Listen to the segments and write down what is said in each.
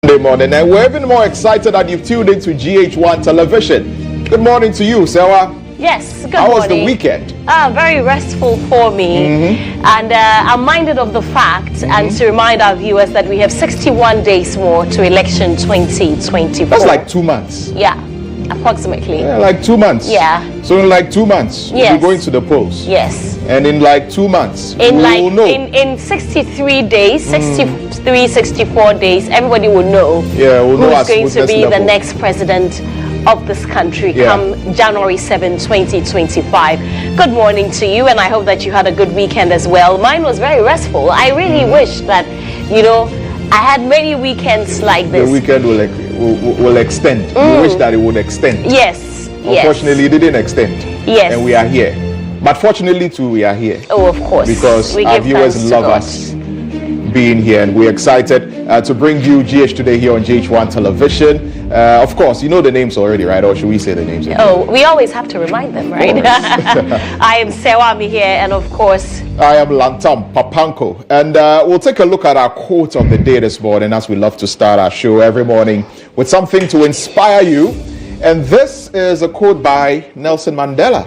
Monday morning, and we're even more excited that you've tuned into GHOne television. Good morning to you, Serwaa. Yes, good morning. How was morning. The weekend? Very restful for me. And I'm minded of the fact and to remind our viewers that we have 61 days more to election 2024. That's like 2 months. Yeah, approximately. Yeah, like 2 months. Yeah. So in like 2 months, Yes. you'll be going to the polls. Yes. And in like 2 months, In we'll know. in 63 days, 63, 64 days, everybody will know We'll know who's going to be level. the next president of this country come January 7, 2025. Good morning to you, and I hope that you had a good weekend as well. Mine was very restful. I really wish that, I had many weekends like this. The weekend will extend. We wish that it would extend. Yes. Unfortunately, it didn't extend. Yes. And we are here. But fortunately, too, we are here. Oh, of course. Because we our give viewers thanks to love God. us being here, and we're excited to bring you GH today here on GH1 television. Of course, you know the names already, right? Or should we say the names again? Oh, we always have to remind them, right? I am Serwaa, Amihere, and of course, I am Lantam, Papanko. And we'll take a look at our quote of the day this morning, as we love to start our show every morning with something to inspire you. And this is a quote by Nelson Mandela.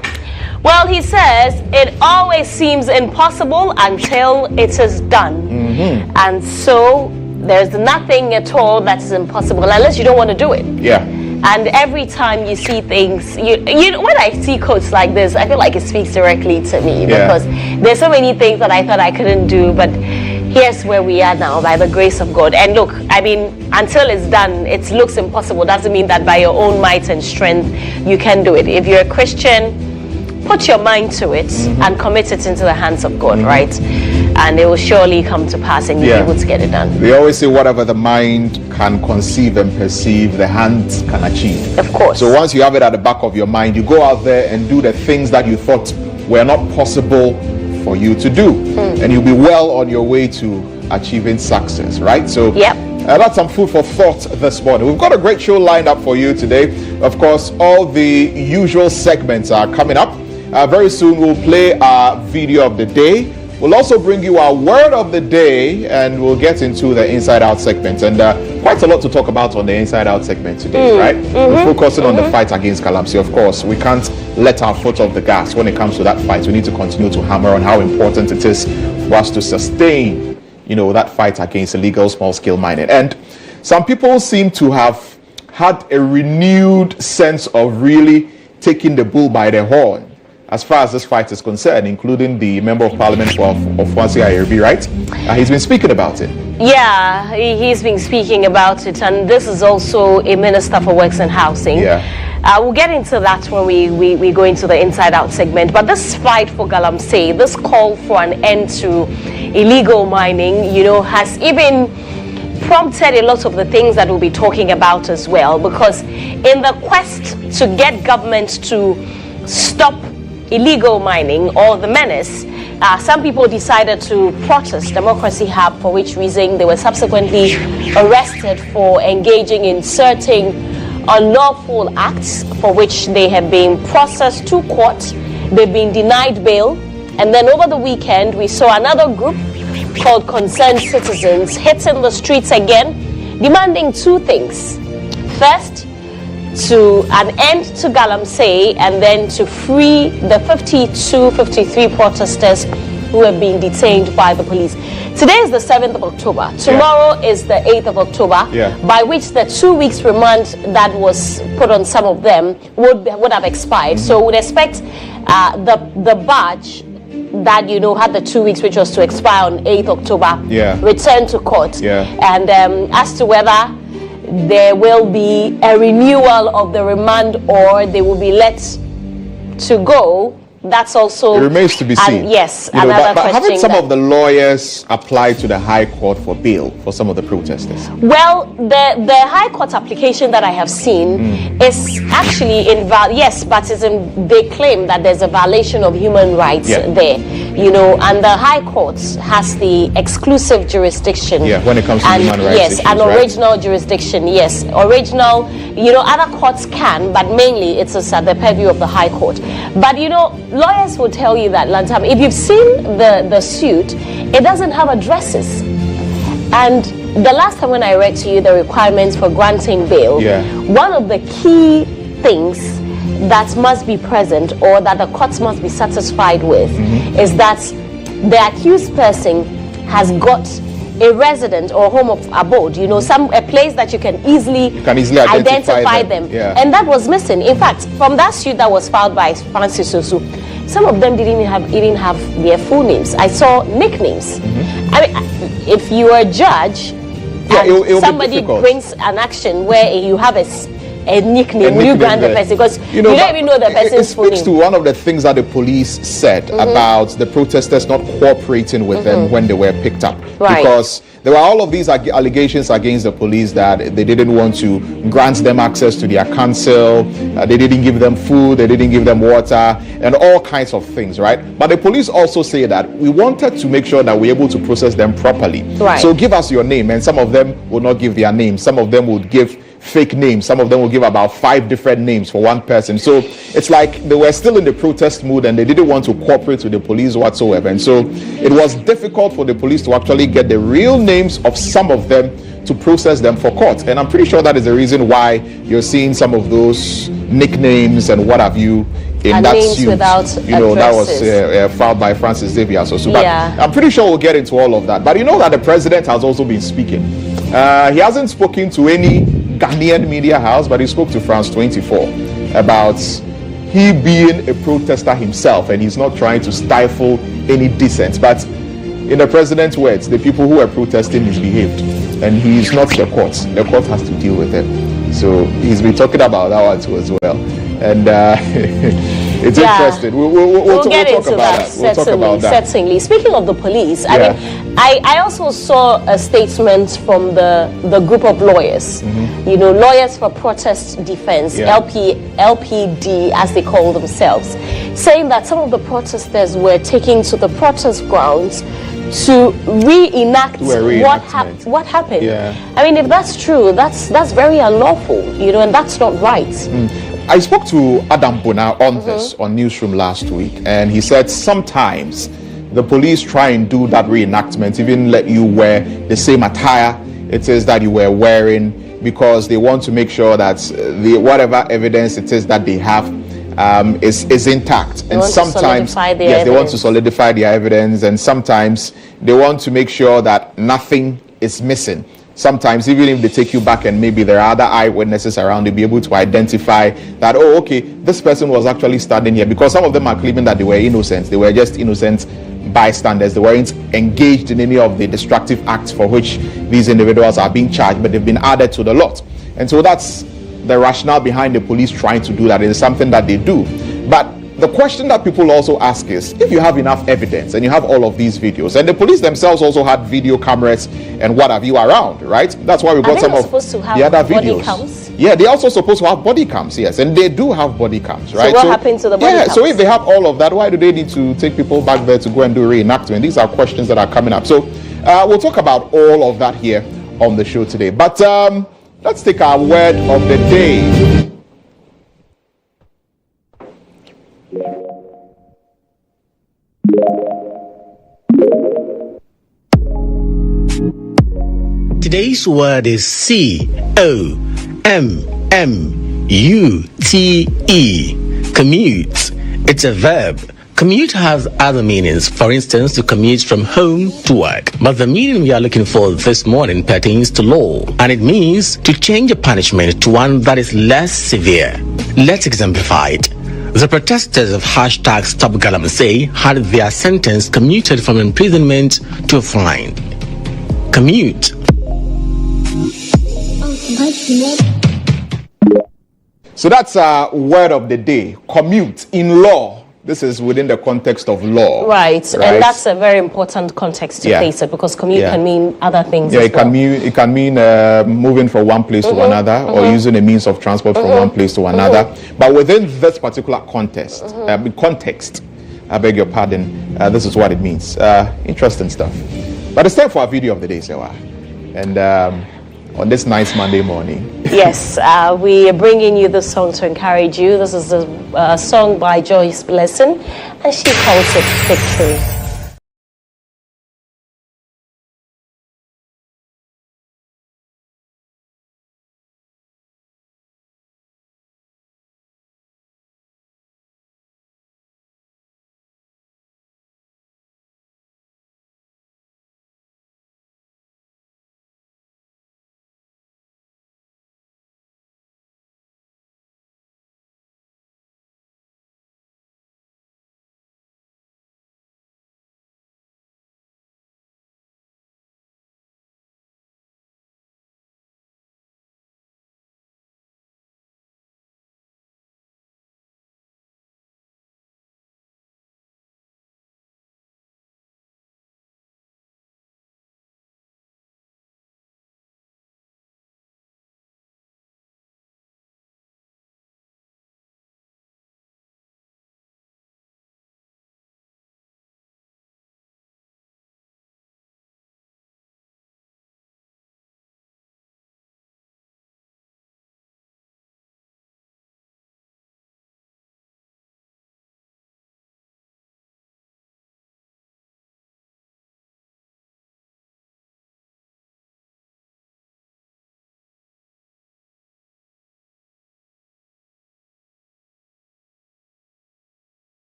well, he says, it always seems impossible until it is done. And so there's nothing at all that is impossible unless you don't want to do it. Yeah. And every time you see things, when I see quotes like this, I feel like it speaks directly to me because there's so many things that I thought I couldn't do, but here's where we are now by the grace of God. And look, I mean, until it's done, it looks impossible. Doesn't mean that by your own might and strength you can do it. If you're a Christian, put your mind to it and commit it into the hands of God, right? And it will surely come to pass and you'll be able to get it done. They always say whatever the mind can conceive and perceive, the hands can achieve. Of course. So once you have it at the back of your mind, you go out there and do the things that you thought were not possible for you to do. And you'll be well on your way to achieving success, right? So that's some food for thought this morning. We've got a great show lined up for you today. Of course, all the usual segments are coming up. Very soon we'll play our video of the day. We'll also bring you our word of the day, and we'll get into the Inside Out segment. And quite a lot to talk about on the Inside Out segment today, right? We're focusing on the fight against Galamsey. Of course, we can't let our foot off the gas when it comes to that fight. We need to continue to hammer on how important it is for us to sustain, that fight against illegal small-scale mining. And some people seem to have had a renewed sense of really taking the bull by the horn as far as this fight is concerned, including the Member of Parliament of Amihere, right? He's been speaking about it. Yeah, he's been speaking about it, and this is also a Minister for Works and Housing. We'll get into that when we go into the Inside Out segment. But this fight for Galamsey, this call for an end to illegal mining, has even prompted a lot of the things that we'll be talking about as well. Because in the quest to get government to stop illegal mining or the menace, some people decided to protest Democracy Hub, for which reason they were subsequently arrested for engaging in certain unlawful acts for which they have been processed to court. They've been denied bail. And then over the weekend, we saw another group called Concerned Citizens hitting the streets again, demanding two things. First, to an end to Galamsey, and then to free the 53 protesters who have been detained by the police. Today is the 7th of October. Tomorrow is the 8th of October, by which the 2 weeks remand that was put on some of them would have expired. So we'd expect the badge that had the 2 weeks, which was to expire on 8th October, return to court. And as to whether there will be a renewal of the remand or they will be let to go, that's also it remains to be seen. Yes, but haven't some of the lawyers applied to the High Court for bail for some of the protesters? Well, the High Court application that I have seen is actually yes, but they claim that there's a violation of human rights there, and the High Court has the exclusive jurisdiction. When it comes to human rights issues, an original jurisdiction. Yes, original. Other courts can, but mainly it's at the purview of the High Court. But lawyers will tell you that, Lantam, if you've seen the suit, it doesn't have addresses. And the last time when I read to you the requirements for granting bail, one of the key things that must be present, or that the courts must be satisfied with, is that the accused person has got a resident or home of abode, you know, a place that you can easily identify them. And that was missing. In fact, from that suit that was filed by Francis Osu, some of them didn't even have their full names. I saw nicknames. I mean, if you are a judge and somebody brings an action where you have a nickname, you grant the person, because you don't even know the person's full name. It speaks to one of the things that the police said about the protesters not cooperating with them when they were picked up. Because there were all of these allegations against the police that they didn't want to grant them access to their counsel, they didn't give them food, they didn't give them water, and all kinds of things, right? But the police also say that we wanted to make sure that we're able to process them properly. So give us your name, and some of them will not give their name. Some of them would give fake names. Some of them will give about 5 different names for one person. So it's like they were still in the protest mood and they didn't want to cooperate with the police whatsoever. And so it was difficult for the police to actually get the real names of some of them to process them for court. And I'm pretty sure that is the reason why you're seeing some of those nicknames and what have you in that suit. You know, that was filed by Francis Xavier. But I'm pretty sure we'll get into all of that. But you know that the president has also been speaking. He hasn't spoken to any Ghanaian media house, but he spoke to France 24 about he being a protester himself, and he's not trying to stifle any dissent. But in the president's words, the people who are protesting misbehaved, and he's not the court. The court has to deal with them. So he's been talking about that one too as well. And it's interesting. We'll get talk into about that. We'll talk about that. Certainly. Speaking of the police, I mean, I also saw a statement from the group of lawyers, you know, Lawyers for Protest Defense, LPD as they call themselves, saying that some of the protesters were taken to the protest grounds to reenact what happened. I mean, if that's true, that's very unlawful, you know, and that's not right. I spoke to Adam Bona on this on Newsroom last week, and he said sometimes the police try and do that reenactment, even let you wear the same attire it is that you were wearing, because they want to make sure that whatever evidence it is that they have is intact. And sometimes they want to solidify their evidence, and sometimes they want to make sure that nothing is missing. Sometimes even if they take you back and maybe there are other eyewitnesses around, they'll be able to identify that, oh, okay, this person was actually standing here, because some of them are claiming that they were innocent. They were just innocent bystanders. They weren't engaged in any of the destructive acts for which these individuals are being charged, but they've been added to the lot. And so that's the rationale behind the police trying to do that. It is something that they do. But the question that people also ask is, if you have enough evidence and you have all of these videos, and the police themselves also had video cameras and what have you around, right? That's why we got some of the other videos. Cams? Yeah, they're also supposed to have body cams, yes, and they do have body cams, right? So what happened to the body cams? So if they have all of that, why do they need to take people back there to go and do reenactment? These are questions that are coming up. So we'll talk about all of that here on the show today. But let's take our word of the day. Today's word is C-O-M-M-U-T-E. Commute. It's a verb. Commute has other meanings. For instance, to commute from home to work. But the meaning we are looking for this morning pertains to law, and it means to change a punishment to one that is less severe. Let's exemplify it. The protesters of #StopGalamsey had their sentence commuted from imprisonment to a fine. Commute. So that's our word of the day. Commute. In law, this is within the context of law. Right. And that's a very important context to place it, because commute can mean other things as well. It can mean moving from one place to another, or using a means of transport from one place to another. But within this particular context, I beg your pardon, this is what it means. Interesting stuff. But it's time for our video of the day, Serwaa. And on this nice Monday morning. Yes, we are bringing you this song to encourage you. This is a song by Joyce Blessing, and she calls it Victory.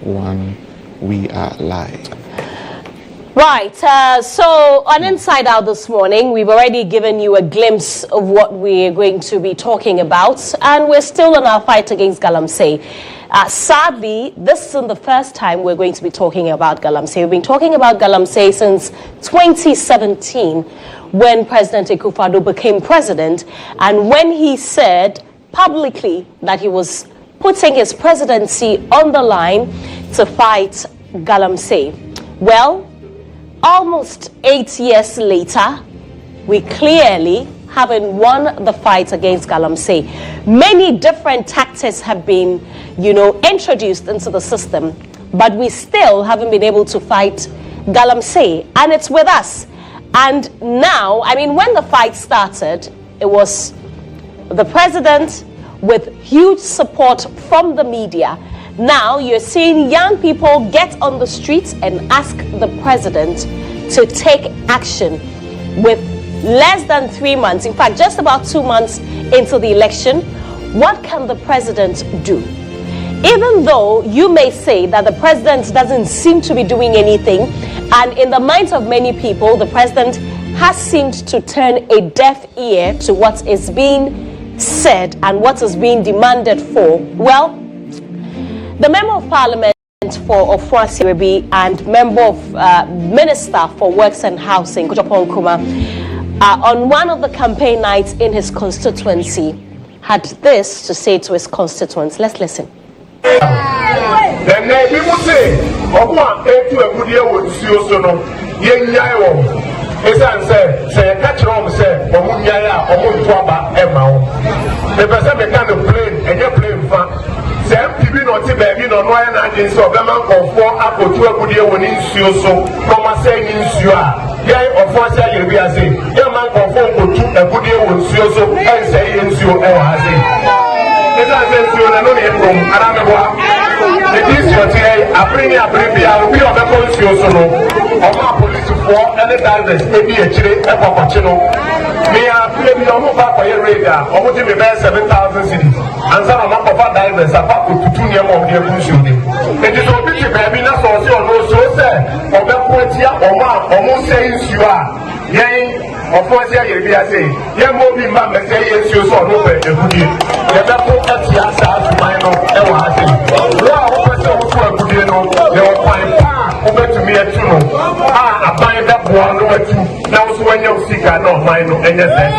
1, we are live. Right, so on Inside Out this morning, we've already given you a glimpse of what we're going to be talking about, and we're still on our fight against Galamsey. Sadly, this isn't the first time we're going to be talking about Galamsey. We've been talking about Galamsey since 2017, when President Akufo-Addo became president, and when he said publicly that he was putting his presidency on the line to fight Galamsey. Well, almost 8 years later, we clearly haven't won the fight against Galamsey. Many different tactics have been, introduced into the system, but we still haven't been able to fight Galamsey, and it's with us. And now, when the fight started, it was the president with huge support from the media. Now you're seeing young people get on the streets and ask the president to take action with less than 3 months, in fact, just about 2 months into the election. What can the president do? Even though you may say that the president doesn't seem to be doing anything, and in the minds of many people, the president has seemed to turn a deaf ear to what is being said and what is being demanded for. Well, the Member of Parliament for Papanko and Member of Minister for Works and Housing, Papanko, on one of the campaign nights in his constituency, had this to say to his constituents. Let's listen. MPB not baby no one against so government for Apple to a good year when in so come saying in Sua. Yeah, of course, I will be as a young man conform to a good year when so and say in Sua. It's a sense you know from Aramwa. The issue today, I bring you a baby, I will be on the police no. Of our police for any divers, maybe a chile, a papachino. Me are playing on Papa radar, or what you may 7,000 cities. And some of our divers are back to 2 years of their pushing. It is a bit baby, not so so say, or the Poetia or almost saying you are. Yea, of course, I will be a say, young movie mamma say yes, you saw no better. The Bappo at Yasa, Mino, Ewasi. Wow, what's over good, they were fine. Over to me at Tuno. I find that one over 2. Now, when you seek, I don't mind no any sense.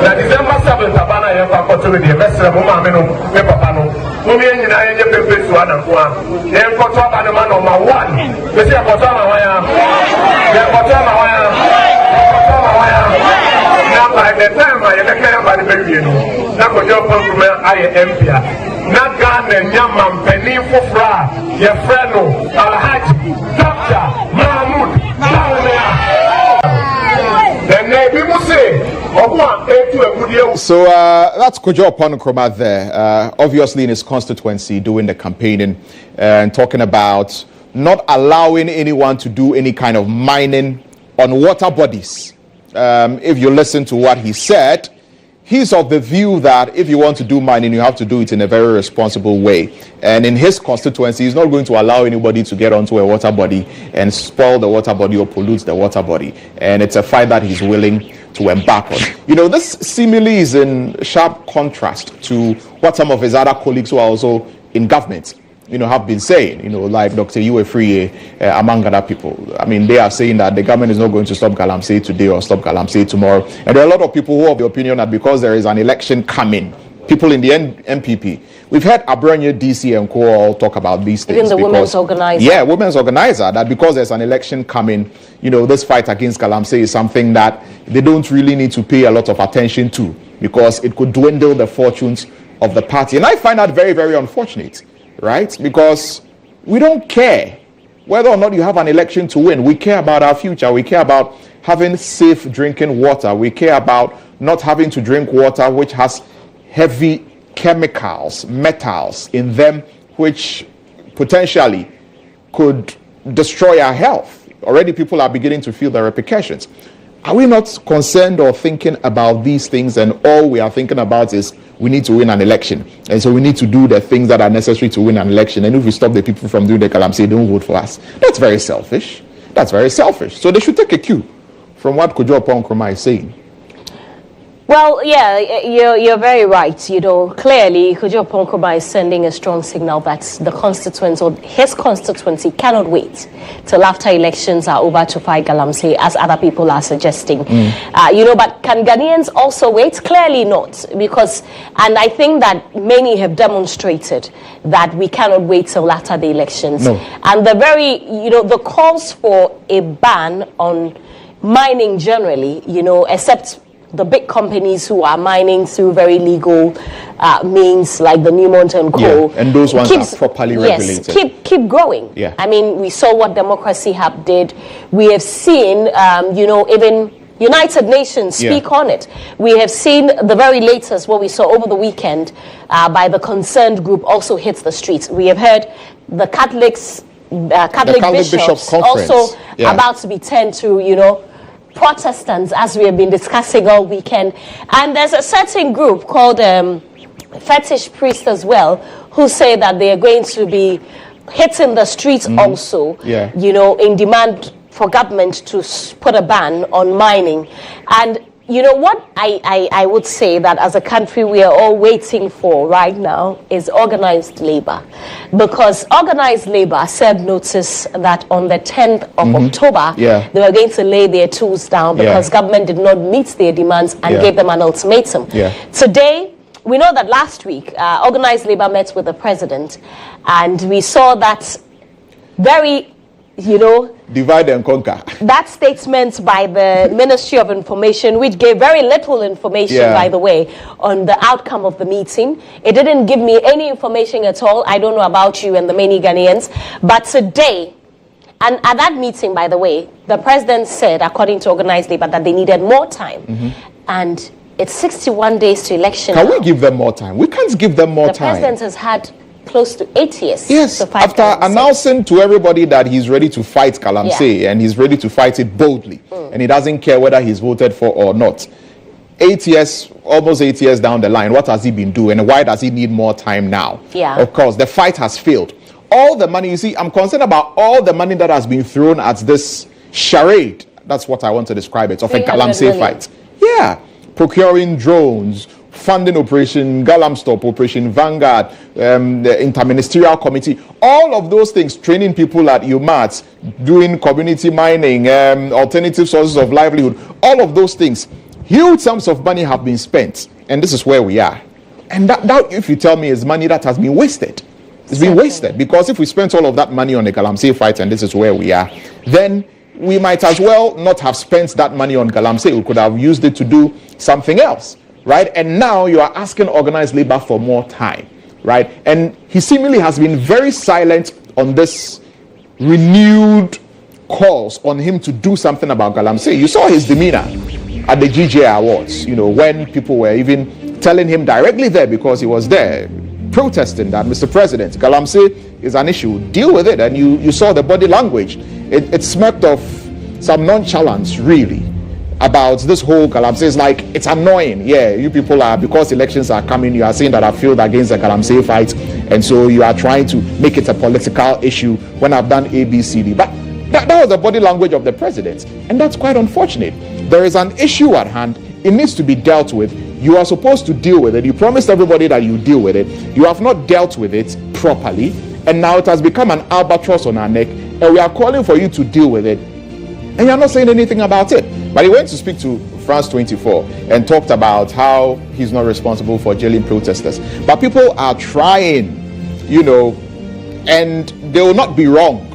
Na December 7th, Abana Yafa Kotori, the Messer Mumamino, Pepano, Mummy and I have been to Anakua. Then Kotaba the man on my 1. We say Kotama Waya. Kotama Waya. Kotama Waya. Now, by the time I am by the baby, now go jump on from I Empia. Not Ghana and Yaman, Penny for Fra, your friend, Alhaji, Doctor, Mahmoud, So that's GHOne there, obviously in his constituency doing the campaigning and talking about not allowing anyone to do any kind of mining on water bodies. If you listen to what he said, he's of the view that if you want to do mining, you have to do it in a very responsible way. And in his constituency, he's not going to allow anybody to get onto a water body and spoil the water body or pollute the water body. And it's a fight that he's willing to embark on. This seemingly is in sharp contrast to what some of his other colleagues who are also in government, have been saying, like Dr. Uwe among other people. They are saying that the government is not going to stop Galamsey today or stop Galamsey tomorrow. And there are a lot of people who have the opinion that because there is an election coming, people in the NPP, we've heard Abranya, DC and co all talk about these things. Even the women's organizer. Yeah, women's organizer, that because there's an election coming, this fight against Galamsey is something that they don't really need to pay a lot of attention to because it could dwindle the fortunes of the party. And I find that very, very unfortunate. Right? Because we don't care whether or not you have an election to win. We care about our future. We care about having safe drinking water. We care about not having to drink water which has heavy chemicals, metals in them, which potentially could destroy our health. Already people are beginning to feel the repercussions. Are we not concerned or thinking about these things, and all we are thinking about is we need to win an election, and so we need to do the things that are necessary to win an election, and if we stop the people from doing the galamsey, don't vote for us? That's very selfish. That's very selfish. So they should take a cue from what Papanko is saying. Well, yeah, you're very right. You know, clearly, Papanko is sending a strong signal that the constituents or his constituency cannot wait till after elections are over to fight galamsey, as other people are suggesting. You know, but can Ghanaians also wait? Clearly not, because, and I think that many have demonstrated that we cannot wait till after the elections. No. And the very, you know, the calls for a ban on mining generally, you know, except the big companies who are mining through very legal means, like the Newmont and Co. Yeah, and those ones are properly regulated. Yes, keep growing. Yeah. I mean, we saw what Democracy Hub did. We have seen, you know, even United Nations speak on it. We have seen the very latest, what we saw over the weekend by the concerned group also hits the streets. We have heard the Catholic bishops also about to be turned to, you know, Protestants, as we have been discussing all weekend. And there's a certain group called Fetish Priests as well, who say that they are going to be hitting the streets also, you know, in demand for government to put a ban on mining. And you know what I would say that as a country we are all waiting for right now is organized labor, because organized labor served notice that on the 10th of October they were going to lay their tools down because government did not meet their demands and gave them an ultimatum. Today, we know that last week organized labor met with the president, and we saw that very, you know, divide and conquer. That statement by the Ministry of Information, which gave very little information, by the way, on the outcome of the meeting. It didn't give me any information at all. I don't know about you and the many Ghanaians. But today, and at that meeting, by the way, the president said, according to organized labor, that they needed more time. And it's 61 days to election. Can we give them more time? We can't give them more time. The president has had close to 8 years. Yes, after announcing to everybody that he's ready to fight galamsey and he's ready to fight it boldly, and he doesn't care whether he's voted for or not. 8 years, almost 8 years down the line, what has he been doing, and why does he need more time now? Of course, the fight has failed. All the money, you see, I'm concerned about all the money that has been thrown at this charade. That's what I want to describe it, of a galamsey fight. Procuring drones, funding Operation Galamstop, Operation Vanguard, the Interministerial Committee, all of those things, training people at UMAT, doing community mining, alternative sources of livelihood, all of those things. Huge sums of money have been spent, and this is where we are. And that if you tell me, is money that has been wasted. It's been wasted, because if we spent all of that money on the galamsey fight and this is where we are, then we might as well not have spent that money on galamsey. We could have used it to do something else. Right? And now you are asking organized labor for more time, right? And he seemingly has been very silent on this renewed calls on him to do something about galamsey. You saw his demeanor at the GHOne Awards, you know, when people were even telling him directly there, because he was there protesting that, Mr. President, galamsey is an issue, deal with it. And you saw the body language. It smirked of some nonchalance, really, about this whole galamsey. It's like, it's annoying. You people are, because elections are coming, you are saying that I feel against the galamsey fight, and so you are trying to make it a political issue when I've done A, B, C, D. But that was the body language of the president, and that's quite unfortunate. There is an issue at hand. It needs to be dealt with. You are supposed to deal with it. You promised everybody that you deal with it. You have not dealt with it properly, and now it has become an albatross on our neck, and we are calling for you to deal with it, and you're not saying anything about it. But he went to speak to France 24 and talked about how he's not responsible for jailing protesters. But people are trying, you know, and they will not be wrong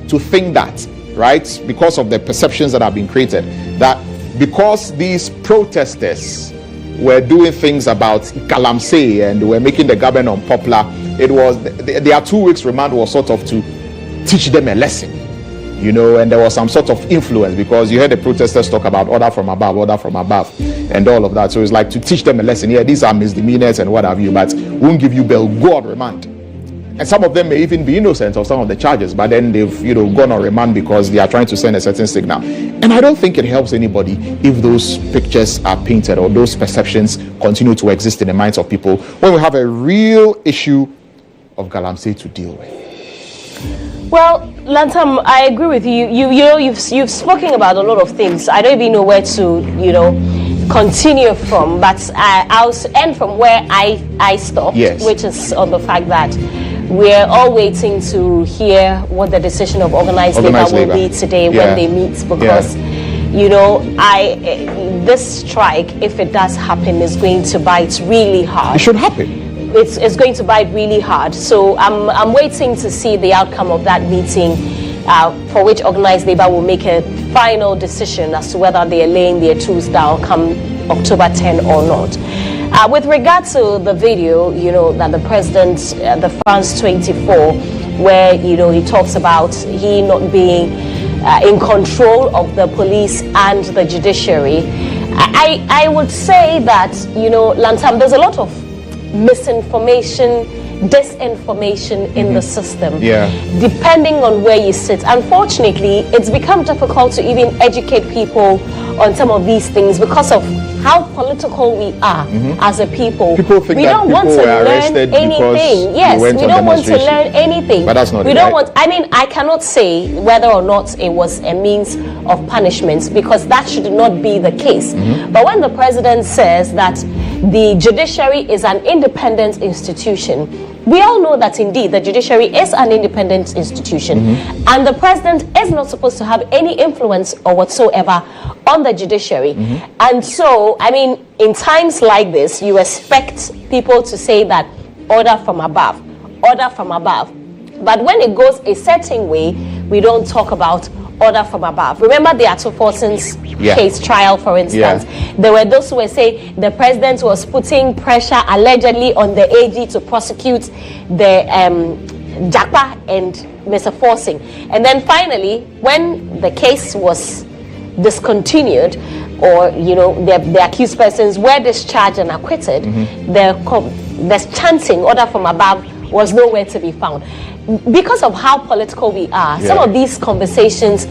to think that, right? Because of the perceptions that have been created, that because these protesters were doing things about galamsey and were making the government unpopular, it was their 2 weeks remand was sort of to teach them a lesson. You know, and there was some sort of influence, because you heard the protesters talk about order from above, and all of that. So it's like to teach them a lesson. These are misdemeanors and what have you, but won't give you bail. Go on remand. And some of them may even be innocent of some of the charges, but then they've, gone on remand because they are trying to send a certain signal. And I don't think it helps anybody if those pictures are painted or those perceptions continue to exist in the minds of people when we have a real issue of galamsey to deal with. Well, Lantam, I agree with you. You've spoken about a lot of things. I don't even know where to, continue from, but I'll end from where I stopped, yes, which is on the fact that we're all waiting to hear what the decision of organized labor will be today when they meet, because this strike, if it does happen, is going to bite really hard. It should happen. It's going to bite really hard. So I'm waiting to see the outcome of that meeting, for which organized labor will make a final decision as to whether they are laying their tools down come October 10 or not. With regard to the video, that the president, the France 24, where, he talks about he not being in control of the police and the judiciary, I would say that, Lantam, there's a lot of misinformation, disinformation in the system, depending on where you sit. Unfortunately, it's become difficult to even educate people on some of these things because of how political we are as a people. People think we that don't want to learn anything. Yes, we don't want to learn anything. But that's not we don't want. I mean, I cannot say whether or not it was a means of punishment, because that should not be the case. But when the president says that the judiciary is an independent institution, we all know that indeed the judiciary is an independent institution, and the president is not supposed to have any influence or whatsoever on the judiciary. And so, I mean, in times like this, you expect people to say that order from above, order from above. But when it goes a certain way, we don't talk about order from above. Remember the Ato Forson's case trial, for instance. There were those who were saying the president was putting pressure allegedly on the AG to prosecute the Japa and Mr. Forson. And then finally, when the case was discontinued, or the accused persons were discharged and acquitted, the chanting order from above was nowhere to be found. Because of how political we are, some of these conversations,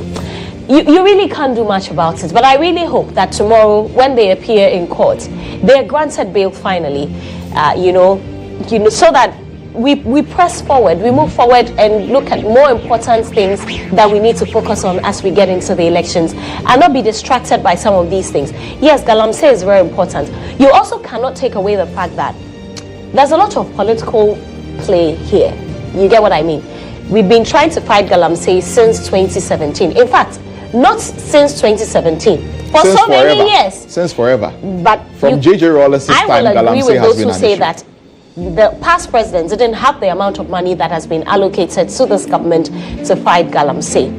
you really can't do much about it. But I really hope that tomorrow, when they appear in court, they are granted bail finally, so that we press forward, we move forward and look at more important things that we need to focus on as we get into the elections, and not be distracted by some of these things. Yes, galamsey is very important. You also cannot take away the fact that there's a lot of political play here. You get what I mean? We've been trying to fight galamsey since 2017. In fact, not since 2017. For since so many years. Since forever. But from GHOne time, I will agree with those who say issue. that the past presidents didn't have the amount of money that has been allocated to this government to fight galamsey.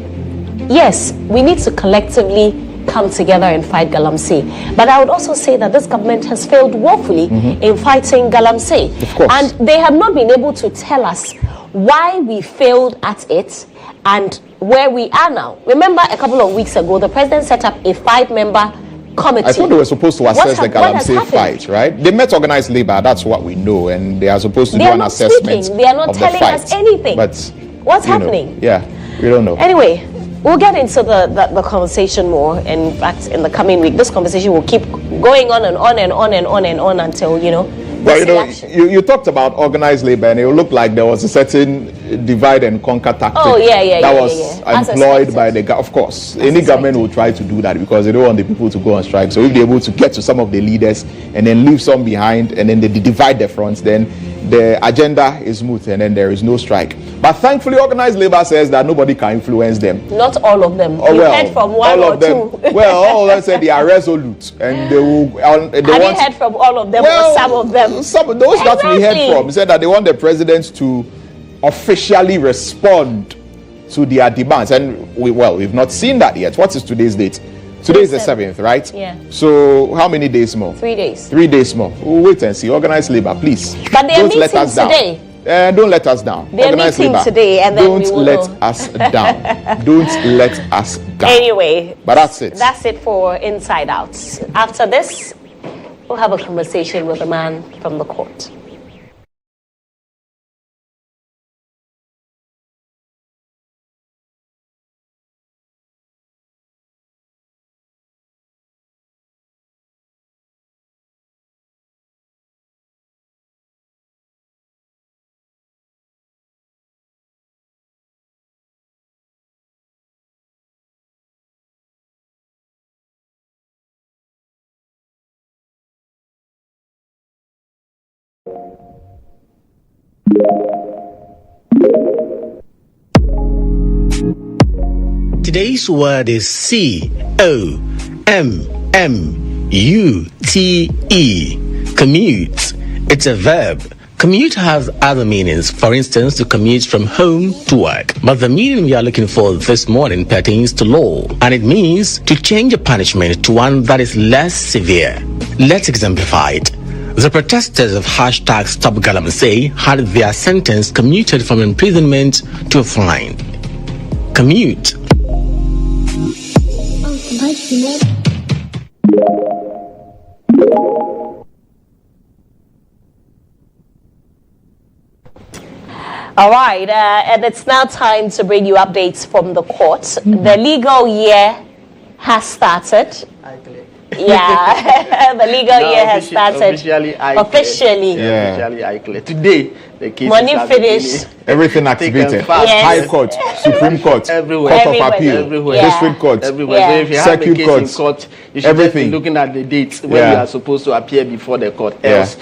Yes, we need to collectively come together and fight galamsey. But I would also say that this government has failed woefully in fighting galamsey. Of course. And they have not been able to tell us why we failed at it and where we are now. Remember, a couple of weeks ago, the president set up a 5-member committee. I thought they were supposed to assess the galamsey fight, right? They met organized labor, that's what we know, and they are supposed to do an assessment. They are not telling us anything. But what's happening? We don't know. Anyway, we'll get into the conversation more. In fact, in the coming week, this conversation will keep going on and on and on and on and on until, Well, you talked about organized labor, and it looked like there was a certain divide and conquer tactic that was employed by the government. Of course, any government will try to do that because they don't want the people to go on strike. So if they're able to get to some of the leaders and then leave some behind, and then they divide the fronts, then the agenda is smooth and then there is no strike. But thankfully, organized labor says that nobody can influence them. Not all of them. You heard from one or two. Well, all of them said they are resolute, and they will. Have you heard from all of them or some of them? Some of those that we heard from said that they want the president to officially respond to their demands, and we've not seen that yet. What is today's date? Today is the 7th, right? Yeah. So how many days more? 3 days. 3 days more. We'll wait and see. Organized labor, please. But they are meeting today. Don't let us down. They're meeting today, and then don't let us down. Don't let us down. Anyway, but that's it. That's it for Inside Out. After this, we'll have a conversation with a man from the court. today's word is C-O-M-M-U-T-E. Commute. It's a verb. Commute has other meanings, for instance, to commute from home to work. But the meaning we are looking for this morning pertains to law, and it means to change a punishment to one that is less severe. Let's exemplify it. The protesters of #StopGalamsey had their sentence commuted from imprisonment to a fine. Commute. All right, and it's now time to bring you updates from the courts. The legal year has started. Yeah, the legal year has started. Officially. Today, the case money finished. Everything activated. Yes. High Court, Supreme Court, everywhere. Court of Appeal, District Court, everywhere. Yeah. So if you have Circuit a case in court, you should everything. be looking at the dates when you are supposed to appear before the court. Else,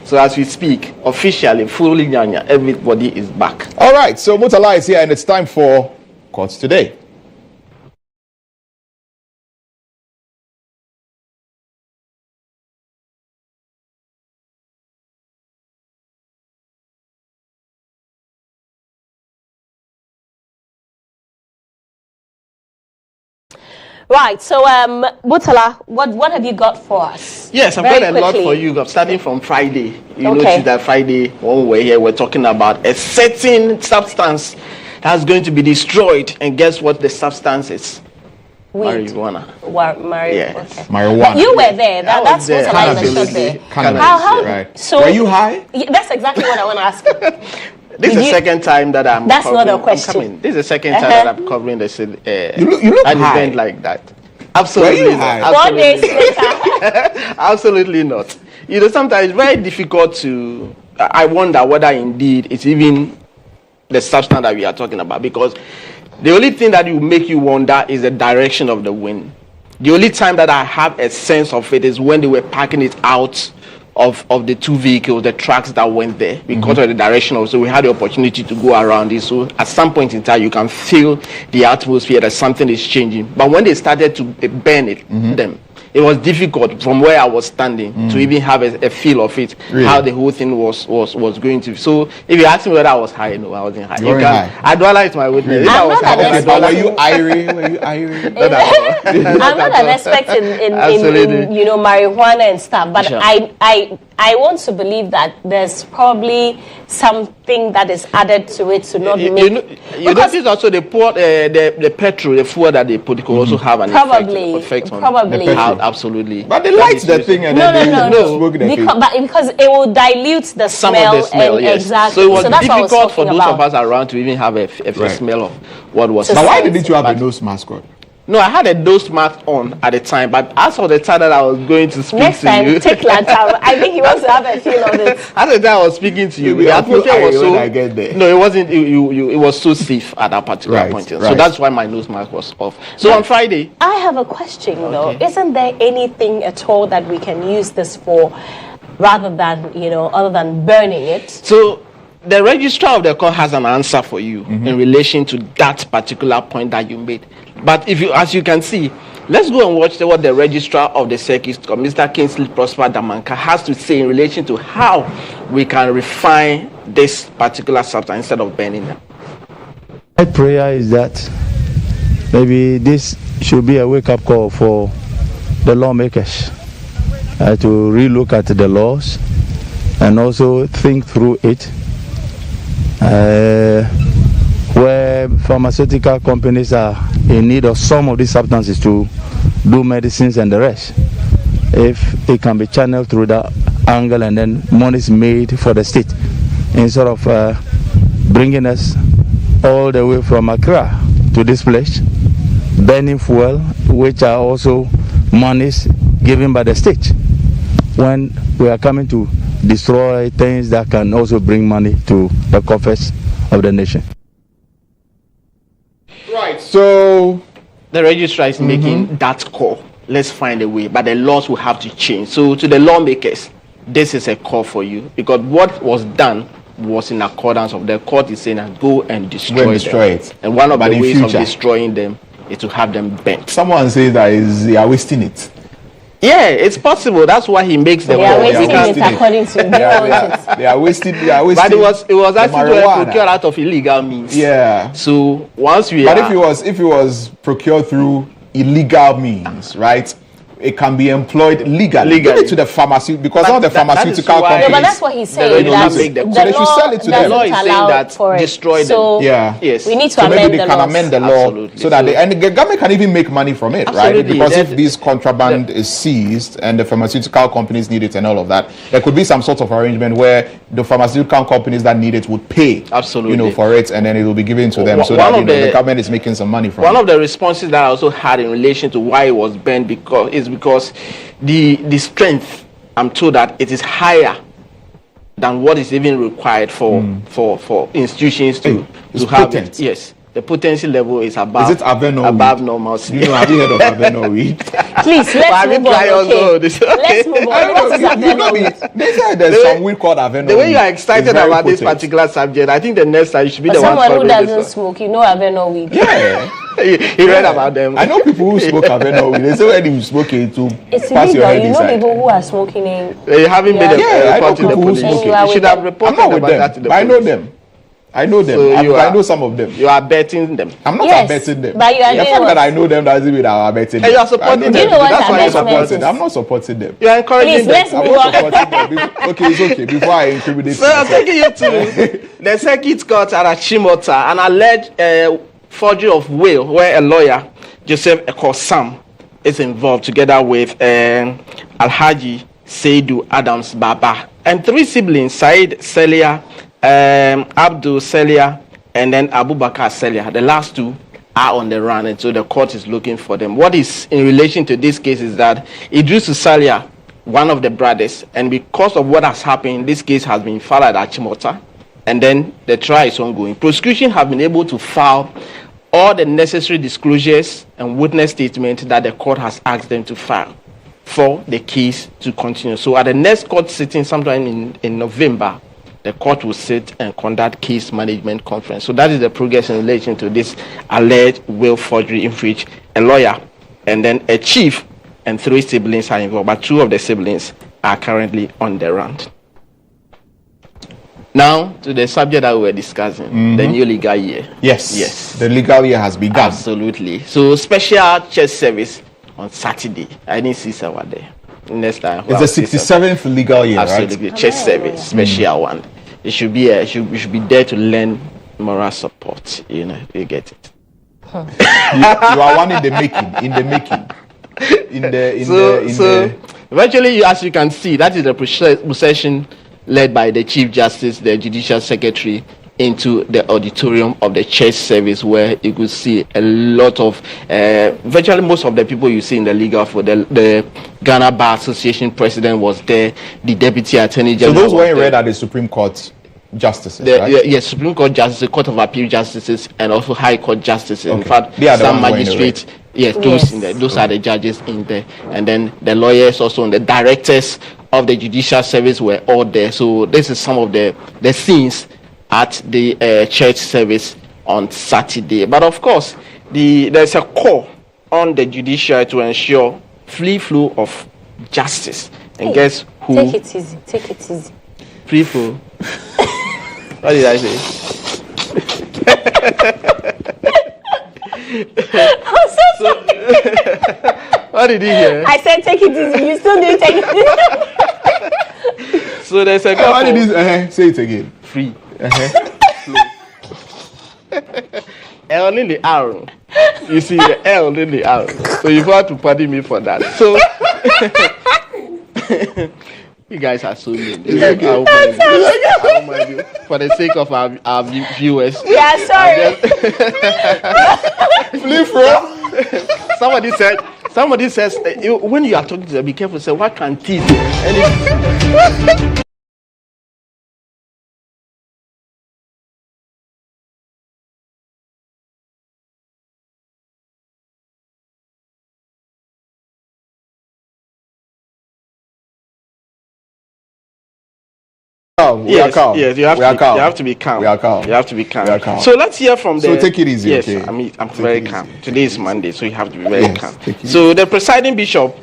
so as we speak, officially, fully nyanya, everybody is back. All right, so Mutala is here, and it's time for Courts Today. Right, so Mutala, what have you got for us? Yes, I've got a lot for you. Starting from Friday, notice that Friday when we were here, we're talking about a certain substance that's going to be destroyed, and guess what the substance is? Marijuana. Yes. Okay. Marijuana. You were there. That's Mutala in the shop there. How? Right. So were you high? Yeah, that's exactly what I want to ask you. This is the second time that I'm That's covering, not a question. This is the second time that I'm covering the you look an high. event like that. Absolutely not. Absolutely not. You know, sometimes it's very difficult to. I wonder whether indeed it's even the substance that we are talking about, because the only thing that will make you wonder is the direction of the wind. The only time that I have a sense of it is when they were packing it out of the two vehicles, the trucks that went there, because of the direction of. So we had the opportunity to go around it. So at some point in time, you can feel the atmosphere that something is changing. But when they started to burn it, it was difficult from where I was standing to even have a feel of it, how the whole thing was going to. So if you ask me whether I was high, no, I wasn't high. Adwala is my witness. Were you irie? I'm not an expert in marijuana and stuff, but I want to believe that there's probably something that is added to it to not make. You notice also they pour the petrol, the fuel that they put, could also have an effect on it. Absolutely. But they light the thing and because it will dilute the smell. Yes. Exactly. So it was difficult for those of us around to even have a smell of what was. But why didn't you have a nose mask on? No, I had a nose mask on at the time, but as of the time that I was going to speak next to time, you, take Lantam. I think he wants to have a feel of it. As the time I was speaking to you, the atmosphere was so. I get there. No, it wasn't. It was so safe at that particular point. So that's why my nose mask was off. So on Friday, I have a question though. Isn't there anything at all that we can use this for, rather than other than burning it? So the registrar of the court has an answer for you in relation to that particular point that you made. But as you can see, let's go and watch what the registrar of the circuit, Mr. Kingsley Prosper Damanka, has to say in relation to how we can refine this particular substance instead of burning them. My prayer is that maybe this should be a wake-up call for the lawmakers to relook at the laws and also think through it. Where pharmaceutical companies are in need of some of these substances to do medicines and the rest, if it can be channeled through that angle and then money is made for the state instead of bringing us all the way from Accra to this place, burning fuel, which are also monies given by the state, when we are coming to destroy things that can also bring money to the coffers of the nation. Right, so the registrar is making that call. Let's find a way, but the laws will have to change. So to the lawmakers, this is a call for you, because what was done was in accordance of the court is saying that go and destroy it. And one of the ways of destroying them is to have them burnt. Someone says that they are wasting it. Yeah, it's possible. That's why he makes them. They are wasting it according to they are wasting. But it was actually procured out of illegal means. Yeah. So once we. But if it was procured through illegal means, right? It can be employed legally. Give it to the pharmacy because all the pharmaceutical companies. No, but that's what he's saying. They should sell it to them. The law is saying that destroy them. So yes, we need to so amend maybe they can amend the law. Absolutely. So that the government can even make money from it, right? Because if this contraband is seized and the pharmaceutical companies need it and all of that, there could be some sort of arrangement where the pharmaceutical companies that need it would pay, for it, and then it will be given to them, so that the government is making some money from it. One of the responses that I also had in relation to why it was banned because the strength, I'm told that it is higher than what is even required for institutions to have it. Yes, the potency level is above. Is it above normalcy? Have you heard of Aveno weed? Please, let's move on. Let's move on. What is Aveno? They said there's some weed called Aveno. The way you are excited about this particular subject, I think the next time you should be the one. Someone who doesn't smoke, Aveno weed. Yeah. He read about them. I know people who smoke Aveno weed. They say when you smoke it to pass your head inside. People who are smoking it. They haven't made a report to the police. You should have reported about that to the police. I know them. So I know some of them. You are betting them. I'm not abetting them. But you are the fact that I know them doesn't mean I'm abetting them. And you are supporting them. That's why you're supporting them. I'm not supporting them. You are encouraging them. I'm not supporting them. Okay, it's okay. Before I incriminate so I'm taking you to the circuit court at Achimota, an alleged forgery of will where a lawyer, Joseph Ekosam, is involved together with Alhaji Seidu Adams Baba and three siblings, Said Celia, Abdul Celia, and then Abubakar Celia. The last two are on the run, and so the court is looking for them. What is in relation to this case is that Idris Celia, one of the brothers, and because of what has happened, this case has been filed at Achimota, and then the trial is ongoing. Prosecution have been able to file all the necessary disclosures and witness statements that the court has asked them to file for the case to continue. So at the next court sitting sometime in November, the court will sit and conduct case management conference. So that is the progress in relation to this alleged will forgery in which a lawyer and then a chief and three siblings are involved, but two of the siblings are currently on the run. Now to the subject that we were discussing, the new legal year. Yes. The legal year has begun. Absolutely. So special church service on Saturday. I didn't see Serwaa there. Next time. It's the 67th legal year, absolutely, right? Church service, special one. It should be you should be there to learn moral support. You get it. You are one in the making. Eventually, as you can see, that is the procession led by the Chief Justice, the Judicial Secretary, into the auditorium of the church service, where you could see a lot of virtually most of the people you see in the legal for the Ghana Bar Association president was there, the Deputy Attorney General. So those weren't read at the Supreme Court justices, right? Yes, Supreme Court justices, Court of Appeal justices, and also High Court justices. Okay. In fact, some magistrates, those are the judges in there, and then the lawyers also, and the directors of the judicial service were all there. So this is some of the scenes at the church service on Saturday. But of course, there's a call on the judiciary to ensure free flow of justice. And guess who? Take it easy. Free flow. What did I say? I'm so sorry. What did you hear? I said take it easy. You still do take it easy. So there's a couple. What did you say it again? Free. L in the R. You see the L in the R. So you've got to pardon me for that. So you guys are so mean. I won't mind you. For the sake of our viewers. Yeah, sorry. Somebody says when you are talking to them, be careful. Say what can teeth? calm. We are calm. Yes, you have to be calm. We are calm. You have to be calm. We are calm. So let's hear from the. So take it easy. Yes, okay? I'm very calm. Today is Monday, so you have to be very calm. So the presiding bishop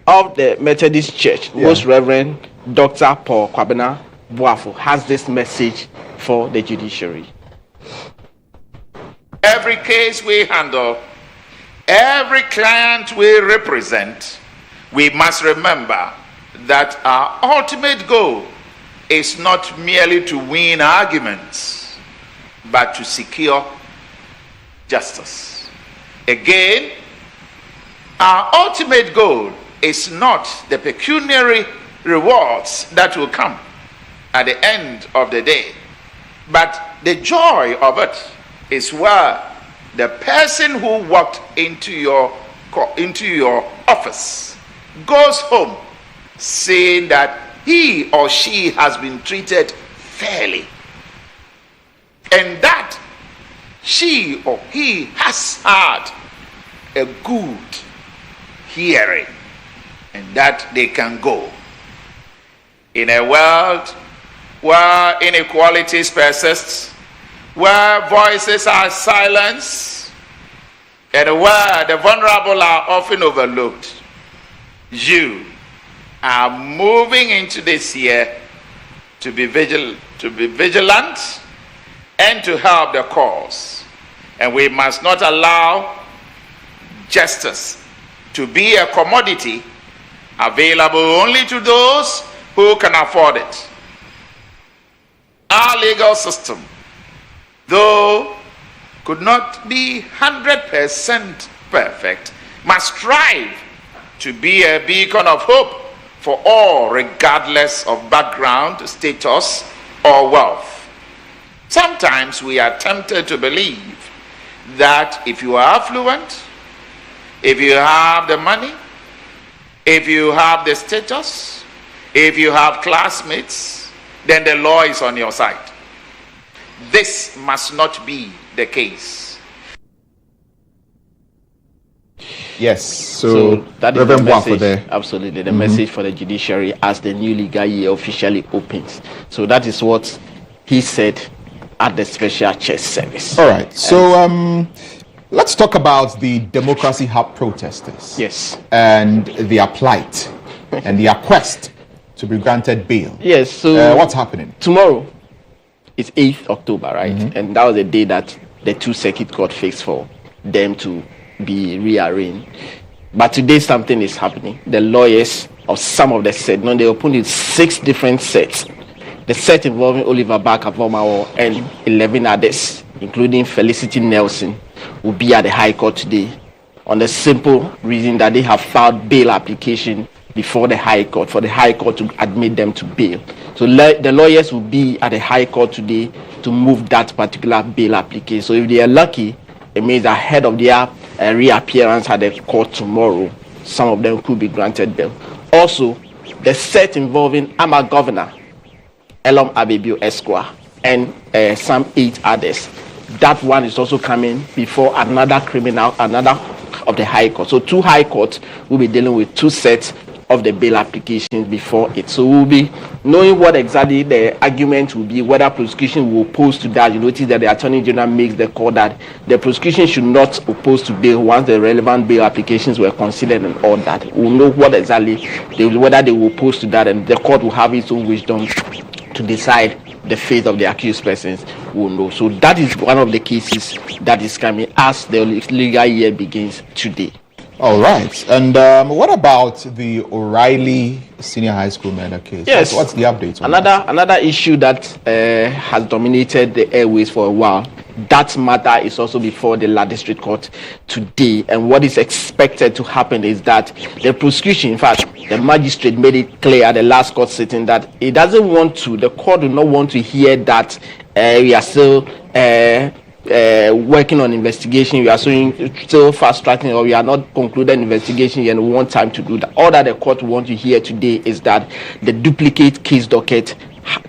of the Methodist Church, Most Reverend Dr. Paul Kwabena Boafo, has this message for the judiciary. Every case we handle, every client we represent, we must remember that our ultimate goal is not merely to win arguments, but to secure justice. Again, our ultimate goal is not the pecuniary rewards that will come at the end of the day, but the joy of it is where the person who walked into your office goes home saying that he or she has been treated fairly, and that she or he has had a good hearing, and that they can go. In a world where inequalities persist, where voices are silenced, and where the vulnerable are often overlooked, you are moving into this year to be vigilant and to help the cause. And we must not allow justice to be a commodity available only to those who can afford it. Our legal system, though could not be 100% perfect, must strive to be a beacon of hope for all, regardless of background, status, or wealth. Sometimes we are tempted to believe that if you are affluent, if you have the money, if you have the status, if you have classmates, then the law is on your side. This must not be the case. Yes, so that is the message, absolutely, the message for the judiciary as the new legal year officially opens. So that is what he said at the special church service. All right, so let's talk about the Democracy Hub protesters. Yes. And their plight and their quest to be granted bail. Yes, so what's happening? Tomorrow is 8th October, right? And that was the day that the two circuit court fixed for them to be rearranged. But today something is happening. The lawyers of some of the sets, they opened in 6 different sets. The set involving Oliver Barker-Vormawor and 11 others, including Felicity Nelson, will be at the High Court today on the simple reason that they have filed bail application before the High Court, for the High Court to admit them to bail. So the lawyers will be at the High Court today to move that particular bail application. So if they are lucky, it means ahead of their reappearance at the court tomorrow, some of them could be granted bail. Also, the set involving Ama Governor Elom Abebio Esquire and some 8 others, that one is also coming before another of the High Court. So 2 High Courts will be dealing with 2 sets of the bail applications before it. So we'll be knowing what exactly the argument will be, whether prosecution will oppose to that. You notice that the Attorney General makes the call that the prosecution should not oppose to bail once the relevant bail applications were considered and all that. We'll know what exactly whether they will oppose to that, and the court will have its own wisdom to decide the fate of the accused persons. Will know. So that is one of the cases that is coming as the legal year begins today. All right. And what about the O'Reilly Senior High School murder case? Yes. What's the update on another issue that has dominated the airways for a while. That matter is also before the La District Court today. And what is expected to happen is that the prosecution, in fact, the magistrate made it clear at the last court sitting that it doesn't want to, the court do not want to hear that we are still working on investigation, we are still fast tracking, or we are not concluded investigation and we want time to do that. All that the court wants to hear today is that the duplicate case docket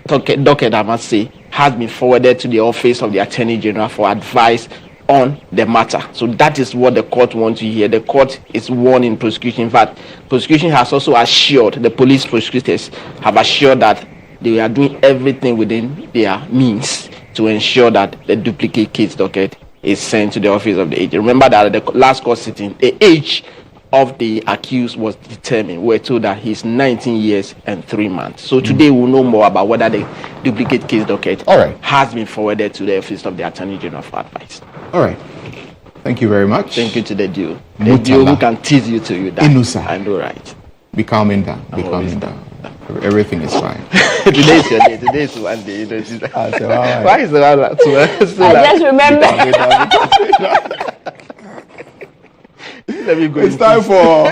I must say, has been forwarded to the office of the Attorney General for advice on the matter. So that is what the court wants to hear. The court is warning prosecution. In fact, prosecution has also assured, the police prosecutors have assured that they are doing everything within their means to ensure that the duplicate case docket is sent to the office of the agent. Remember that at the last court sitting, the age of the accused was determined. We're told that he's 19 years and 3 months. So today we'll know more about whether the duplicate case docket has been forwarded to the office of the Attorney General for advice. All right. Thank you very much. Thank you to the Jew. The Jew who can tease you till you die. Inusa. I know, right? Be calming down. Be calming down. Everything is fine. Today is your day. Today is one day. You know, why is the one I just remember. Let me go. It's time for.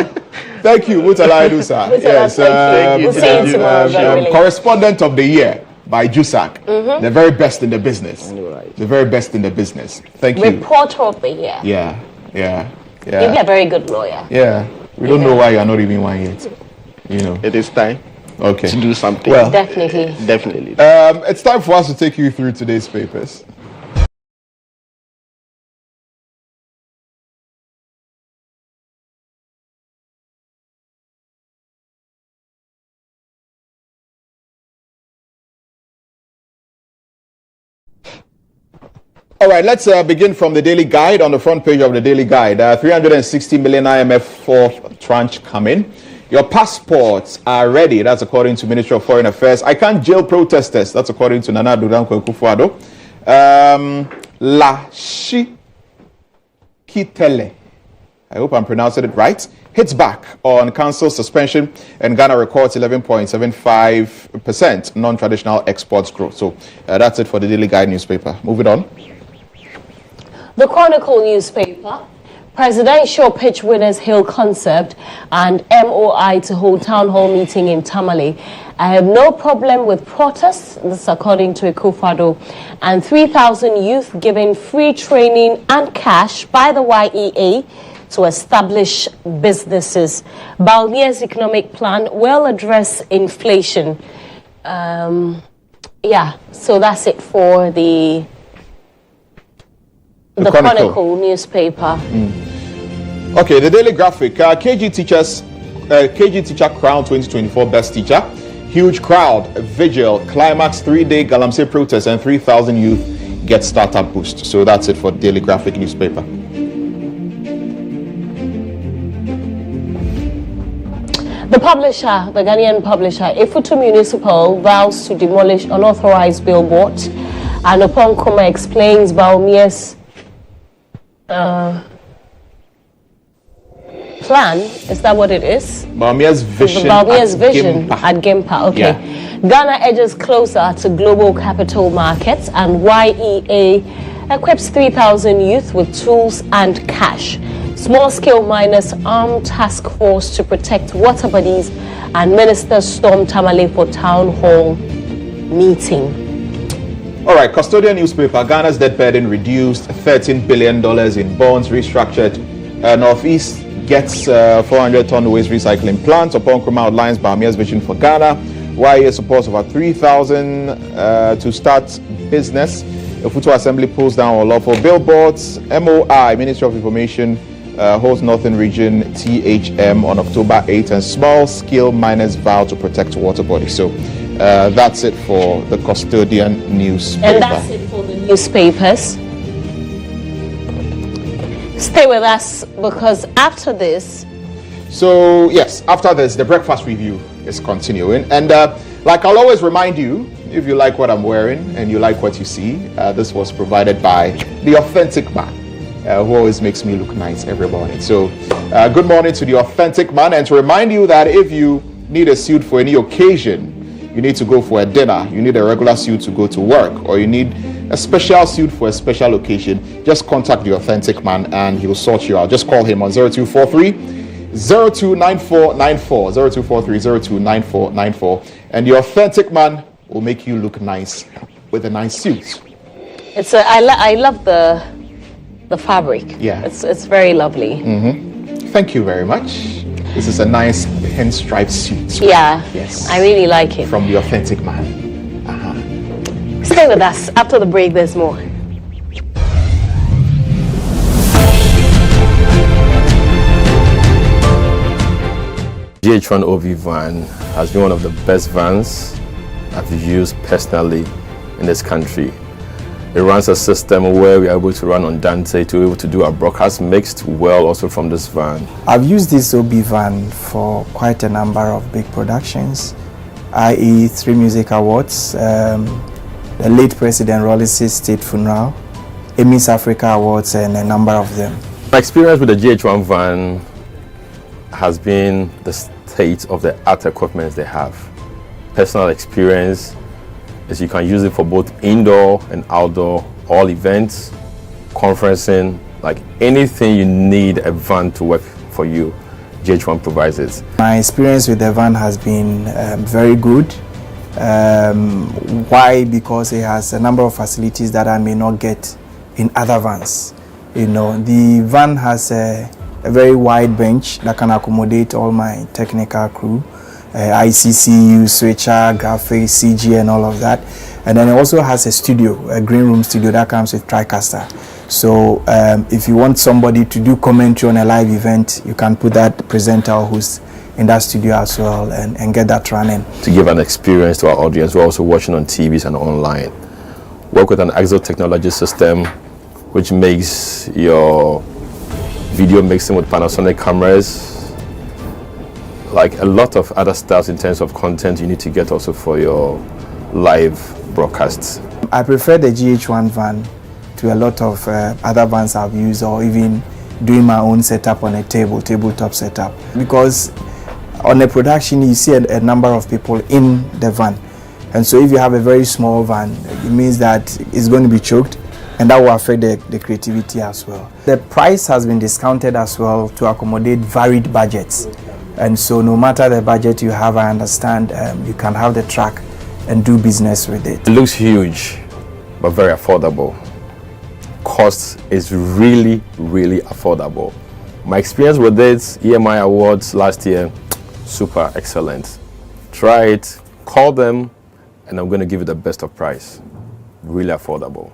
Thank you, Mutala Inusa. Yes, thank you. Correspondent of the year by JUSAC, the very best in the business. Right. The very best in the business. Thank you. Reporter of the year. Yeah. You'll be a very good lawyer. Yeah. We don't know why you're not even one yet. You know. It is time. Okay. To do something. Well, definitely. It's time for us to take you through today's papers. All right, let's begin from the Daily Guide. On the front page of the Daily Guide, 360 million IMF fourth tranche coming. Your passports are ready. That's according to Ministry of Foreign Affairs. I can't jail protesters. That's according to Nana Dudanko Akufo-Addo. La Kitele, I hope I'm pronouncing it right, hits back on council suspension, and Ghana records 11.75% non-traditional exports growth. So that's it for the Daily Guide newspaper. Moving on. The Chronicle newspaper, presidential pitch winners hail concept and MOI to hold town hall meeting in Tamale. I have no problem with protests, this according to Akufo-Addo, and 3,000 youth given free training and cash by the YEA to establish businesses. Balmia's economic plan will address inflation. So that's it for the Chronicle newspaper. Okay, the Daily Graphic. KG Teacher Crown 2024 Best Teacher. Huge crowd, vigil, climax 3-day Galamsey protest, and 3,000 youth get startup boost. So that's it for the Daily Graphic newspaper. The publisher, the Ghanaian publisher, Ifutu Municipal vows to demolish unauthorized billboards, and Papanko explains Baumia's plan. Is that what it is? Baumia's vision. Baumia's vision at Gimpa. Okay. Yeah. Ghana edges closer to global capital markets, and YEA equips 3,000 youth with tools and cash. Small-scale miners armed task force to protect water bodies, and ministers storm Tamale for town hall meeting. All right, custodian newspaper. Ghana's debt burden reduced, $13 billion in bonds restructured. Northeast gets 400-ton waste recycling plant. Papanko outlines Baumia's vision for Ghana. YEA supports over 3,000 to start business. Ifutu Assembly pulls down unlawful billboards. MOI, Ministry of Information, holds Northern Region THM on October 8th, and small-scale miners vow to protect water bodies. So that's it for the custodian newspaper. And that's it for the newspapers. Stay with us, because after this... So, yes, after this, the breakfast review is continuing. And like I'll always remind you, if you like what I'm wearing and you like what you see, this was provided by the authentic man, who always makes me look nice every morning. So, good morning to the authentic man. And to remind you that if you need a suit for any occasion, you need to go for a dinner, you need a regular suit to go to work, or you need a special suit for a special occasion, just contact the authentic man and he'll sort you out. Just call him on 0243-029494, 0243-029494, and the authentic man will make you look nice with a nice suit. I love the fabric. Yeah, it's very lovely. Thank you very much. This is a nice pinstripe suit. Yeah, yes, I really like it. From the authentic man. Stay with us. After the break, there's more. GHOne OV van has been one of the best vans I've used personally in this country. It runs a system where we are able to run on Dante to be able to do our broadcast mixed well also from this van. I've used this OB van for quite a number of big productions, i.e. 3 music awards, the late President Rollis' state funeral, Emmys Africa Awards, and a number of them. My experience with the GHOne van has been the state of the art equipment they have. Personal experience is you can use it for both indoor and outdoor, all events, conferencing, like anything you need a van to work for you, GHOne provides it. My experience with the van has been very good. Why? Because it has a number of facilities that I may not get in other vans. You know, the van has a very wide bench that can accommodate all my technical crew, ICCU, switcher, graphics, CG, and all of that. And then it also has a studio, a green room studio that comes with TriCaster. So if you want somebody to do commentary on a live event, you can put that presenter who's in that studio as well and get that running. To give an experience to our audience, we're also watching on TVs and online. Work with an Exo technology system, which makes your video mixing with Panasonic cameras, like a lot of other stuff in terms of content you need to get also for your live broadcasts. I prefer the GHOne van to a lot of other vans I've used, or even doing my own setup on a tabletop setup, because on a production you see a number of people in the van, and so if you have a very small van, it means that it's going to be choked, and that will affect the creativity as well. The price has been discounted as well to accommodate varied budgets, and so no matter the budget you have, I understand you can have the track and do business with it. It looks huge, but very affordable. Cost is really, really affordable. My experience with this EMI Awards last year, super excellent. Try it, call them, and I'm going to give you the best of price. Really affordable.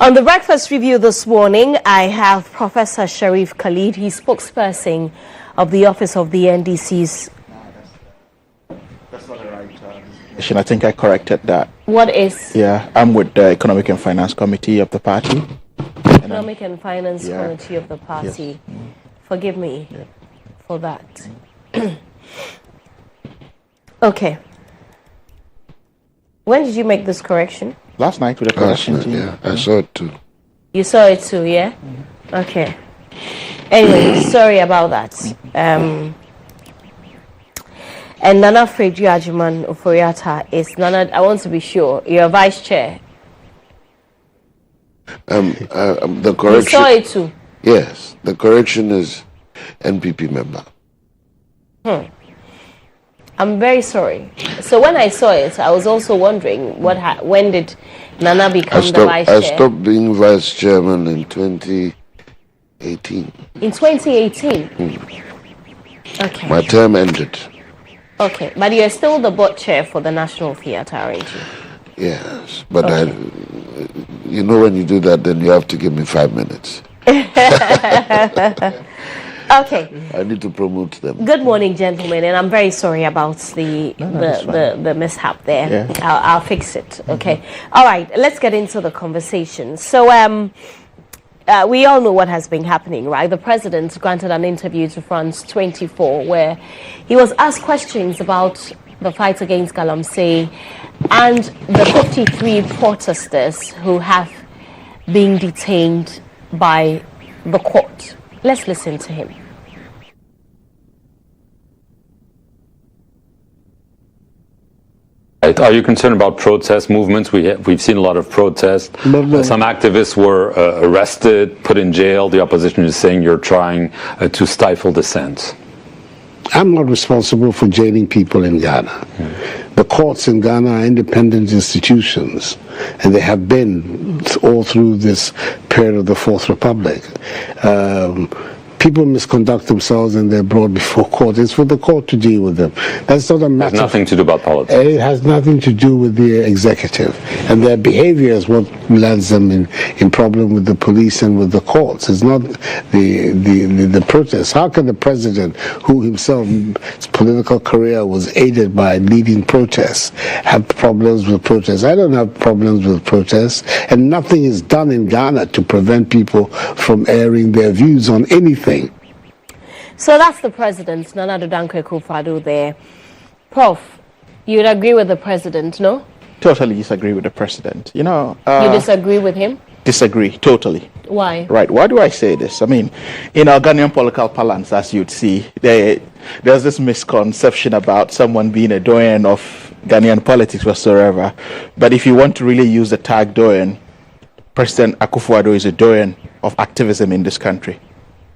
On the breakfast review this morning, I have Professor Sharif Khalid. He's spokesperson of the Office of the NDC's. That's not the right I think I corrected that. What is? Yeah, I'm with the Economic and Finance Committee of the party. Economic and Finance Committee of the party. Yes. Forgive me for that. Okay. When did you make this correction? Last night with the correction team. Yeah, I saw it too. You saw it too, yeah? Okay. Anyway, sorry about that. And Nana Fredri Ajiman Oforiata is Nana. I want to be sure you're vice chair. The correction. You saw it too. Yes, the correction is NPP member. I'm very sorry. So when I saw it, I was also wondering when did Nana become the vice chair? I stopped being vice chairman in 2018. In 2018. Okay. My term ended. Okay, but you're still the board chair for the National Theatre, aren't you? Yes, but you know when you do that, then you have to give me 5 minutes. Okay. I need to promote them. Good morning, gentlemen, and I'm very sorry about the mishap there. Yeah. I'll fix it. Okay. All right. Let's get into the conversation. So, we all know what has been happening, right? The president granted an interview to France 24 where he was asked questions about the fight against Galamsey and the 53 protesters who have been detained by the court. Let's listen to him. Are you concerned about protest movements? We've seen a lot of protests. Some activists were arrested, put in jail. The opposition is saying you're trying to stifle dissent. I'm not responsible for jailing people in Ghana. The courts in Ghana are independent institutions, and they have been all through this period of the Fourth Republic. People misconduct themselves and they're brought before court. It's for the court to deal with them. That's not a matter. It has nothing to do about politics. It has nothing to do with the executive. And their behavior is what lands them in problem with the police and with the courts. It's not the protests. How can the president, who himself, his political career was aided by leading protests, have problems with protests? I don't have problems with protests. And nothing is done in Ghana to prevent people from airing their views on anything. So that's the president, Nana Dankwe Akufo-Addo there. Prof, you'd agree with the president, no? Totally disagree with the president. You know... you disagree with him? Disagree, totally. Why? Right, why do I say this? I mean, in our Ghanaian political parlance, as you'd see, there's this misconception about someone being a doyen of Ghanaian politics whatsoever. But if you want to really use the tag doyen, President Akufo-Addo is a doyen of activism in this country.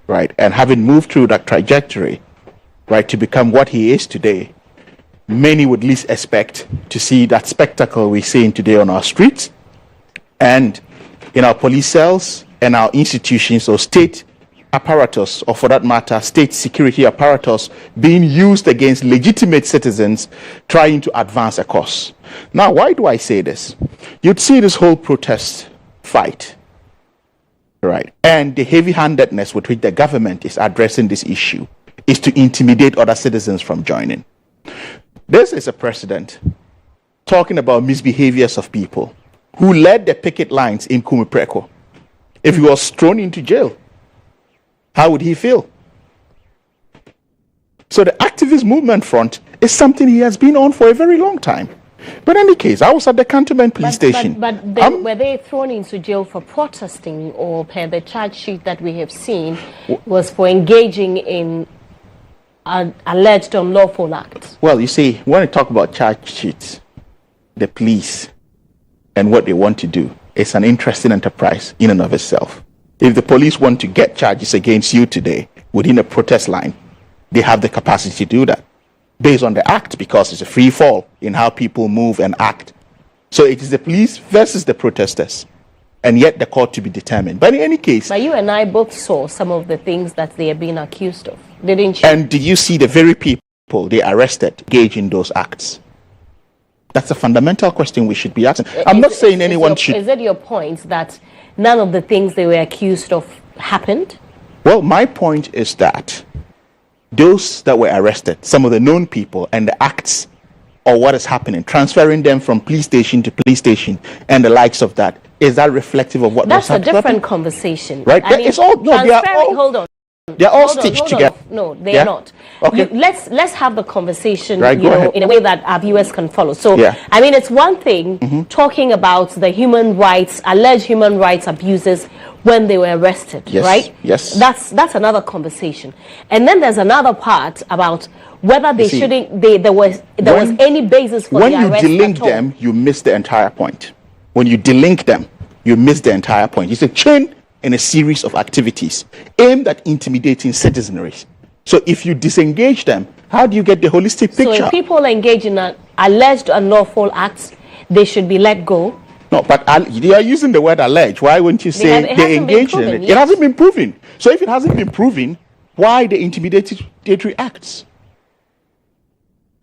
Right, and having moved through that trajectory, right, to become what he is today, many would least expect to see that spectacle we're seeing today on our streets and in our police cells and our institutions or state apparatus, or for that matter, state security apparatus being used against legitimate citizens trying to advance a cause. Now, why do I say this? You'd see this whole protest fight. Right. And the heavy-handedness with which the government is addressing this issue is to intimidate other citizens from joining. This is a precedent talking about misbehaviors of people who led the picket lines in Kumipreko. If he was thrown into jail, how would he feel? So the activist movement front is something he has been on for a very long time. But in any case, I was at the Cantonment police station. But were they thrown into jail for protesting, or per the charge sheet that we have seen was for engaging in an alleged unlawful act? Well, you see, when we talk about charge sheets, the police and what they want to do, it's an interesting enterprise in and of itself. If the police want to get charges against you today within a protest line, they have the capacity to do that, based on the act, because it's a free fall in how people move and act. So it is the police versus the protesters, and yet the court to be determined. But in any case... But you and I both saw some of the things that they are being accused of, didn't you? And did you see the very people they arrested engage in those acts? That's a fundamental question we should be asking. I'm not saying anyone should. Is it your point that none of the things they were accused of happened? Well, my point is that those that were arrested, some of the known people, and the acts or what is happening, transferring them from police station to police station and the likes of that, is that reflective of what that's was happening? That's a different conversation. Right? It's all, no, they are all, hold on. They're all stitched together. No, they are not. Okay. Let's have the conversation, right, in a way that our viewers can follow. So, I mean, it's one thing talking about the alleged human rights abuses when they were arrested, right? Yes. That's another conversation. And then there's another part about whether there was any basis for the arrest. When you delink them, you miss the entire point. When you delink them, you miss the entire point. It's a chain in a series of activities aimed at intimidating citizenry. So if you disengage them, how do you get the holistic picture? So if people engage in alleged unlawful acts, they should be let go. No, but they are using the word alleged. Why wouldn't you say they engaged in it? It hasn't been proven. So if it hasn't been proven, why the intimidatory acts?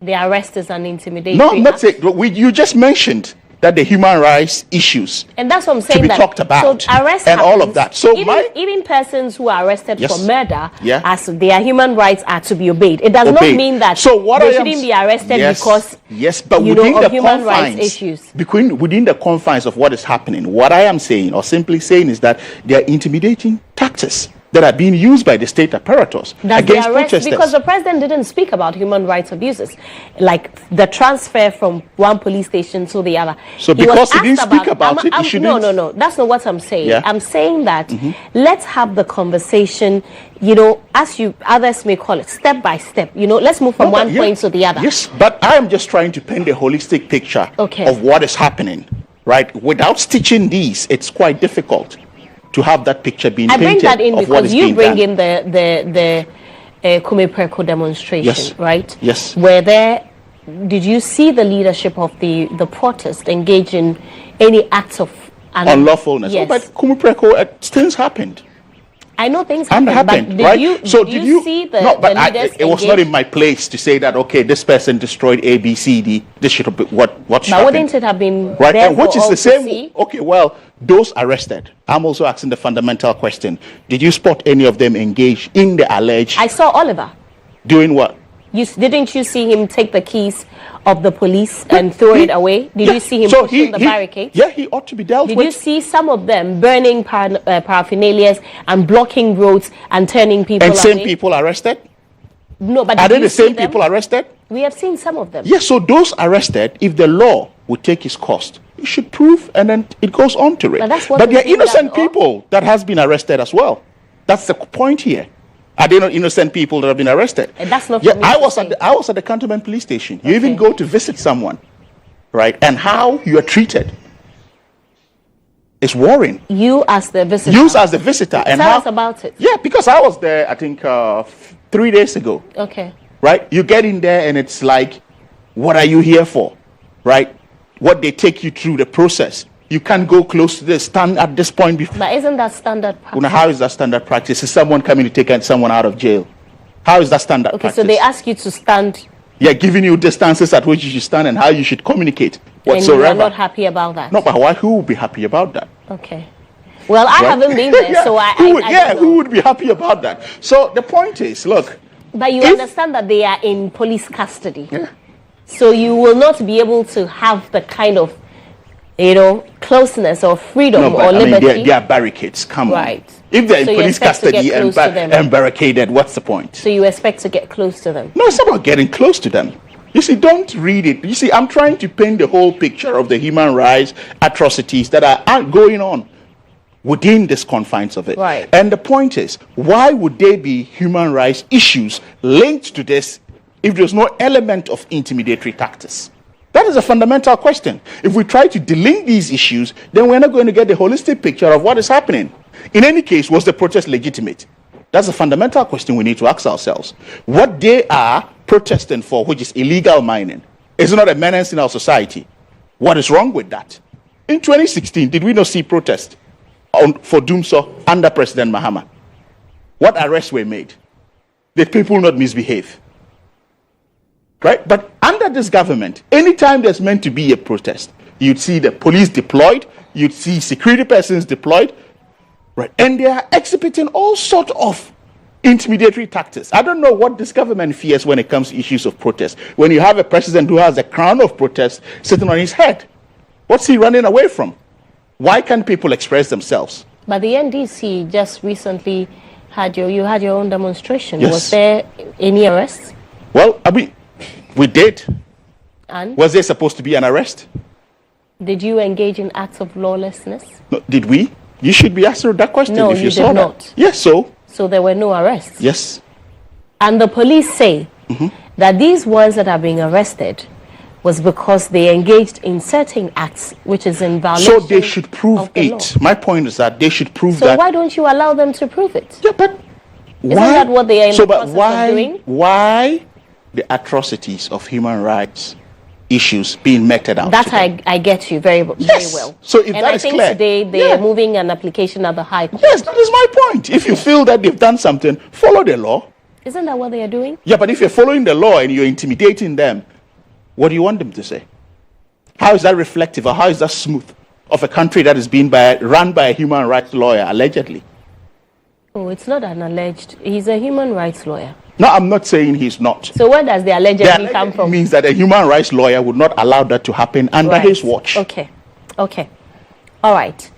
The arrest is an intimidatory act. No, not say. You just mentioned that the human rights issues and that's what I'm saying to be talked about, so arrest and happens, all of that. So even persons who are arrested for murder, as their human rights are to be obeyed. It does not mean that they shouldn't be arrested because but within the human rights issues. Within the confines of what is happening, what I am saying, or simply saying, is that they are intimidating tactics that are being used by the state apparatus against protesters. Because the president didn't speak about human rights abuses, like the transfer from one police station to the other. So because he didn't speak about it, he shouldn't... No, that's not what I'm saying. Yeah. I'm saying that let's have the conversation, as others may call it, step by step. Let's move from one point to the other. Yes, but I am just trying to paint a holistic picture of what is happening, right? Without stitching these, it's quite difficult to have that picture being painted. I bring that in because you bring in the Kumepreko demonstration, right? Yes. Did you see the leadership of the protest engage in any acts of unlawfulness? Yes. But Kumepreko, things happened. I know things happened, but right? Did you see the leaders it was not in my place to say that, okay, this person destroyed A, B, C, D, this should have been what But happened. Wouldn't it have been right? there And which for is all the same. to see? Okay, well, those arrested, I'm also asking the fundamental question. Did you spot any of them engage in the alleged... I saw Oliver. Doing what? Didn't you see him take the keys of the police and throw it away? Did you see him pushing the barricades? Yeah, he ought to be dealt with. Did you see some of them burning paraphernalias and blocking roads and turning people away? And same people arrested? No, but are they the same people arrested? We have seen some of them. Yes, so those arrested, if the law would take its course, it should prove and then it goes on to it. But there are innocent people that has been arrested as well. That's the point here. Are they not innocent people that have been arrested? And that's not I was at the Cantonment police station. You even go to visit someone, right? And how you are treated is worrying. You as the visitor. You as the visitor. And tell us about it. Yeah, because I was there, I think, 3 days ago. Okay. Right? You get in there and it's like, what are you here for? Right? What they take you through the process. You can't go close to this, stand at this point before. But isn't that standard practice? Well, how is that standard practice? Is someone coming to take someone out of jail? How is that standard practice? Okay, so they ask you to stand. Yeah, giving you distances at which you should stand and how you should communicate whatsoever. And you are not happy about that? No, but why? Who would be happy about that? Okay. Well, I haven't been there, so I don't know. Who would be happy about that? So the point is, look. But you understand that they are in police custody. Yeah. So you will not be able to have the kind of closeness or freedom or liberty. There are barricades. Come on. If they're in police custody and barricaded, what's the point? So you expect to get close to them? No, it's not about getting close to them. You see, don't read it. You see, I'm trying to paint the whole picture of the human rights atrocities that are going on within these confines of it. Right. And the point is, why would there be human rights issues linked to this if there's no element of intimidatory tactics? That is a fundamental question. If we try to delink these issues, then we're not going to get the holistic picture of what is happening. In any case, was the protest legitimate? That's a fundamental question we need to ask ourselves. What they are protesting for, which is illegal mining, is not a menace in our society. What is wrong with that? In 2016, did we not see protests for Dumso under President Mahama? What arrests were made? Did people not misbehave? right? But under this government, anytime there's meant to be a protest, you'd see the police deployed, you'd see security persons deployed, right? And they are exhibiting all sorts of intimidatory tactics. I don't know what this government fears when it comes to issues of protest. When you have a president who has a crown of protest sitting on his head, what's he running away from? Why can't people express themselves? But the NDC just recently had your own demonstration. Yes. Was there any arrests? Well, I mean, we did. And was there supposed to be an arrest? Did you engage in acts of lawlessness? No, did we? You should be answering that question no, if you did saw not. that. Yes, So there were no arrests? Yes. And the police say that these ones that are being arrested was because they engaged in certain acts which is in violation. So they should prove it. My point is that they should prove that. that. So why don't you allow them to prove it? Yeah, but isn't that what they are in the process of doing? Why the atrocities of human rights issues being meted out? That I get you very well. So if and that I is think clear, today they are moving an application at the High Court. Yes, that is my point. If you feel that they've done something, follow the law. Isn't that what they are doing? Yeah, but if you're following the law and you're intimidating them, what do you want them to say? How is that reflective or how is that smooth of a country that is being run by a human rights lawyer, allegedly? Oh, it's not an alleged. He's a human rights lawyer. No, I'm not saying he's not. So where does the allegedly come from? Means that a human rights lawyer would not allow that to happen under his watch. Okay. All right.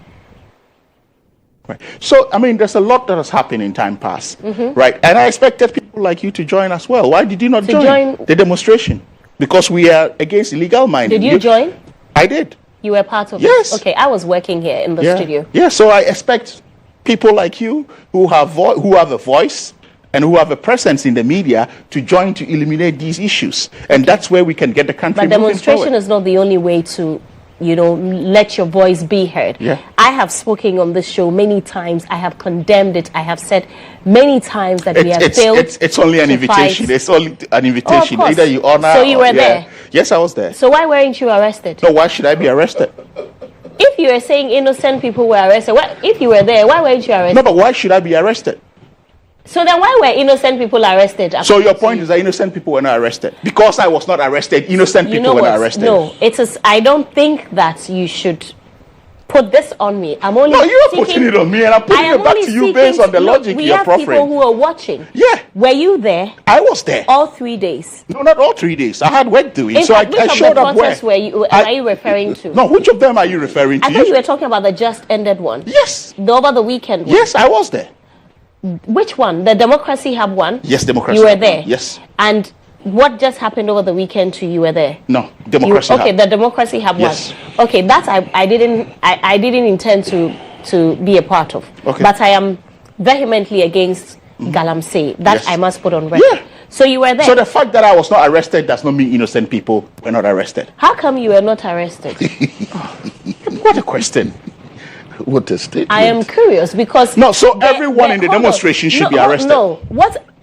Right. So, I mean, there's a lot that has happened in time past, right? And I expected people like you to join as well. Why did you not join the demonstration? Because we are against illegal mining. Did you join? I did. You were part of Yes. it? Okay, I was working here in the studio. Yeah, so I expect people like you who have a voice and who have a presence in the media to join to eliminate these issues. And that's where we can get the country moving forward. But demonstration is not the only way to, let your voice be heard. Yeah. I have spoken on this show many times. I have condemned it. I have said many times that we have failed. It's only an invitation. It's only an invitation. Oh, Either you honor. So you were there? Yes, I was there. So why weren't you arrested? No, why should I be arrested? If you were saying innocent people were arrested, if you were there, why weren't you arrested? No, but why should I be arrested? So then why were innocent people arrested? So your point is that innocent people were not arrested? Because I was not arrested, innocent people were not arrested? No, I don't think that you should put this on me. I'm only. No, you are putting it on me, and I'm putting it back to you based on the logic you're proffering. We have people who are watching. Yeah. Were you there? I was there. All 3 days? No, not all 3 days. I had work doing. So I showed up where. Are you referring to? No, which of them are you referring to? I thought you were talking about the just ended one. Yes. Over the weekend one. Yes, I was there. Which one? The Democracy Hub one? Yes, Democracy You were Hub there? one. Yes. And what just happened over the weekend to you were there? No, Democracy Hub. Okay, the Democracy Hub Yes. one. Okay, that I didn't intend to be a part of. Okay. But I am vehemently against Galamsey. That Yes. I must put on record. Yeah. So you were there. So the fact that I was not arrested does not mean innocent people were not arrested. How come you were not arrested? What a question. What a statement. I am curious because everyone in the demonstration should be arrested. No,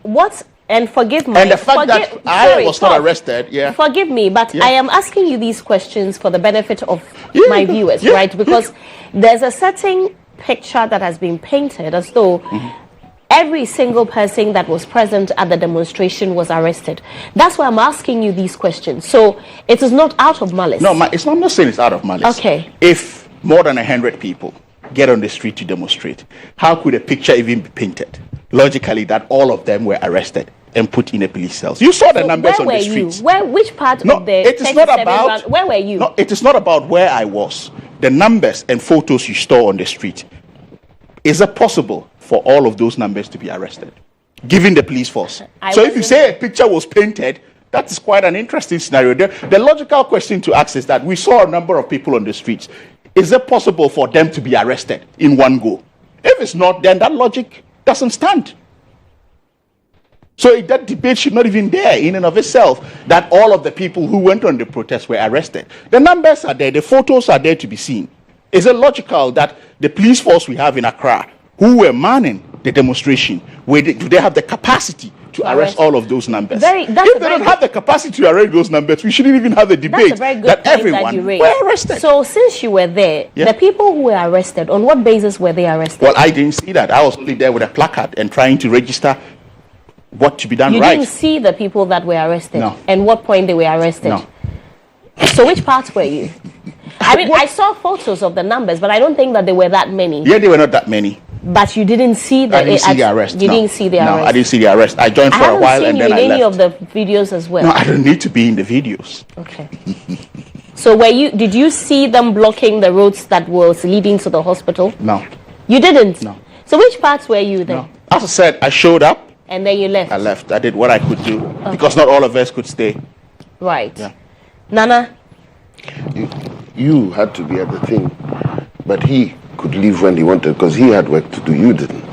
what? And forgive me. And the fact that I was not arrested, Forgive me, but I am asking you these questions for the benefit of my viewers, right? Because there's a certain picture that has been painted as though every single person that was present at the demonstration was arrested. That's why I'm asking you these questions. So it is not out of malice. No, I'm not saying it's out of malice. Okay. If more than 100 people get on the street to demonstrate, how could a picture even be painted logically that all of them were arrested and put in a police cells? You saw the numbers on the streets. Which part of the it is not about where were you? No, it is not about where I was. The numbers and photos you saw on the street. Is it possible for all of those numbers to be arrested, given the police force? So if you say a picture was painted, that is quite an interesting scenario. The logical question to ask is that we saw a number of people on the streets. Is it possible for them to be arrested in one go? If it's not, then that logic doesn't stand. So that debate should not even there in and of itself, that all of the people who went on the protest were arrested. The numbers are there, the photos are there to be seen. Is it logical that the police force we have in Accra, who were manning the demonstration, do they have the capacity to arrest all of those numbers? If they don't have the capacity to arrest those numbers, we shouldn't even have the debate that everyone were arrested. So since you were there, the people who were arrested, on what basis were they arrested? Well, I didn't see that. I was only there with a placard and trying to register what to be done you right. You didn't see the people that were arrested? No. And what point they were arrested? No. So which parts were you? I mean, I saw photos of the numbers, but I don't think that there were that many. Yeah, there were not that many. But you didn't see the, I didn't see the arrest. You didn't see the arrest? No, I didn't see the arrest. I joined for a while and then I left. I haven't seen you in any of the videos as well. No, I don't need to be in the videos. Okay. So did you see them blocking the roads that was leading to the hospital? No. You didn't? No. So which parts were you there? No. As I said, I showed up. And then you left? I left. I did what I could do because not all of us could stay. Right. Yeah. Nana? You had to be at the thing, but he could leave when he wanted because he had work to do. You didn't.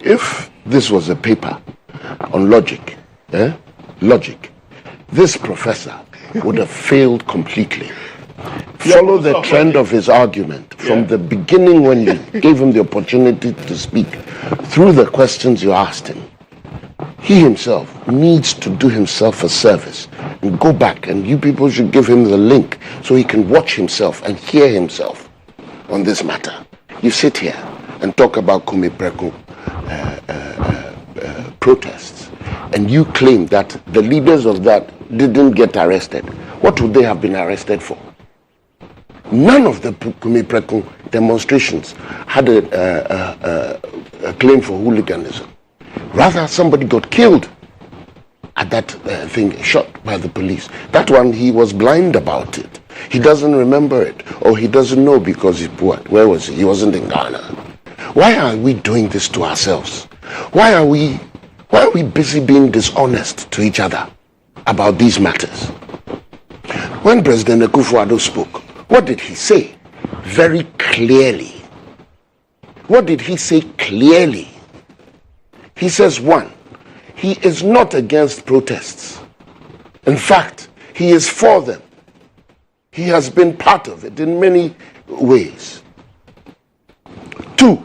If this was a paper on logic, logic, this professor would have failed completely. Follow the trend of his argument from the beginning when you gave him the opportunity to speak through the questions you asked him. He himself needs to do himself a service and go back, and you people should give him the link so he can watch himself and hear himself on this matter. You sit here and talk about Kumipreku protests, and you claim that the leaders of that didn't get arrested. What would they have been arrested for? None of the Kumipreku demonstrations had a claim for hooliganism. Rather, somebody got killed at that thing, shot by the police. That one, he was blind about it. He doesn't remember it, or he doesn't know because where was he? He wasn't in Ghana. Why are we doing this to ourselves? Why are we busy being dishonest to each other about these matters? When President Akufo-Addo spoke, what did he say? Very clearly. What did he say clearly? He says, one, he is not against protests. In fact, he is for them. He has been part of it in many ways. Two,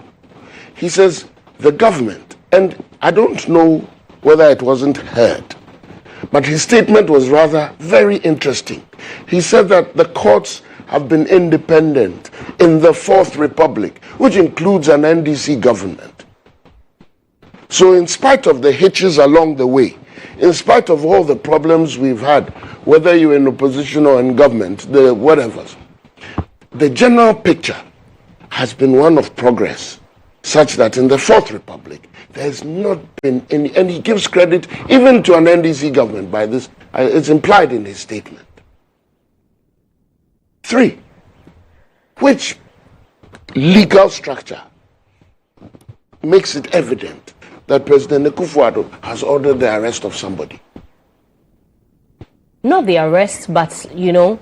he says the government, and I don't know whether it wasn't heard, but his statement was rather very interesting. He said that the courts have been independent in the Fourth Republic, which includes an NDC government. So in spite of the hitches along the way, in spite of all the problems we've had, whether you're in opposition or in government, the whatever, the general picture has been one of progress, such that in the Fourth Republic, there's not been any, and he gives credit even to an NDC government by this, it's implied in his statement. Three, which legal structure makes it evident that President Akufo-Addo has ordered the arrest of somebody? Not the arrest, but, well,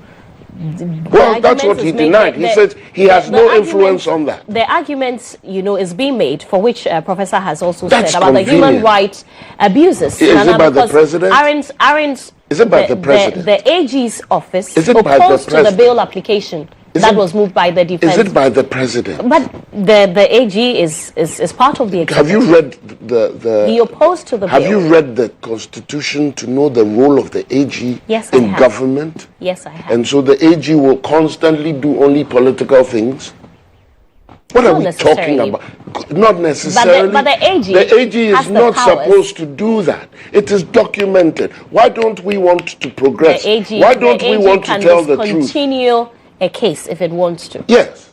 that's what he denied. He said he has no influence on that. The argument, is being made, for which Professor has also That's said about the human rights abuses. Is it by the president? Is it by the president? The AG's office is it by opposed the to the bail application that was moved by the defense. Is it by the president? But the AG is part of the executive. Have you read the He opposed to the Have bail. you read the Constitution to know the role of the AG in government? Yes, I have. And so the AG will constantly do only political things? What are we talking about? Not necessarily. But the AG is not supposed to do that. It is documented. Why don't we want to progress? Why don't we want to tell the truth? Continue a case if it wants to. Yes.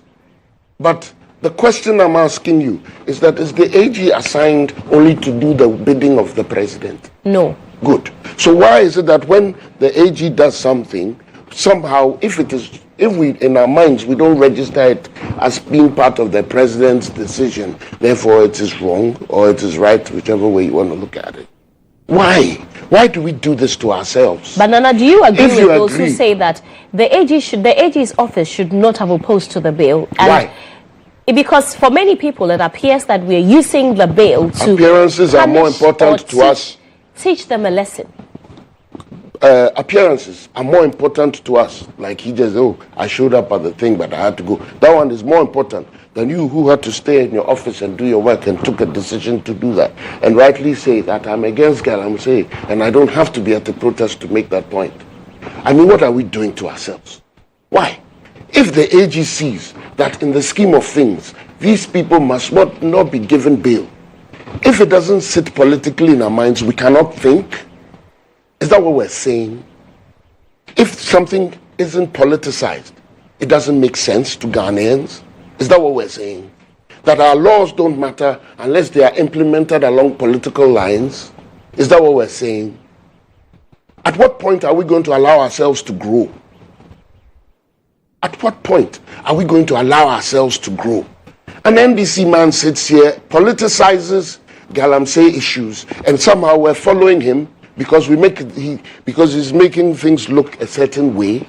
But the question I'm asking you is that is the AG assigned only to do the bidding of the president? No. Good. So why is it that when the AG does something, somehow, if we in our minds we don't register it as being part of the president's decision, therefore it is wrong or it is right, whichever way you want to look at it? Why? Why do we do this to ourselves? But Nana, do you agree with those who say that the AG's office should not have opposed to the bill? And why? Because for many people it appears that we're using the bill to appearances are more important to us. Teach them a lesson. Appearances are more important to us. Like he just, I showed up at the thing, but I had to go. That one is more important than you who had to stay in your office and do your work and took a decision to do that. And rightly say that I'm against Galamsey and I don't have to be at the protest to make that point. I mean, what are we doing to ourselves? Why? If the AG sees that in the scheme of things, these people must not be given bail, If it doesn't sit politically in our minds, we cannot think. Is that what we're saying? If something isn't politicized, it doesn't make sense to Ghanaians. Is that what we're saying? That our laws don't matter unless they are implemented along political lines? Is that what we're saying? At what point are we going to allow ourselves to grow? At what point are we going to allow ourselves to grow? An NDC man sits here, politicizes Galamsey issues, and somehow we're following him because because he's making things look a certain way.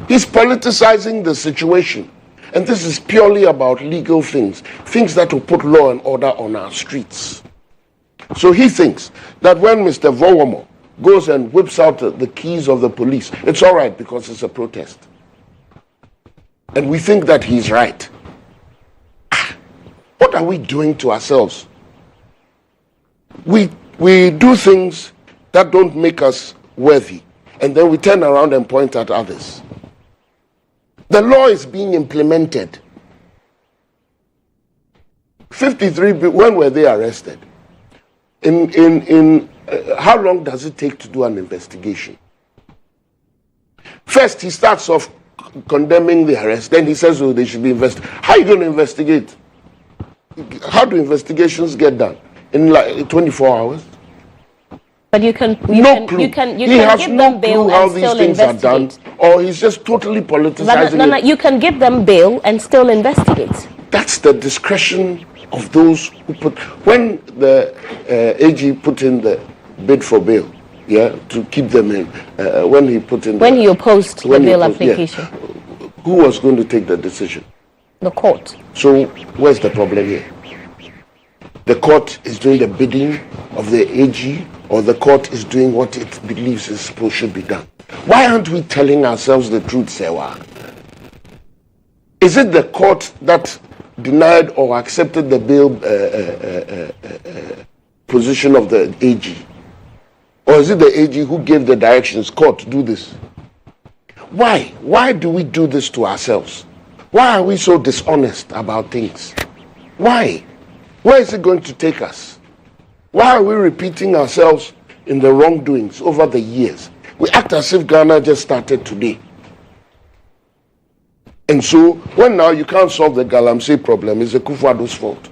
He's politicizing the situation. And this is purely about legal things that will put law and order on our streets. So he thinks that when Mr. Vowomo goes and whips out the keys of the police, it's all right because it's a protest. And we think that he's right. What are we doing to ourselves? We do things that don't make us worthy, and then we turn around and point at others. The law is being implemented. 53, when were they arrested? How long does it take to do an investigation? First, he starts off condemning the arrest. Then he says, oh, they should be investigated. How are you going to investigate? How do investigations get done? In like 24 hours? But you can give them bail and still investigate. Or he's just totally politicizing No, you can give them bail and still investigate. That's the discretion of those who put. When the AG put in the bid for bail, to keep them in, when he opposed the bail application, who was going to take the decision? The court. So where's the problem here? The court is doing the bidding of the AG, or the court is doing what it believes should be done. Why aren't we telling ourselves the truth, Serwaa? Is it the court that denied or accepted the bail position of the AG? Or is it the AG who gave the directions, court, do this? Why? Why do we do this to ourselves? Why are we so dishonest about things? Why? Where is it going to take us? Why are we repeating ourselves in the wrongdoings over the years? We act as if Ghana just started today. And so, when now you can't solve the Galamsey problem, it's the Kufuor's fault.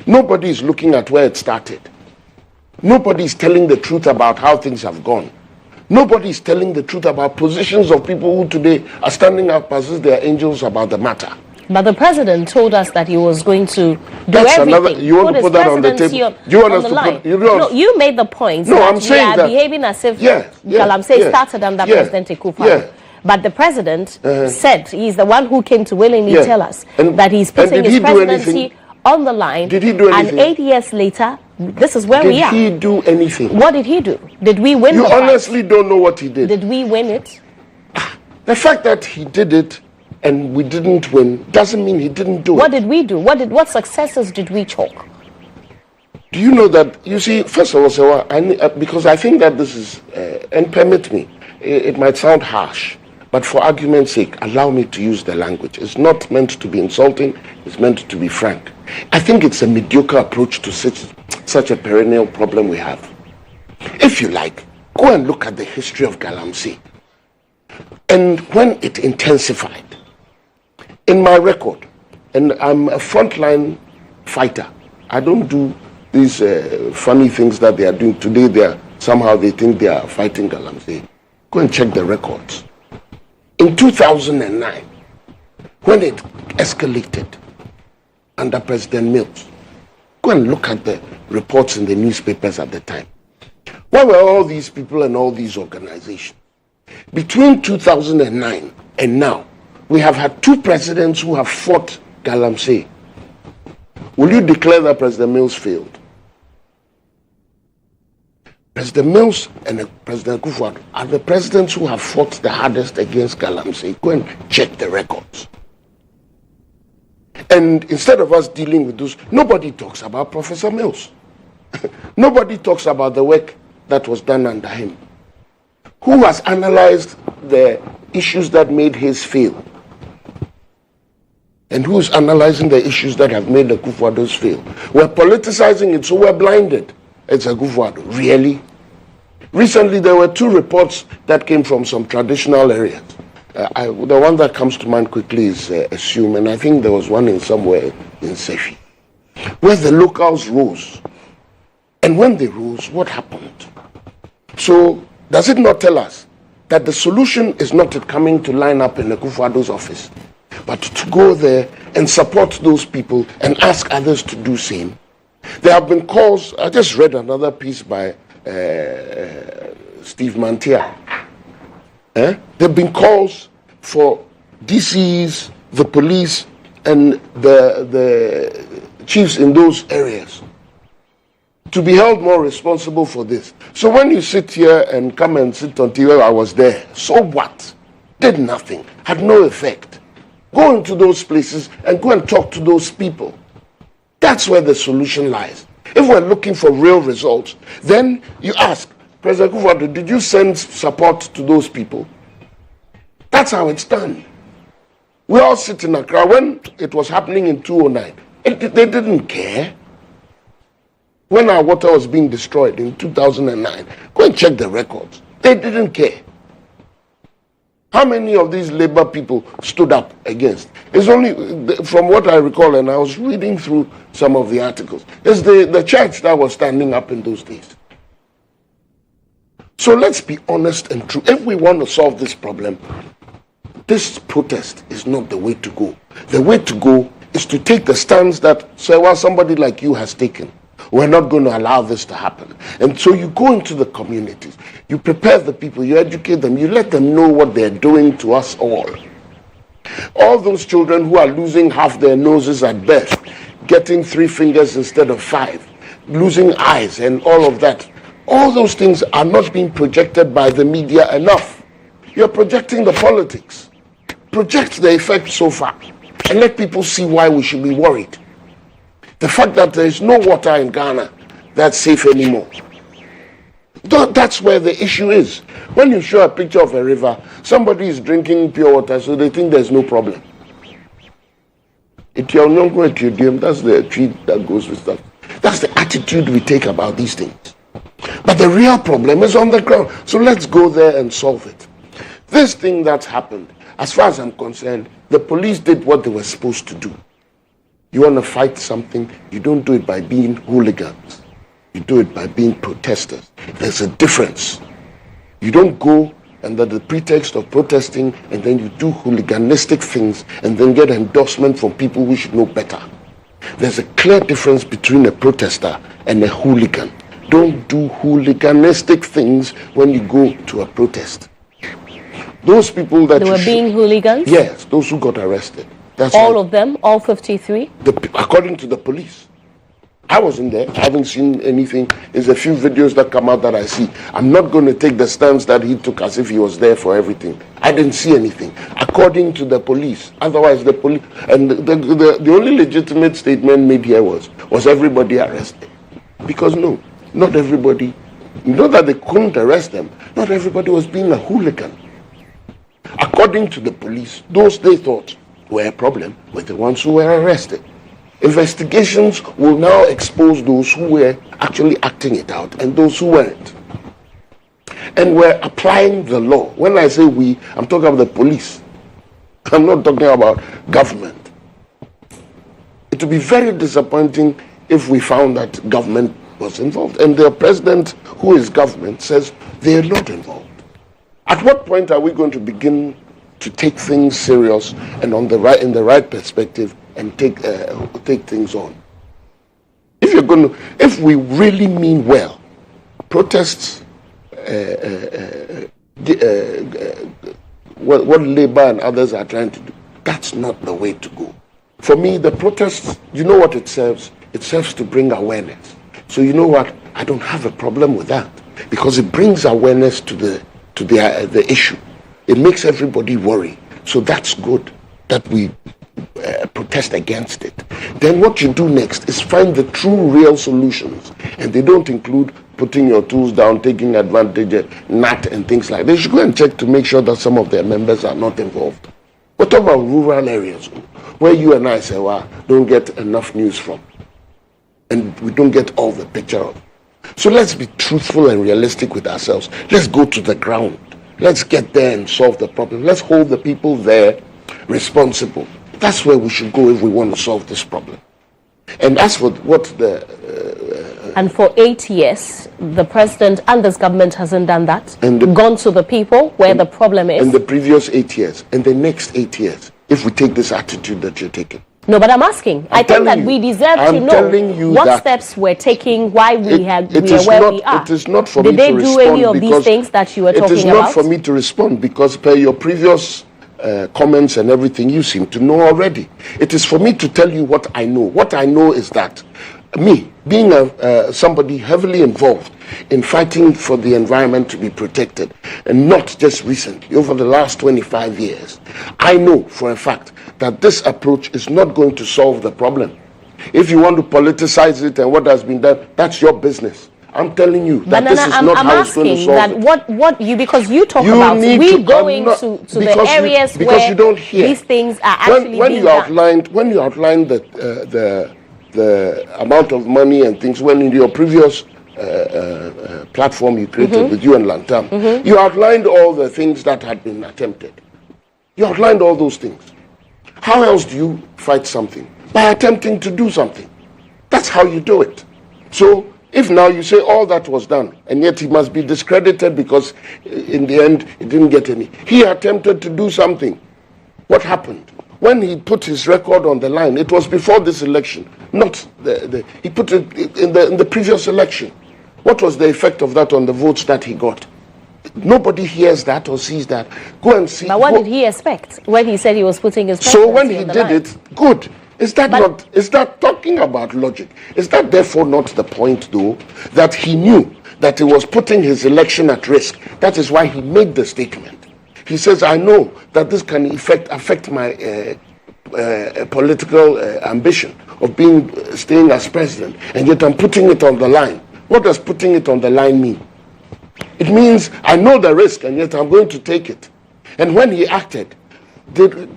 Nobody is looking at where it started. Nobody is telling the truth about how things have gone. Nobody is telling the truth about positions of people who today are standing up as if they are angels about the matter. But the president told us that he was going to do everything. You want to put that on the table? Do you want us to put? No, you made the point. No, I'm saying that behaving as if Galamsey started under President Kufuor. But the president said he's the one who came to willingly tell us that he's putting his presidency on the line. Did he do anything? And 8 years later, this is where we are. Did he do anything? What did he do? Did we win? You honestly don't know what he did. Did we win it? The fact that he did it and we didn't win doesn't mean he didn't do it. What did we do? What successes did we chalk? Do you know that, you see, first of all, Serwaa, because I think that this is, and permit me, it might sound harsh, but for argument's sake, allow me to use the language. It's not meant to be insulting, it's meant to be frank. I think it's a mediocre approach to such a perennial problem we have. If you like, go and look at the history of Galamsey. And when it intensified, in my record, and I'm a frontline fighter, I don't do these funny things that they are doing today. They think they are fighting Galamsey. Go and check the records. In 2009, when it escalated under President Mills, go and look at the reports in the newspapers at the time. Where were all these people and all these organizations? Between 2009 and now, we have had two presidents who have fought Galamsey. Will you declare that President Mills failed? President Mills and President Kufuor are the presidents who have fought the hardest against Galamsey. Go and check the records. And instead of us dealing with those, nobody talks about Professor Mills. Nobody talks about the work that was done under him. Who has analyzed the issues that made his fail? And who's analyzing the issues that have made the Akufo-Addos fail? We're politicizing it, so we're blinded. It's a Akufo-Addo. Really? Recently, there were 2 reports that came from some traditional areas. The one that comes to mind quickly is Assume, and I think there was one in somewhere in Sefi, where the locals rose. And when they rose, what happened? So, does it not tell us that the solution is not coming to line up in the Akufo-Addo's office, but to go there and support those people and ask others to do same? There have been calls. I just read another piece by Steve Mantia. There have been calls for DCs, the police, and the chiefs in those areas to be held more responsible for this. So when you sit here and come and sit on TV, I was there. So what? Did nothing. Had no effect. Go into those places and go and talk to those people. That's where the solution lies. If we're looking for real results, then you ask, President Akufo-Addo, did you send support to those people? That's how it's done. We all sit in Accra. When it was happening in 2009, they didn't care. When our water was being destroyed in 2009, go and check the records. They didn't care. How many of these labor people stood up against? It's only, from what I recall, and I was reading through some of the articles, it's the church that was standing up in those days. So let's be honest and true. If we want to solve this problem, this protest is not the way to go. The way to go is to take the stance that Serwaa, somebody like you, has taken. We're not going to allow this to happen. And so you go into the communities, you prepare the people, you educate them, you let them know what they're doing to us all. All those children who are losing half their noses at birth, getting 3 fingers instead of 5, losing eyes and all of that, all those things are not being projected by the media enough. You're projecting the politics. Project the effect so far and let people see why we should be worried. The fact that there is no water in Ghana that's safe anymore. That's where the issue is. When you show a picture of a river, somebody is drinking pure water, so they think there's no problem. That's the tree that goes with stuff. That's the attitude we take about these things. But the real problem is on the ground. So let's go there and solve it. This thing that's happened, as far as I'm concerned, the police did what they were supposed to do. You want to fight something, you don't do it by being hooligans. You do it by being protesters. There's a difference. You don't go under the pretext of protesting and then you do hooliganistic things and then get endorsement from people who should know better. There's a clear difference between a protester and a hooligan. Don't do hooliganistic things when you go to a protest. Those people that they were being hooligans? Yes, those who got arrested. That's all of them, all 53? According to the police. I wasn't there. I haven't seen anything. There's a few videos that come out that I see. I'm not going to take the stance that he took as if he was there for everything. I didn't see anything. According to the police. Otherwise, the police... And the only legitimate statement made here was everybody arrested. Because no, not everybody... Not that they couldn't arrest them. Not everybody was being a hooligan. According to the police, those they thought were a problem were the ones who were arrested. Investigations will now expose those who were actually acting it out and those who weren't. And we're applying the law. When I say we, I'm talking about the police. I'm not talking about government. It would be very disappointing if we found that government was involved. And the president, who is government, says they are not involved. At what point are we going to begin to take things serious and in the right perspective and take things on? If we really mean well, protests, what Labour and others are trying to do, that's not the way to go. For me, the protests, you know what it serves? It serves to bring awareness. So you know what? I don't have a problem with that because it brings awareness to the issue. It makes everybody worry. So that's good that we protest against it. Then what you do next is find the true, real solutions. And they don't include putting your tools down, taking advantage of NAT and things like that. They should go and check to make sure that some of their members are not involved. We're talking about rural areas. where you and I, Serwaa, don't get enough news from. And we don't get all the picture of. So let's be truthful and realistic with ourselves. Let's go to the ground. Let's get there and solve the problem. Let's hold the people there responsible. That's where we should go if we want to solve this problem. And as for what and for 8 years, the president and this government hasn't done that. And gone to the people where the problem is. In the previous 8 years, in the next 8 years, if we take this attitude that you're taking. No, but I'm asking. I think that we deserve to know what steps we're taking, why we are where we are. It is not for me to respond. Did they do any of these things that you were talking about? It is not for me to respond because per your previous comments and everything, you seem to know already. It is for me to tell you what I know. What I know is that me, being somebody heavily involved in fighting for the environment to be protected, and not just recently, over the last 25 years, I know for a fact that this approach is not going to solve the problem. If you want to politicize it and what has been done, that's your business. I'm telling you that this is not how it's going to solve it. What you, because you talk about we going to the areas where you don't hear. These things are actually when you outlined the amount of money and things, when in your previous platform you created with you and Lantam, you outlined all the things that had been attempted. You outlined all those things. How else do you fight something? By attempting to do something. That's how you do it. So if now you say all that was done, and yet he must be discredited because in the end he didn't get any. He attempted to do something. What happened? When he put his record on the line, it was before this election, not he put it in the previous election. What was the effect of that on the votes that he got? Nobody hears that or sees that. Go and see. But what did he expect when he said he was putting his So when he did it, good. Is that talking about logic? Is that therefore not the point, though, that he knew that he was putting his election at risk? That is why he made the statement. He says, I know that this can affect my political ambition of staying as president, and yet I'm putting it on the line. What does putting it on the line mean? It means I know the risk, and yet I'm going to take it. And when he acted,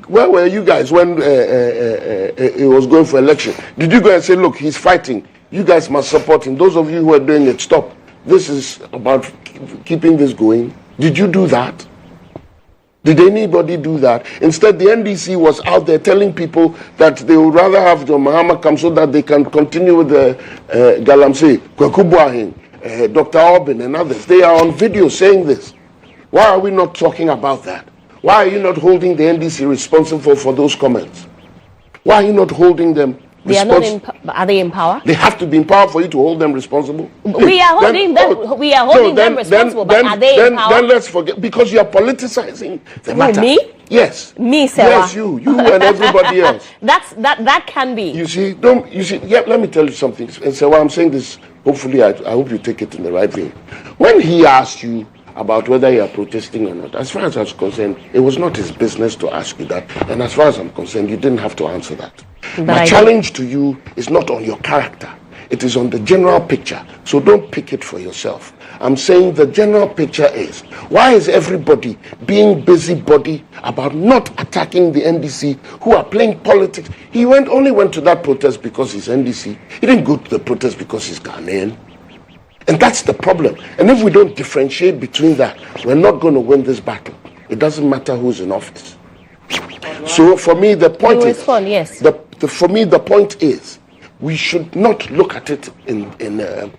where were you guys when he was going for election? Did you go and say, look, he's fighting, you guys must support him? Those of you who are doing it, stop. This is about keeping this going. Did you do that? Did anybody do that? Instead, the NDC was out there telling people that they would rather have John Mahama come so that they can continue with the Galamsey, Kwekubuahin, Dr. Aubin and others. They are on video saying this. Why are we not talking about that? Why are you not holding the NDC responsible for those comments? Why are you not holding them responsible? Are they in power? They have to be in power for you to hold them responsible. We are holding them responsible, but are they in power? Then let's forget, because you are politicizing the matter. Me? Yes. Me, Serwaa. Yes, you and everybody else. That can be. Let me tell you something. And so I'm saying this, hopefully I hope you take it in the right way. When he asked you about whether you are protesting or not, as far as I was concerned, it was not his business to ask you that. And as far as I'm concerned, you didn't have to answer that. My challenge to you is not on your character. It is on the general picture. So don't pick it for yourself. I'm saying the general picture is, why is everybody being busybody about not attacking the NDC who are playing politics? He only went to that protest because he's NDC. He didn't go to the protest because he's Ghanaian. And that's the problem. And if we don't differentiate between that, we're not going to win this battle. It doesn't matter who's in office. So for me, the point for me, the point is, we should not look at it in a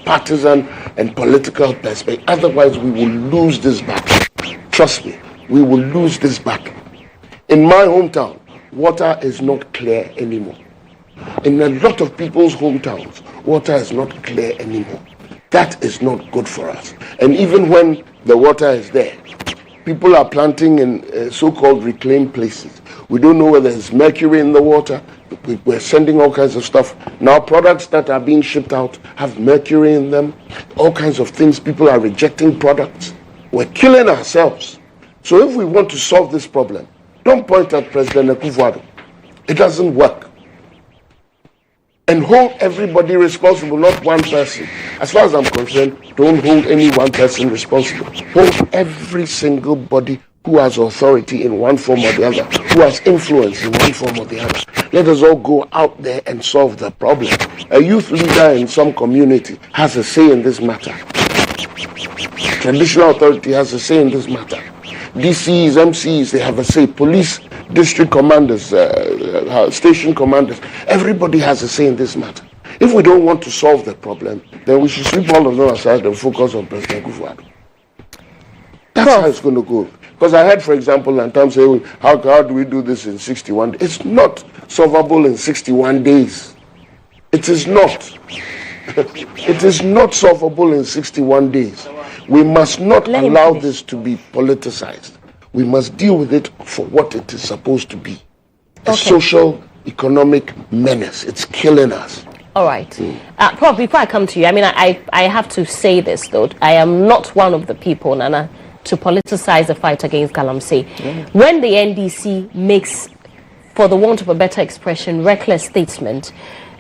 partisan and political perspective. Otherwise, we will lose this battle. Trust me, we will lose this battle. In my hometown, water is not clear anymore. In a lot of people's hometowns, water is not clear anymore. That is not good for us. And even when the water is there, people are planting in so-called reclaimed places. We don't know whether there's mercury in the water. We're sending all kinds of stuff. Now products that are being shipped out have mercury in them. All kinds of things. People are rejecting products. We're killing ourselves. So if we want to solve this problem, don't point at President Akufo-Addo. It doesn't work. And hold everybody responsible, not one person. As far as I'm concerned, don't hold any one person responsible. Hold every single body who has authority in one form or the other, who has influence in one form or the other. Let us all go out there and solve the problem. A youth leader in some community has a say in this matter. Traditional authority has a say in this matter. DCs, MCs, they have a say. Police, district commanders, station commanders, everybody has a say in this matter. If we don't want to solve the problem, then we should sweep all of them aside and focus on President Kufuor. That's how it's going to go. Because I heard, for example, Lantam say, how do we do this in 61 days? It's not solvable in 61 days. It is not. It is not solvable in 61 days. We must not allow this to be politicized. We must deal with it for what it is supposed to be. A social, economic menace. It's killing us. All right. Prof, before I come to you, I mean, I have to say this, though. I am not one of the people, Nana, to politicize the fight against Galamsey. When the NDC makes, for the want of a better expression, reckless statement,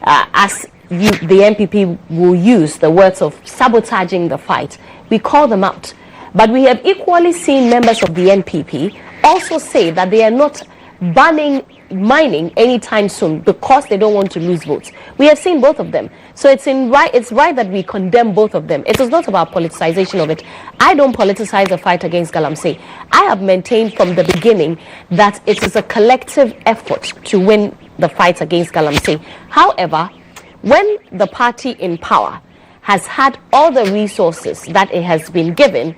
as the MPP will use the words of sabotaging the fight, we call them out. But we have equally seen members of the NPP also say that they are not banning mining anytime soon because they don't want to lose votes. We have seen both of them. So it's right that we condemn both of them. It is not about politicization of it. I don't politicize the fight against Galamsey. I have maintained from the beginning that it is a collective effort to win the fight against Galamsey. However, when the party in power has had all the resources that it has been given,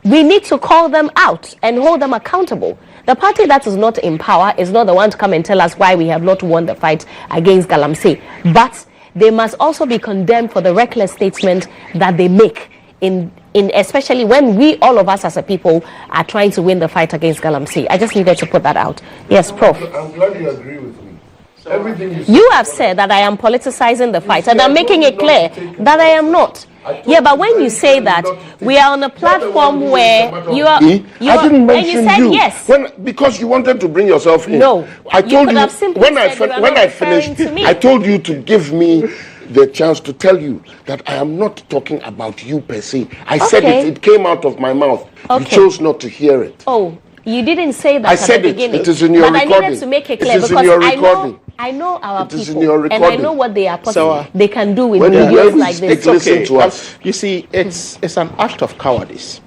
we need to call them out and hold them accountable. The party that is not in power is not the one to come and tell us why we have not won the fight against Galamsey. But they must also be condemned for the reckless statement that they make, in especially when we, all of us as a people, are trying to win the fight against Galamsey. I just needed to put that out. Yes, Prof. I'm glad you agree with me. Everything you have said that I am politicizing the fight, and I'm making it clear that I am not. Yeah, but when you say that, we are on a platform where you are, I didn't mention and you said yes. Because you wanted to bring yourself in. No, I told you when I finished. I told you to give me the chance to tell you that I am not talking about you per se. I said it. It came out of my mouth. You chose not to hear it. Oh, you didn't say that I said at the beginning. It is in your recording. But I needed to make it clear because I know our people and I know what they are possible. They can do with videos like this. It's okay. To us. You see, it's an act of cowardice.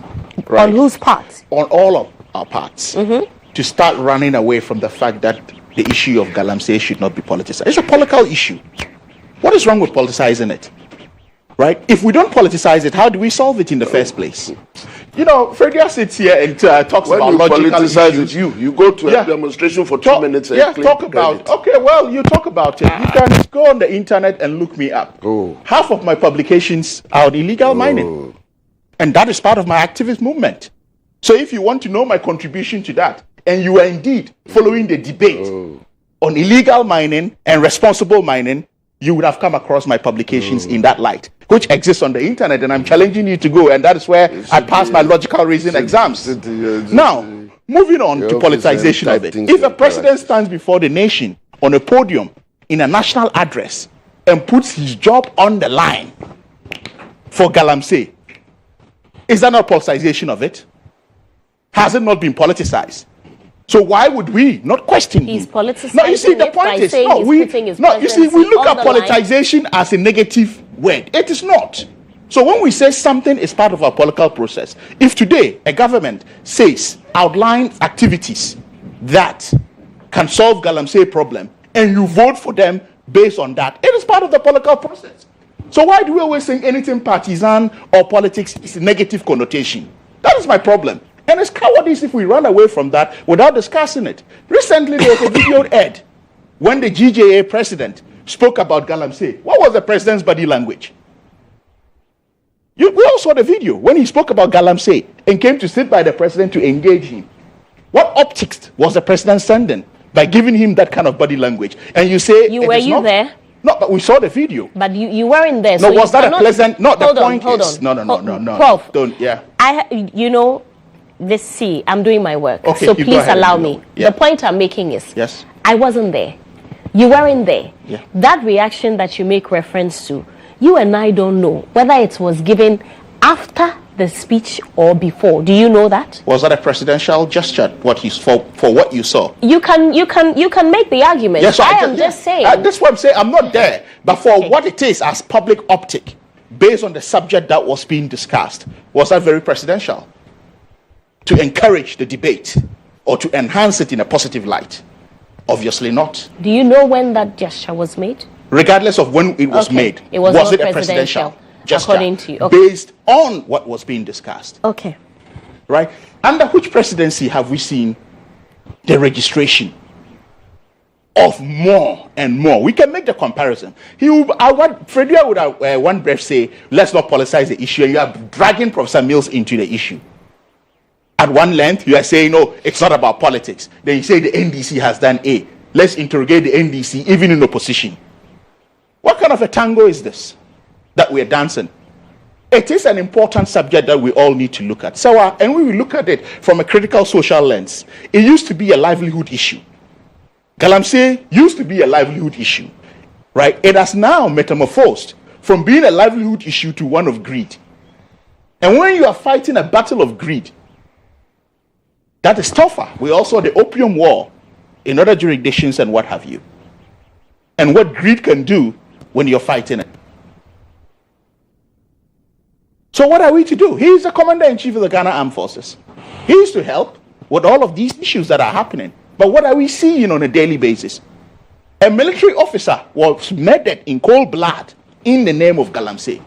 Right? On whose part? On all of our parts. To start running away from the fact that the issue of Galamsey should not be politicized. It's a political issue. What is wrong with politicizing it? Right? If we don't politicize it, how do we solve it in the first place? You know, Fredia sits here and talks about logical issues. You go to a demonstration for 2 minutes and talk about credit. Okay, well, you talk about it. You can go on the internet and look me up. Half of my publications are on illegal mining. And that is part of my activist movement. So if you want to know my contribution to that, and you are indeed following the debate on illegal mining and responsible mining, you would have come across my publications in that light, which exists on the internet, and I'm challenging you to go, and that is where I passed my logical reasoning exams. Now, moving on to politicization of it. If a president stands before the nation on a podium in a national address and puts his job on the line for Galamsey, is that not politicization of it? Has it not been politicized? So why would we not question him? He's politicizing. No, you see, the point is, we look at politicization as a negative word. It is not. So when we say something is part of our political process, if today a government outlines activities that can solve Galamsey problem, and you vote for them based on that, it is part of the political process. So why do we always think anything partisan or politics is a negative connotation? That is my problem. And it's cowardice if we run away from that without discussing it. Recently, there was a video aired when the GHOne president spoke about Galamsey. What was the president's body language? We all saw the video when he spoke about Galamsey and came to sit by the president to engage him. What optics was the president sending by giving him that kind of body language? And you say... Were you there? No, but we saw the video. But you weren't there. No, so was that a pleasant... No, the point is... No. Prof, don't, yeah. I'm doing my work. Okay, so please allow me. Yeah. The point I'm making is, yes, I wasn't there. You weren't there. Yeah. That reaction that you make reference to, you and I don't know whether it was given after the speech or before? Do you know that? Was that a presidential gesture? For what you saw? You can make the argument. Yes, so I am just saying. This is what I'm saying. I'm not there, but for what it is as public optic, based on the subject that was being discussed, was that very presidential? To encourage the debate or to enhance it in a positive light? Obviously not. Do you know when that gesture was made? Regardless of when it was made, was it a presidential gesture? According to you, based on what was being discussed? Okay. Right? Under which presidency have we seen the registration of more and more? We can make the comparison. Freddie would have one breath say, let's not politicize the issue, and you are dragging Professor Mills into the issue. At one length, you are saying, no, it's not about politics. Then you say the NDC has done A. Let's interrogate the NDC, even in opposition. What kind of a tango is this that we're dancing? It is an important subject that we all need to look at. And we will look at it from a critical social lens. It used to be a livelihood issue. Galamsey used to be a livelihood issue, right? It has now metamorphosed from being a livelihood issue to one of greed. And when you are fighting a battle of greed, that is tougher. We also the opium war in other jurisdictions and what have you. And what greed can do when you're fighting it. So what are we to do? He is the commander-in-chief of the Ghana Armed Forces. He is to help with all of these issues that are happening. But what are we seeing on a daily basis? A military officer was murdered in cold blood in the name of Galamsey.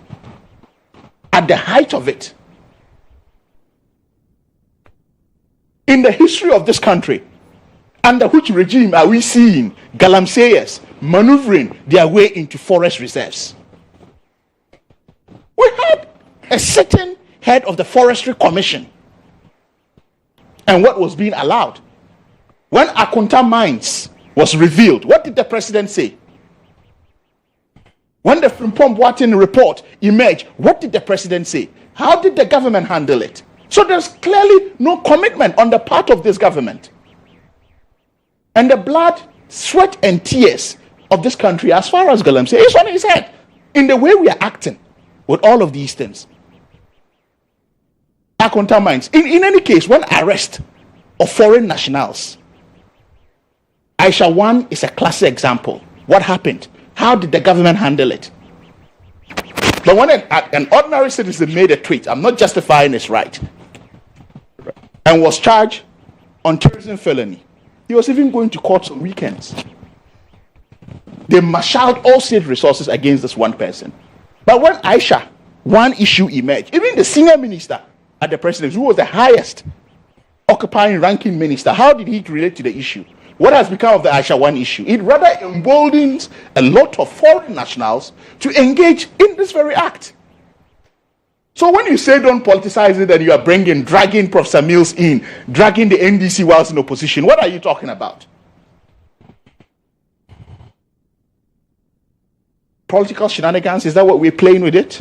At the height of it. In the history of this country, under which regime are we seeing Galamseyers maneuvering their way into forest reserves? We had a sitting head of the Forestry Commission. And what was being allowed? When Akunta Mines was revealed, what did the president say? When the Frimpong Boateng report emerged, what did the president say? How did the government handle it? So there's clearly no commitment on the part of this government. And the blood, sweat, and tears of this country, as far as Galamsey, is on his head. In the way we are acting with all of these things. Akunta Mines. In any case, one arrest of foreign nationals. GHOne is a classic example. What happened? How did the government handle it? But when an ordinary citizen made a tweet, I'm not justifying his right, and was charged on terrorism felony, he was even going to court on weekends. They marshaled all state resources against this one person. But when one issue emerged, even the senior minister at the presidency, who was the highest occupying ranking minister, how did he relate to the issue? What has become of the GHOne issue? It rather emboldens a lot of foreign nationals to engage in this very act. So when you say don't politicize it and you are dragging Professor Mills in, dragging the NDC whilst in opposition, what are you talking about? Political shenanigans, is that what we're playing with it?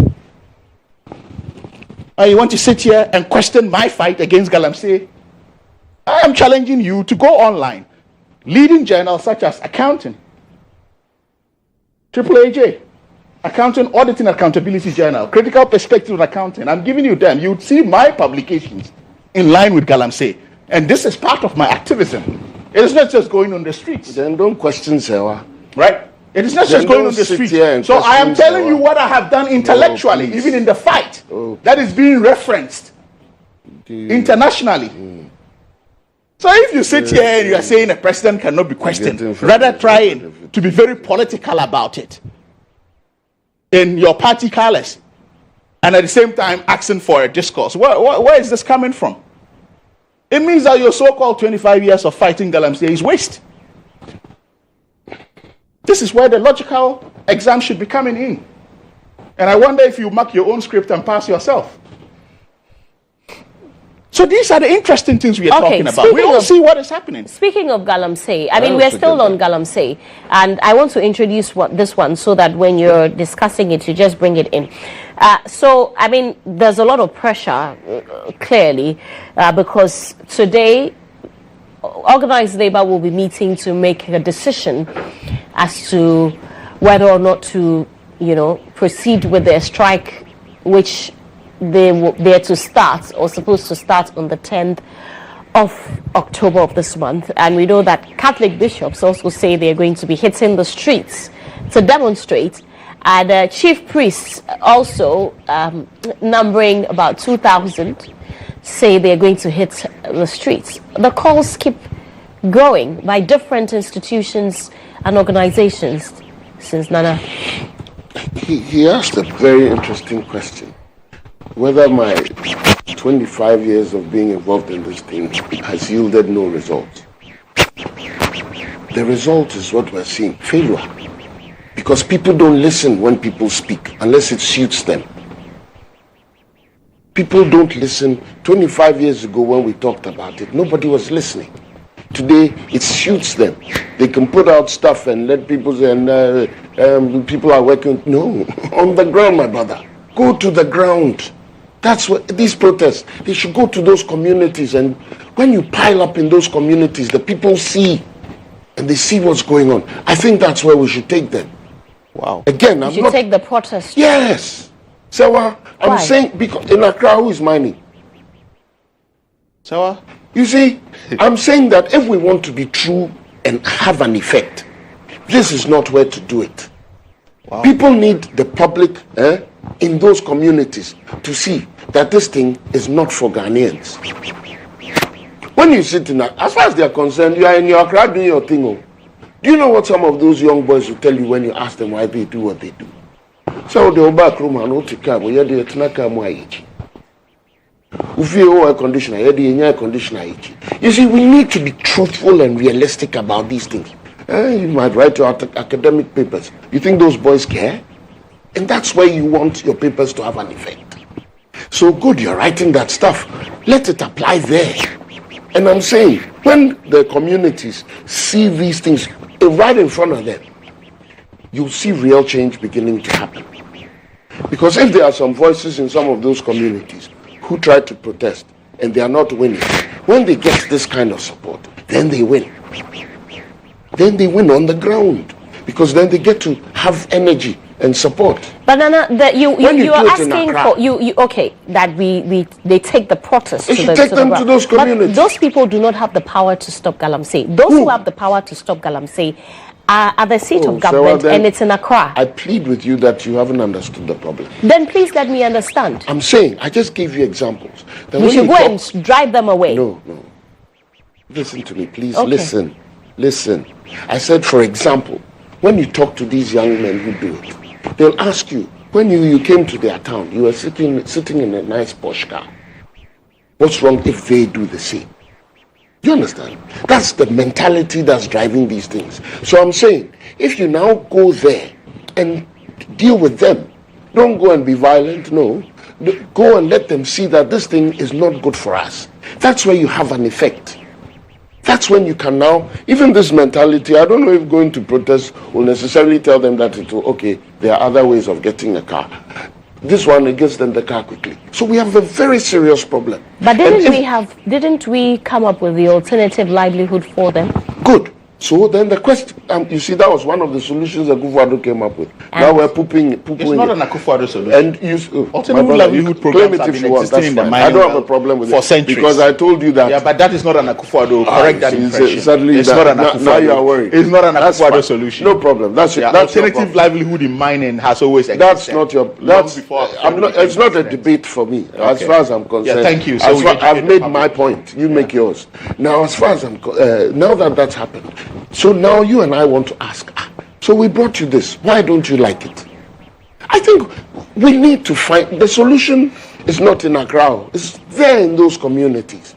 Or you want to sit here and question my fight against Galamsey? I am challenging you to go online. Leading journals such as Accounting, AAAJ, Accounting, Auditing, Accountability Journal, Critical Perspective on Accounting. I'm giving you them. You'd see my publications in line with Galamsey. And this is part of my activism. It is not just going on the streets. Then don't question Serwaa. Right? It is not just going on the streets. So I am telling you what I have done intellectually, even in the fight, that is being referenced internationally. So if you sit here and you are saying a president cannot be questioned, rather trying to be very political about it in your party colors, and at the same time asking for a discourse, where is this coming from? It means that your so-called 25 years of fighting Galamsey is waste. This is where the logical exam should be coming in. And I wonder if you mark your own script and pass yourself. So these are the interesting things we are talking about. We all see what is happening. Speaking of Galamsey, I mean, we're still on Galamsey, and I want to introduce this one so that when you're discussing it, you just bring it in. So, I mean, there's a lot of pressure, clearly, because today, organized labor will be meeting to make a decision as to whether or not to, proceed with their strike, which they're to start, or supposed to start, on the 10th of October of this month. And we know that Catholic bishops also say they're going to be hitting the streets to demonstrate. And chief priests also, numbering about 2,000, say they're going to hit the streets. The calls keep growing by different institutions and organizations. Since Nana, he asked a very interesting question, whether my 25 years of being involved in this thing has yielded no results. The result is what we're seeing, failure. Because people don't listen when people speak unless it suits them. People don't listen. 25 years ago when we talked about it, nobody was listening. Today, it suits them. They can put out stuff and let people say, people are working. No, on the ground, my brother. Go to the ground. That's what these protests, they should go to those communities. And when you pile up in those communities, the people see, and they see what's going on. I think that's where we should take them. Wow. Again, you should take the protest. Yes. Serwaa, I'm saying, because in Accra, who is mining? Serwaa? You see, I'm saying that if we want to be true and have an effect, this is not where to do it. Wow. People need the public in those communities to see that this thing is not for Ghanaians. When you sit in, as far as they are concerned, you are in your Accra doing your thing. Oh. Do you know what some of those young boys will tell you when you ask them why they do what they do? So they'll back room and not to come. You see, we need to be truthful and realistic about these things. You might write your academic papers. You think those boys care? And that's where you want your papers to have an effect. So good, you're writing that stuff. Let it apply there. And I'm saying, when the communities see these things right in front of them, you'll see real change beginning to happen. Because if there are some voices in some of those communities who try to protest and they are not winning, when they get this kind of support, then they win. Then they win on the ground, because then they get to have energy and support. But Nana, you are asking for okay, that they take the protest to those communities. But those people do not have the power to stop Galamsey. Those who have the power to stop Galamsey are at the seat of government, and it's in Accra. I plead with you that you haven't understood the problem. Then please let me understand. I'm saying, I just gave you examples. We should go and drive them away. No. Listen to me, please. Okay. Listen. I said, for example, when you talk to these young men who do it, they'll ask you, when you came to their town, you were sitting in a nice Porsche car. What's wrong if they do the same? You understand? That's the mentality that's driving these things. So I'm saying, if you now go there and deal with them, don't go and be violent, no. Go and let them see that this thing is not good for us. That's where you have an effect. That's when you can now, even this mentality, I don't know if going to protest will necessarily tell them that there are other ways of getting a car. This one, it gets them the car quickly. So we have a very serious problem. But didn't we come up with the alternative livelihood for them? Good. So then the question, you see, that was one of the solutions that Akufo-Addo came up with. And now we're pooping. It's not an Akufo-Addo solution. And alternative livelihood programs have been existing in the mining. I don't have a problem with for centuries. Because I told you that. Yeah, but that is not an Akufo-Addo. Correct that impression. Suddenly it's not an Akufo-Addo. Now you are worried. It's not an Akufo-Addo solution. No problem. That's alternative livelihood in mining has always existed. That's not your. It's not a debate for me, as far as I'm concerned. Yeah, thank you. So I've made my point. You make yours. Now, as far as I'm now that that's happened, so now you and I want to ask, so we brought you this, why don't you like it? I think we need to find, the solution is not in Accra, it's there in those communities.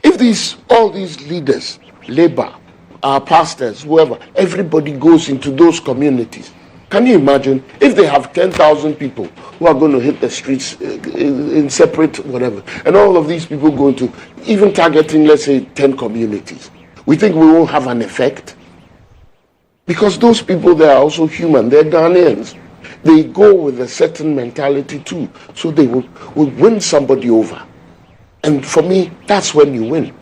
If all these leaders, labor, our pastors, whoever, everybody goes into those communities, can you imagine if they have 10,000 people who are going to hit the streets in separate whatever, and all of these people going to, even targeting, let's say, 10 communities, we think we won't have an effect? Because those people, they are also human. They're Ghanaians. They go with a certain mentality too. So they will win somebody over. And for me, that's when you win.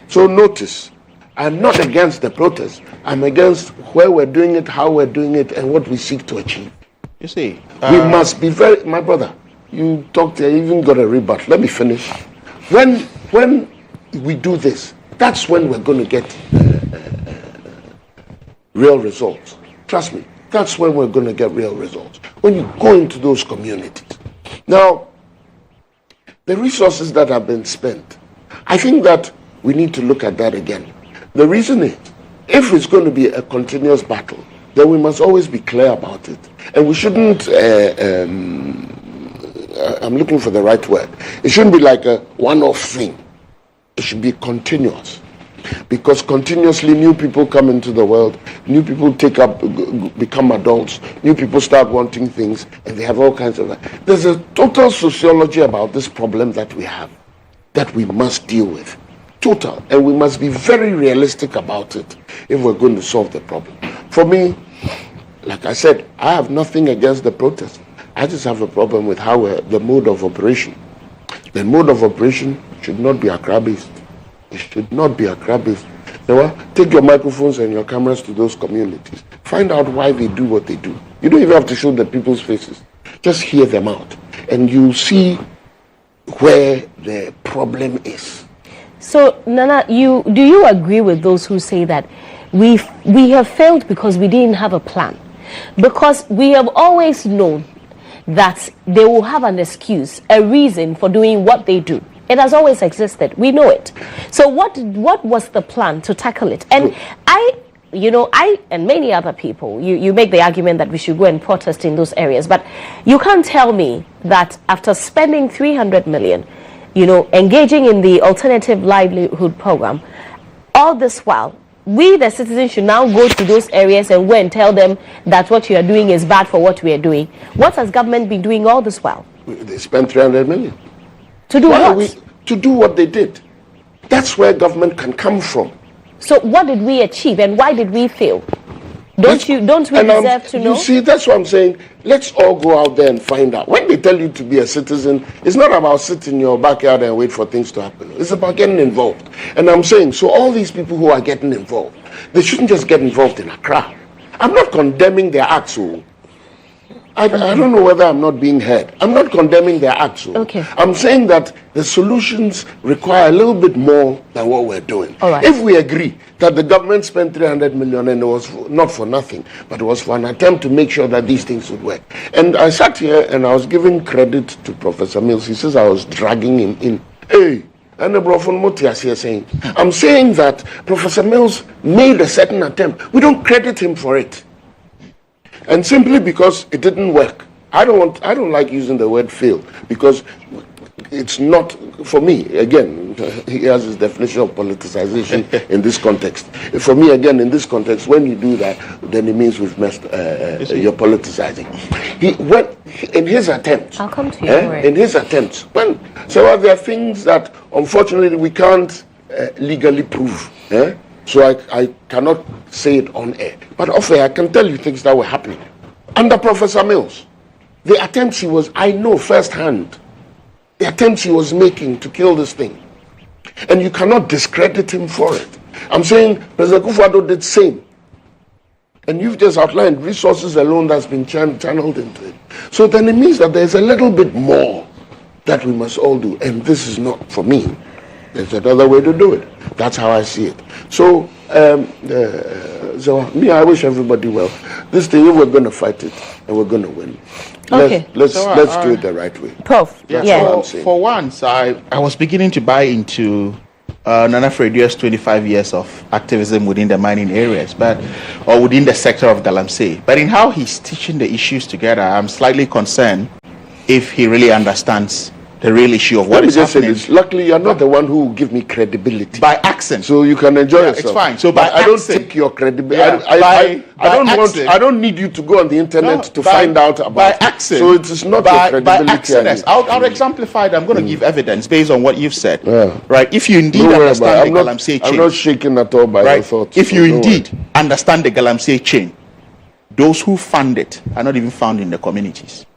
So notice, I'm not against the protest. I'm against where we're doing it, how we're doing it, and what we seek to achieve. You see, we must be my brother, you talked, you even got a rebut. Let me finish. When we do this, that's when we're going to get real results. Trust me, that's when we're going to get real results. When you go into those communities. Now, the resources that have been spent, I think that we need to look at that again. The reason is, if it's going to be a continuous battle, then we must always be clear about it. And we shouldn't, I'm looking for the right word. It shouldn't be like a one-off thing. It should be continuous. Because continuously new people come into the world, new people become adults, new people start wanting things, and they have all kinds of... There's a total sociology about this problem that we have, that we must deal with. Total. And we must be very realistic about it if we're going to solve the problem. For me, like I said, I have nothing against the protest. I just have a problem with how the mode of operation. The mode of operation should not be Accra-based. It should not be Accra-based. Take your microphones and your cameras to those communities. Find out why they do what they do. You don't even have to show the people's faces. Just hear them out. And you'll see where the problem is. So, Nana, do you agree with those who say that we have failed because we didn't have a plan? Because we have always known that they will have an excuse, a reason for doing what they do. It has always existed. We know it. So what was the plan to tackle it? And I and many other people, you make the argument that we should go and protest in those areas. But you can't tell me that after spending 300 million, engaging in the alternative livelihood program, all this while, we the citizens should now go to those areas and go and tell them that what you are doing is bad for what we are doing. What has government been doing all this while? They spent 300 million. To do what? To do what they did. That's where government can come from. So what did we achieve and why did we fail? Don't we deserve to know? You see, that's what I'm saying. Let's all go out there and find out. When they tell you to be a citizen, it's not about sitting in your backyard and wait for things to happen. It's about getting involved. And I'm saying, so all these people who are getting involved, they shouldn't just get involved in Accra. I'm not condemning their acts. I don't know whether I'm not being heard. I'm not condemning their acts. Okay. I'm saying that the solutions require a little bit more than what we're doing. All right. If we agree that the government spent 300 million and it was not for nothing, but it was for an attempt to make sure that these things would work. And I sat here and I was giving credit to Professor Mills. He says I was dragging him in. Hey, and the Brofon Motias here saying, I'm saying that Professor Mills made a certain attempt. We don't credit him for it. And simply because it didn't work. I don't like using the word fail because it's not, for me, again, he has his definition of politicization in this context. For me, again, in this context, when you do that, then it means we've messed, you're politicizing. In his attempts, I'll come to you. In his attempts, so there are things that unfortunately we can't legally prove. So I cannot say it on air. But off air, I can tell you things that were happening. Under Professor Mills, the attempts I know firsthand, the attempts he was making to kill this thing. And you cannot discredit him for it. I'm saying President Kufuor did the same. And you've just outlined resources alone that's been channeled into it. So then it means that there's a little bit more that we must all do. And this is not for me. There's another way to do it. That's how I see it. So, I wish everybody well. This thing, we're going to fight it and we're going to win. Okay. Let's do it the right way. Prof. For once, I was beginning to buy into Nana Fredua's 25 years of activism within the mining areas, or within the sector of Galamsey. But in how he's teaching the issues together, I'm slightly concerned if he really understands the real issue of what is happening. This. Luckily, you're not the one who will give me credibility. By accent. So you can enjoy yourself. It's fine. So by I don't take your credibility. I don't need you to go on the internet to find out about by accent. So it is not your credibility. By accent. I'll exemplify that. I'm going to give evidence based on what you've said. Right? If you indeed understand the Galamsey chain. I'm not shaken at all by your thoughts. If you indeed understand the Galamsey chain, those who fund it are not even found in the communities.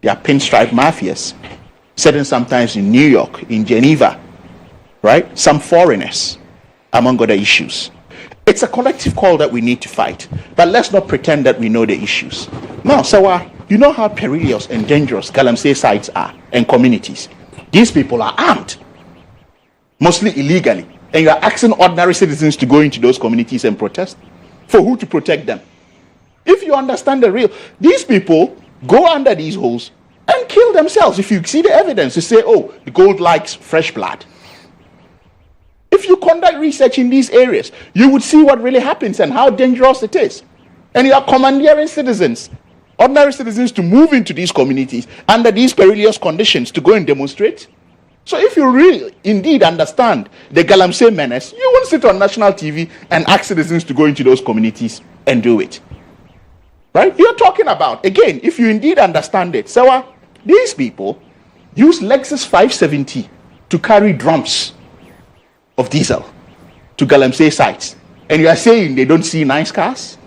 They are pinstripe mafias. Sitting sometimes in New York, in Geneva, right? Some foreigners, among other issues. It's a collective call that we need to fight. But let's not pretend that we know the issues. No, Serwaa, you know how perilous and dangerous Galamsey sites are and communities. These people are armed, mostly illegally, and you are asking ordinary citizens to go into those communities and protest. For who to protect them? If you understand the real, these people go under these holes and kill themselves. If you see the evidence, you say, oh, the gold likes fresh blood. If you conduct research in these areas, you would see what really happens and how dangerous it is. And you are commandeering citizens, ordinary citizens, to move into these communities under these perilous conditions to go and demonstrate. So if you really indeed understand the Galamsey menace, you won't sit on national TV and ask citizens to go into those communities and do it. Right? You're talking about, again, if you indeed understand it, Serwaa, these people use Lexus 570 to carry drums of diesel to Galamsey sites. And you are saying they don't see nice cars?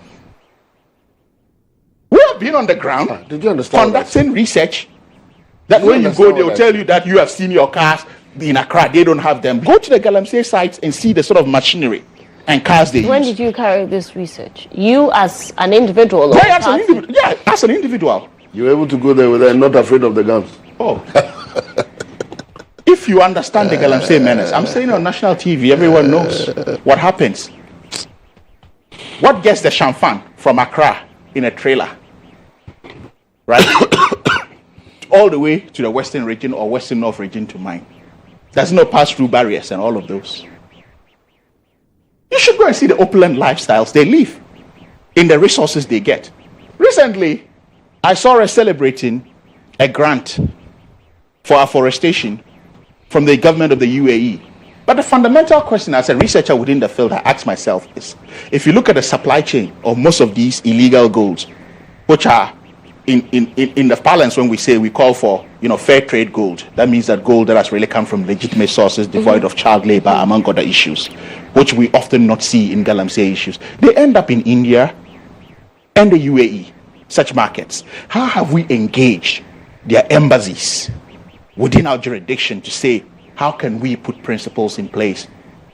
We have been on the ground Did you understand conducting research that when you go, they'll tell you that you have seen your cars in Accra, they don't have them. Go to the Galamsey sites and see the sort of machinery and cars they use. When did you carry this research? You as an individual? Yeah, as an individual. You were able to go there without not afraid of the guns. Oh. If you understand the Galamsey menace, I'm saying on national TV, everyone knows what happens. What gets the champagne from Accra in a trailer? Right? All the way to the western region or western north region to mine. Does not pass through barriers and all of those. You should go and see the opulent lifestyles they live in the resources they get. Recently, I saw us celebrating a grant for afforestation from the government of the UAE. But the fundamental question as a researcher within the field I ask myself is, if you look at the supply chain of most of these illegal golds, which are in the balance when we say we call for fair trade gold, that means that gold that has really come from legitimate sources devoid of child labor, among other issues, which we often not see in Galamsey issues. They end up in India and the UAE, such markets. How have we engaged their embassies within our jurisdiction to say, how can we put principles in place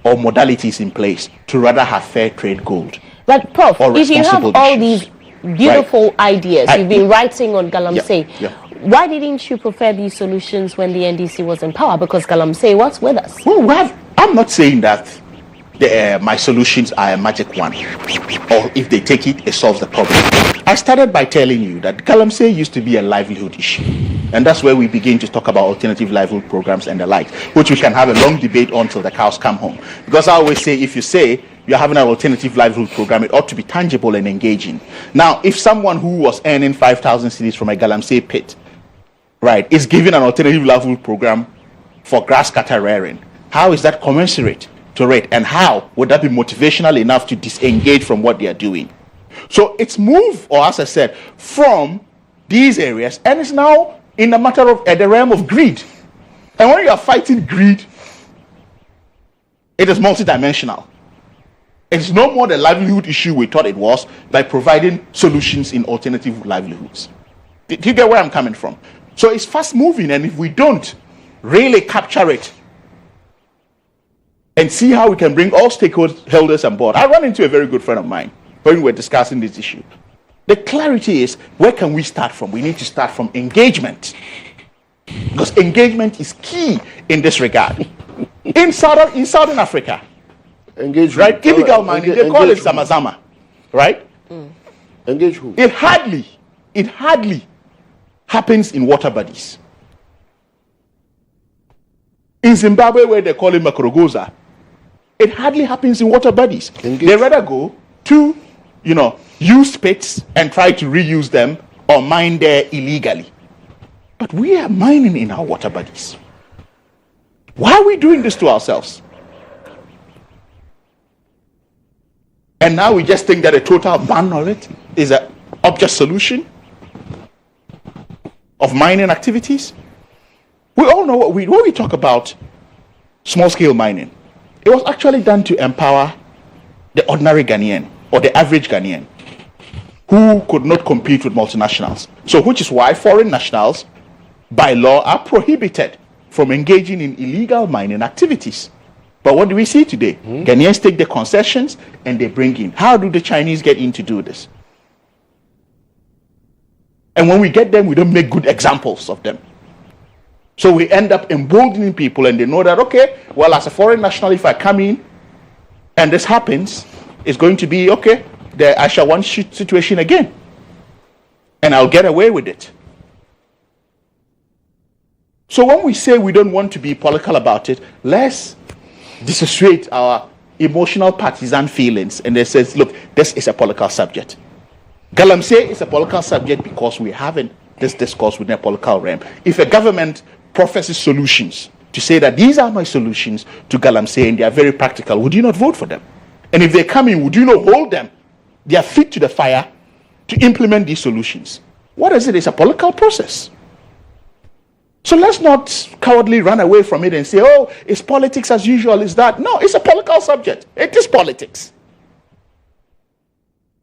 or modalities in place to rather have fair trade gold? But Prof, if you have all these beautiful ideas you've been writing on Galamsey, why didn't you prefer these solutions when the NDC was in power? Because Galamsey was with us. Well, I'm not saying that my solutions are a magic one, or if they take it, it solves the problem. I started by telling you that Galamsey used to be a livelihood issue, and that's where we begin to talk about alternative livelihood programs and the like, which we can have a long debate until the cows come home. Because I always say, if you say you're having an alternative livelihood program, it ought to be tangible and engaging. Now, if someone who was earning 5,000 cedis from a Galamsey pit, right, is given an alternative livelihood program for grass cutter rearing, how is that commensurate to it? And how would that be motivational enough to disengage from what they are doing? So it's moved, or as I said, from these areas, and it's now in the matter of the realm of greed. And when you are fighting greed, it is multidimensional. It's no more the livelihood issue we thought it was by providing solutions in alternative livelihoods. Do you get where I'm coming from? So it's fast moving, and if we don't really capture it and see how we can bring all stakeholders on board. I ran into a very good friend of mine when we were discussing this issue. The clarity is, where can we start from? We need to start from engagement, because engagement is key in this regard. In Southern Africa, engage right? Illegal mining, they call it Zamazama, right? Engage who? It hardly happens in water bodies. In Zimbabwe, where they call it Makrogoza, it hardly happens in water bodies. They rather go to, use pits and try to reuse them or mine there illegally. But we are mining in our water bodies. Why are we doing this to ourselves? And now we just think that a total ban on it is an object solution of mining activities. We all know when we talk about small-scale mining, it was actually done to empower the ordinary Ghanaian or the average Ghanaian who could not compete with multinationals. So which is why foreign nationals, by law, are prohibited from engaging in illegal mining activities. But what do we see today? Ghanaians take the concessions and they bring in. How do the Chinese get in to do this? And when we get them, we don't make good examples of them. So we end up emboldening people, and they know that, okay, well, as a foreign national, if I come in and this happens, it's going to be, okay, the GHOne situation again. And I'll get away with it. So when we say we don't want to be political about it, let's dissociate our emotional partisan feelings and they says, look, this is a political subject. Galamsey is a political subject because we're having this discourse within a political realm. If a government professes solutions to say that these are my solutions to Galamsey and they are very practical, would you not vote for them? And if they come in, would you not hold them, their feet to the fire, to implement these solutions? What is it? It's a political process. So let's not cowardly run away from it and say, oh, it's politics as usual, is that? No, it's a political subject. It is politics.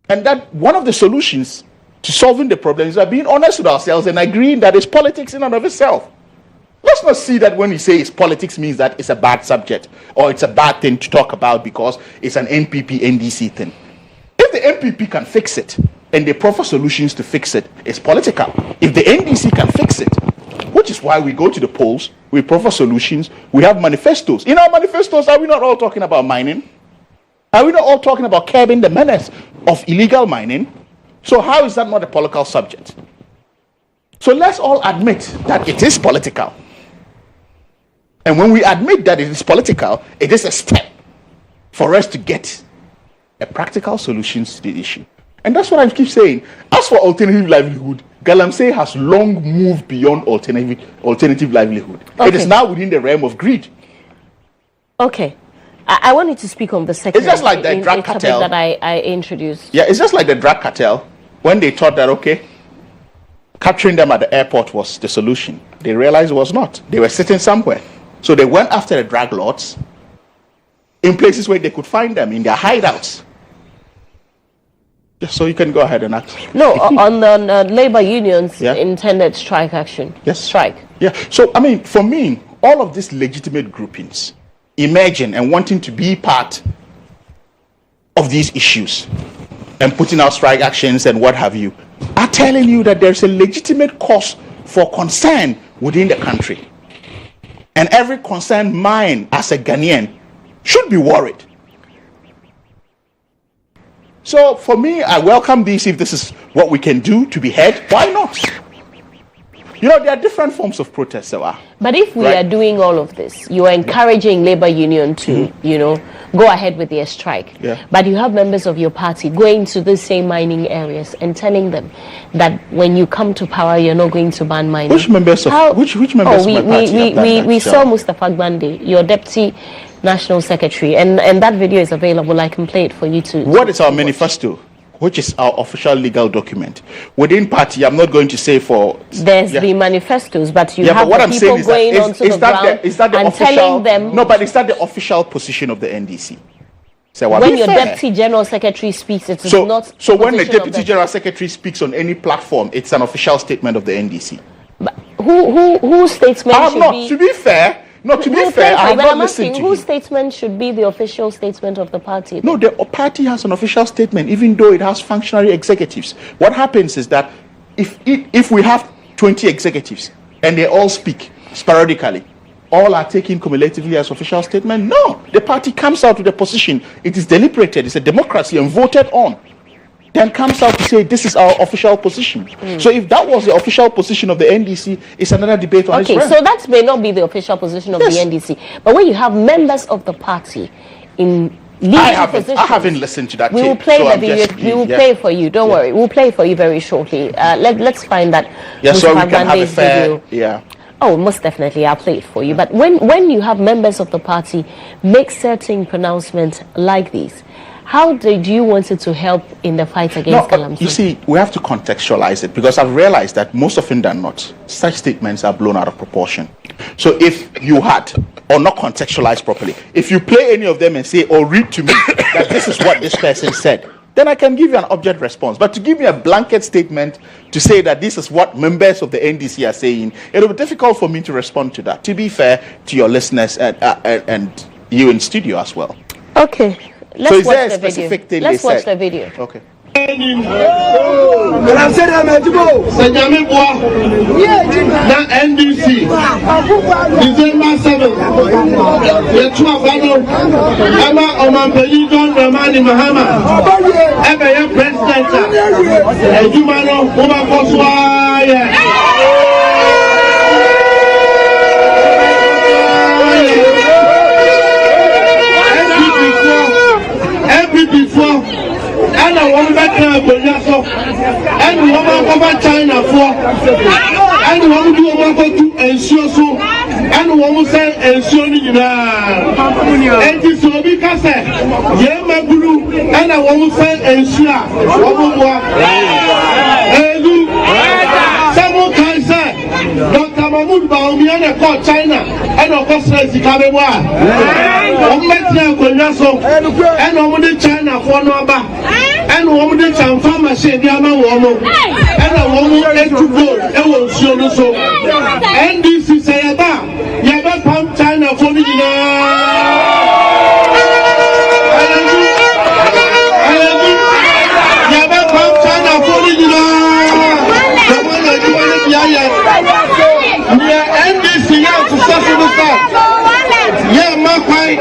And that one of the solutions to solving the problem is being honest with ourselves and agreeing that it's politics in and of itself. Let's not see that when we say it's politics means that it's a bad subject or it's a bad thing to talk about because it's an NPP, NDC thing. If the NPP can fix it and they proffer solutions to fix it, it's political. If the NDC can fix it, which is why we go to the polls, we proffer solutions, we have manifestos. In our manifestos, are we not all talking about mining? Are we not all talking about curbing the menace of illegal mining? So how is that not a political subject? So let's all admit that it is political. And when we admit that it is political, it is a step for us to get a practical solution to the issue. And that's what I keep saying. As for alternative livelihood, Galamsey has long moved beyond alternative livelihood. Okay. It is now within the realm of greed. Okay. I wanted to speak on the second. It's just like the drug cartel that I introduced. Yeah, it's just like the drug cartel when they thought that, okay, capturing them at the airport was the solution. They realized it was not. They were sitting somewhere. So they went after the drug lords in places where they could find them, in their hideouts. So you can go ahead and ask. No, on the labor unions intended strike action. Yes. Strike. Yeah. So, I mean, for me, all of these legitimate groupings emerging and wanting to be part of these issues and putting out strike actions and what have you are telling you that there's a legitimate cause for concern within the country. And every concerned mind as a Ghanaian should be worried. So for me, I welcome this. If this is what we can do to be heard, why not? You know, there are different forms of protest, Serwaa. But if we are doing all of this, you are encouraging labor union to, you know, go ahead with their strike. Yeah. But you have members of your party going to the same mining areas and telling them that when you come to power, you're not going to ban mining. Which members of which members of my party? We saw Mustafa Gbande, your deputy national secretary, and that video is available. I can play it for you to. What is our manifesto? Which is our official legal document. Within party, I'm not going to say for... There's the manifestos, but you have but what the I'm people saying going onto the ground and official, telling them... No, but is that the official position of the NDC? So when your deputy general secretary speaks, it is not... So when the deputy general secretary speaks on any platform, it's an official statement of the NDC. But whose statement should be... To be fair... No, to be fair, I have not listened to whose statement should be the official statement of the party? No, the party has an official statement, even though it has functionary executives. What happens is that if we have 20 executives and they all speak sporadically, all are taken cumulatively as official statement? No, the party comes out with a position. It is deliberated. It's a democracy and voted on. Then comes out to say this is our official position. So if that was the official position of the NDC, it's another debate on its own. Okay, so that may not be the official position of the NDC. But when you have members of the party in leading positions... I haven't listened to that tape. We will play the video. We will play for you. Don't worry. We'll play for you very shortly. Let's find that so we can have a fair... video. Oh, most definitely. I'll play it for you. But when you have members of the party make certain pronouncements like these, how did you want it to help in the fight against Galamsey? You see, we have to contextualize it because I've realized that most often than not, such statements are blown out of proportion. So if you had, or not contextualized properly, if you play any of them and say, or read to me that this is what this person said, then I can give you an object response. But to give me a blanket statement to say that this is what members of the NDC are saying, it will be difficult for me to respond to that, to be fair to your listeners and you in studio as well. Okay. Let's watch the video. Thing Let's watch the video. Okay. NDC December 7th. The two of them, Emma Omampeli John Ramani Mahama, Emma President, Ejumano Obakoswa. Before and I want back to Bonyaso and woman over China for and one do one go to ensure so and one say ensure and this will be cast Yema Guru and I want say ensure someone can say Dr. Mahmoud Baomiana called China and of course Zikabewa. And woman China for number and woman Chamfa machine Yama woman and a woman to go and will show the so and this is a Yaba Pump China for the Yaba Pump China for the NDC to successful start. Yeah, my point.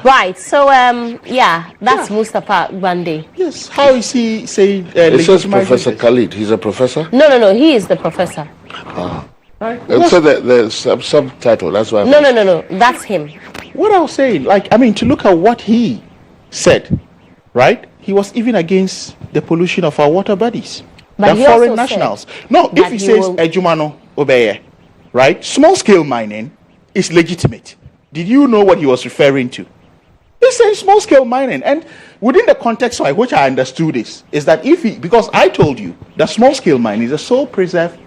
Right, so yeah, that's Mustafa Bande. Yes, how is he saying? It says Professor Khalid. He's a professor. No, he is the professor. Right. So the subtitle. That's why. No, that's him. What I was saying, like, I mean, to look at what he said, right? He was even against the pollution of our water bodies. But the foreign nationals. No, if he says Ejumano Obeye, right? Small scale mining is legitimate. Did you know what he was referring to? He's saying small scale mining. And within the context of which I understood this, is that because I told you that small scale mining is the sole preserve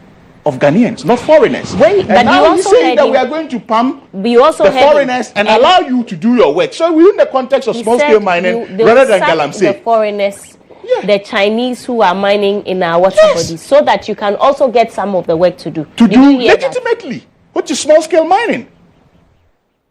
of Ghanaians, not foreigners. But now he's saying that we are going to pump the foreigners and allow you to do your work. So within the context of small scale mining, rather than Galamsey. The foreigners, the Chinese who are mining in our water bodies, so that you can also get some of the work to do. To do legitimately, which is small scale mining.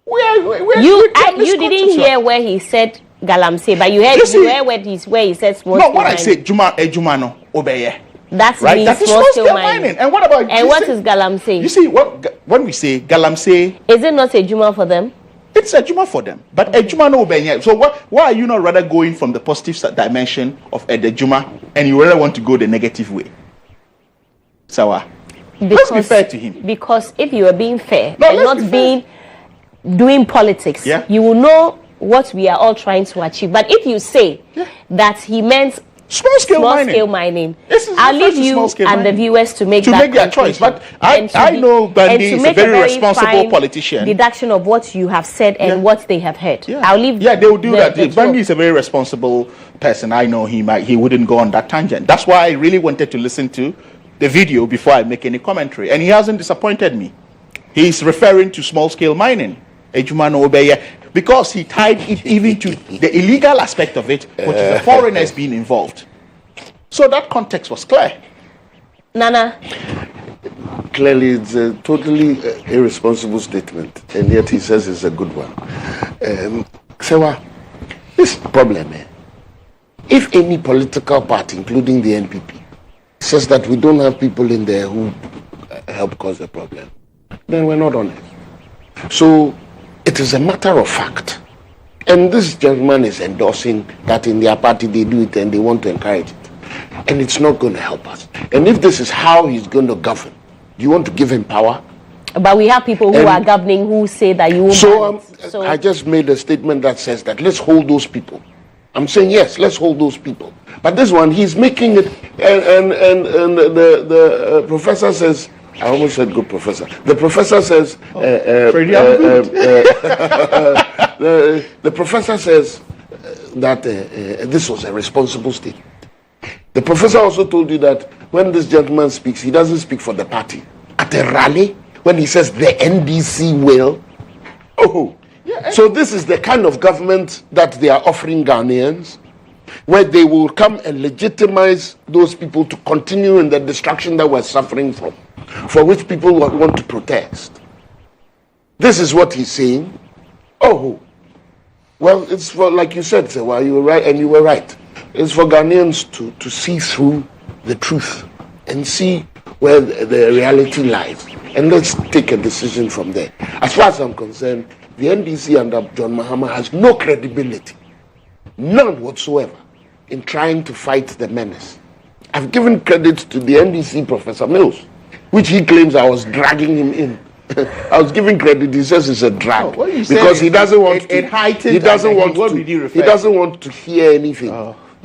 You didn't hear where he said Galamsey, but you heard where he said small scale mining. No, what I said, Ejumano Obeye. That's right. That is small scale mining. And what about? And what is Galamsey? You see, when we say Galamsey, is it not a Juma for them? It's a Juma for them, but a Juma no Obeye. So why are you not rather going from the positive dimension of a Juma, and you rather want to go the negative way? Serwaa, let's be fair to him. Because if you are being fair and not doing politics, you will know what we are all trying to achieve. But if you say that he meant small scale mining, I'll leave you and the viewers to make their choice. But I know Bandi is a very responsible politician. Deduction of what you have said and what they have heard. I'll leave. Yeah, they will do that. Bandi is a very responsible person. I know he wouldn't go on that tangent. That's why I really wanted to listen to the video before I make any commentary, and he hasn't disappointed me. He's referring to small scale mining. Ejumano Obeye, because he tied it even to the illegal aspect of it, which is the foreigners being involved. So that context was clear. Nana? Clearly, it's a totally irresponsible statement, and yet he says it's a good one. Serwaa, this problem, if any political party, including the NPP, says that we don't have people in there who help cause the problem, then we're not honest. So, it is a matter of fact. And this gentleman is endorsing that in their party they do it and they want to encourage it. And it's not going to help us. And if this is how he's going to govern, do you want to give him power? But we have people who are governing who say that you won't. So I just made a statement that says that let's hold those people. I'm saying yes, let's hold those people. But this one, he's making it, and the professor says, I almost said good professor. The professor says, the professor says that this was a responsible statement. The professor also told you that when this gentleman speaks, he doesn't speak for the party. At a rally, when he says the NDC will, so this is the kind of government that they are offering Ghanaians, where they will come and legitimize those people to continue in the destruction that we're suffering from, for which people want to protest. This is what he's saying. Well, it's for, like you said, Serwaa, you were right, and you were right. It's for Ghanaians to see through the truth and see where the reality lies. And let's take a decision from there. As far as I'm concerned, the NDC under John Mahama has no credibility, none whatsoever, in trying to fight the menace. I've given credit to the NDC Professor Mills, which he claims I was dragging him in. I was giving credit. He says it's a drag because he doesn't want to. He doesn't want to hear anything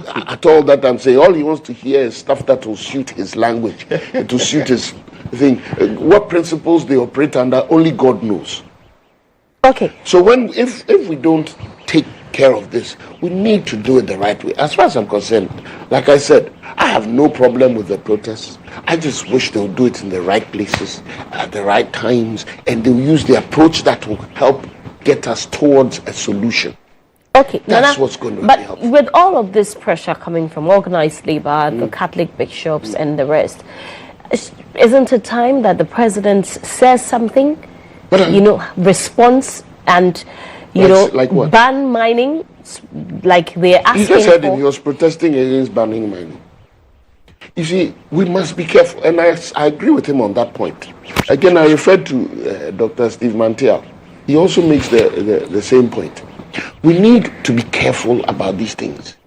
at all that I'm saying. All he wants to hear is stuff that will suit his language, to suit his thing. What principles they operate under, only God knows. Okay. So if we don't take care of this, we need to do it the right way. As far as I'm concerned, like I said, I have no problem with the protests. I just wish they'll do it in the right places, at the right times, and they'll use the approach that will help get us towards a solution. Okay, that's what's going to be helpful. But with all of this pressure coming from organized labor, the Catholic bishops, and the rest, isn't it time that the president says something? Response and like what? Ban mining, like they're asking. You just said he was protesting against banning mining. You see, we must be careful, and I agree with him on that point. Again, I referred to Dr. Steve Mantial. He also makes the same point. We need to be careful about these things.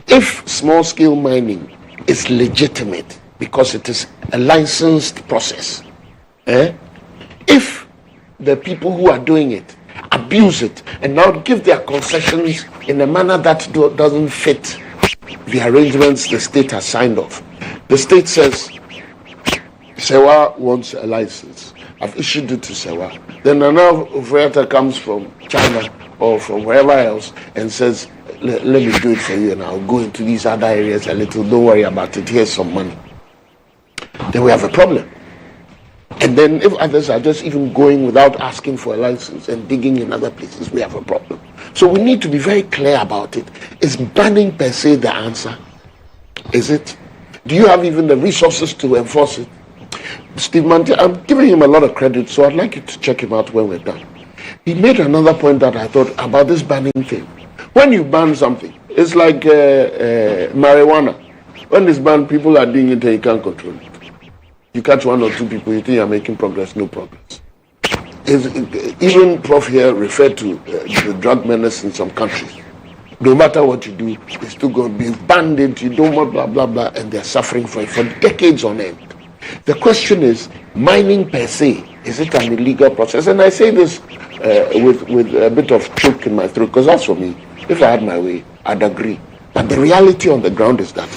If small-scale mining is legitimate because it is a licensed process, if the people who are doing it abuse it and now give their concessions in a manner that doesn't fit the arrangements the state has signed off. The state says, Serwaa wants a license. I've issued it to Serwaa. Then another operator comes from China or from wherever else and says, let me do it for you and I'll go into these other areas a little. Don't worry about it. Here's some money. Then we have a problem. And then if others are just even going without asking for a license and digging in other places, we have a problem. So we need to be very clear about it. Is banning per se the answer? Is it? Do you have even the resources to enforce it? Steve Mantial, I'm giving him a lot of credit, so I'd like you to check him out when we're done. He made another point that I thought about this banning thing. When you ban something, it's like marijuana. When it's banned, people are doing it and you can't control it. You catch one or two people, you think you're making progress, no progress. Even Prof here referred to the drug menace in some countries. No matter what you do, it's still going to be banned, you don't want blah, blah, blah, and they're suffering for it for decades on end. The question is, mining per se, is it an illegal process? And I say this with a bit of choke in my throat, because that's for me. If I had my way, I'd agree. But the reality on the ground is that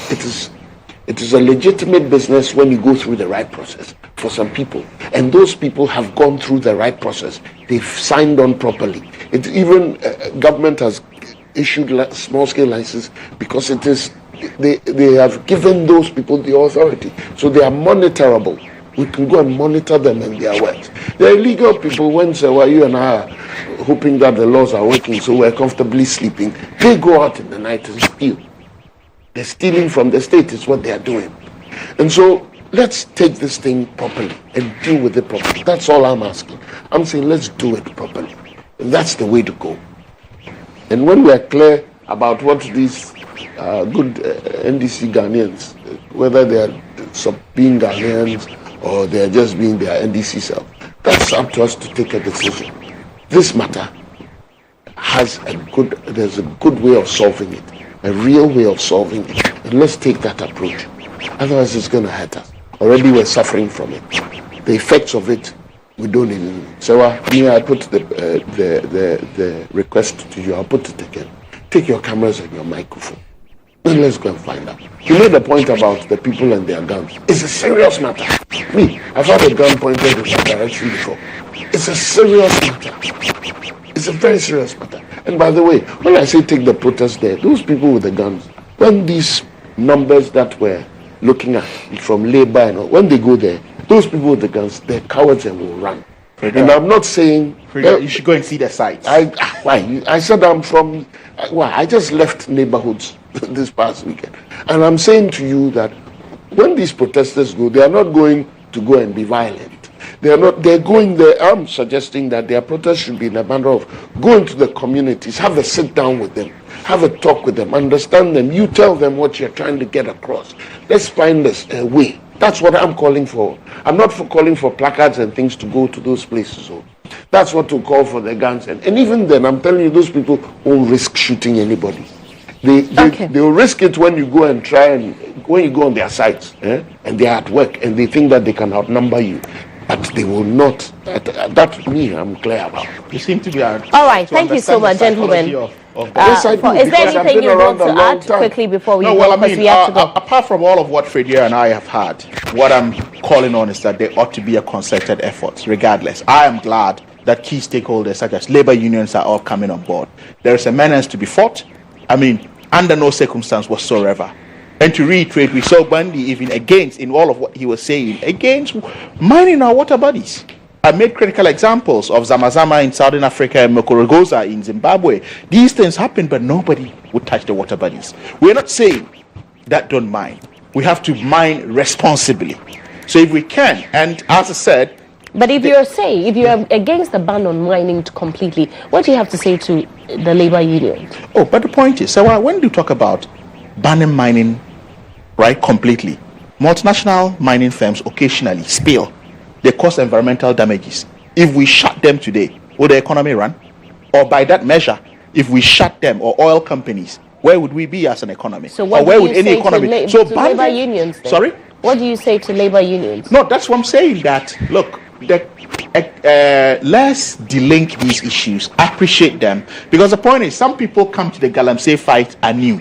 it is a legitimate business when you go through the right process for some people. And those people have gone through the right process. They've signed on properly. Even government has issued small-scale licenses because they have given those people the authority. So they are monitorable. We can go and monitor them and their works. The illegal people, when you and I are hoping that the laws are working so we're comfortably sleeping, they go out in the night and steal. They're stealing from the state is what they are doing. And so let's take this thing properly and deal with it properly. That's all I'm asking. I'm saying let's do it properly. And that's the way to go. And when we're clear about what these good NDC Ghanaians, whether they are being Ghanaians or they are just being their NDC self, that's up to us to take a decision. This matter there's a good way of solving it. A real way of solving it. And let's take that approach. Otherwise, it's going to hurt us. Already we're suffering from it. The effects of it, we don't even know. So I put the request to you. I'll put it again. Take your cameras and your microphone. And let's go and find out. You made a point about the people and their guns. It's a serious matter. Me, I've had a gun pointed in that direction before. It's a serious matter. It's a very serious matter. And by the way, when I say take the protest there, those people with the guns, when these numbers that we're looking at from labor and all, when they go there, those people with the guns, they're cowards and will run. And I'm not saying you should go and see the sites. Why? I said I'm from. I just left neighborhoods this past weekend, and I'm saying to you that when these protesters go, they are not going to go and be violent. They are not. They're going there. I'm suggesting that their protest should be in a manner of going to the communities, have a sit down with them, have a talk with them, understand them. You tell them what you're trying to get across. Let's find this way. That's what I'm calling for. I'm not for calling for placards and things to go to those places. So that's what to call for the guns. And even then, I'm telling you, those people won't risk shooting anybody. They will risk it when you go and try and when you go on their sites and they're at work and they think that they can outnumber you. But they will not. That's me, I'm clear about. You seem to be out. All right, thank you so much, gentlemen. Yes, I do. Is there anything you want to add quickly before we go? We have to go. Apart from all of what Fredia and I have had, what I'm calling on is that there ought to be a concerted effort, regardless. I am glad that key stakeholders such as labor unions are all coming on board. There is a menace to be fought. I mean, under no circumstance whatsoever. And to reiterate, we saw Bundy even against, in all of what he was saying, against mining our water bodies. I made critical examples of Zamazama in Southern Africa and Mokorogoza in Zimbabwe. These things happen, but nobody would touch the water bodies. We're not saying that don't mine. We have to mine responsibly. So if we can, and as I said... But if you're against the ban on mining completely, what do you have to say to the labor union? Oh, but the point is, so when you talk about banning mining, right, completely, multinational mining firms occasionally spill. They cause environmental damages. If we shut them today, will the economy run? Or by that measure, if we shut them, or oil companies, where would we be as an economy? So what or where do would you any say economy? to labor unions then? Sorry? What do you say to labor unions? No, that's what I'm saying. That look, let's delink these issues, appreciate them, because the point is, some people come to the Galamsey fight anew,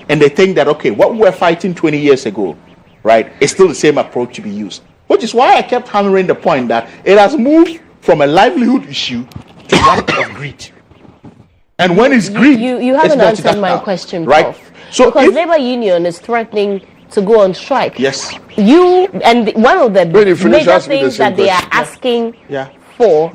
and they think that okay, what we were fighting 20 years ago, right, is still the same approach to be used. Which is why I kept hammering the point that it has moved from a livelihood issue to one of greed. And when it's greed, you haven't answered my question, right? Prof. So because labor union is threatening to go on strike. Yes. One of the major things that they are asking for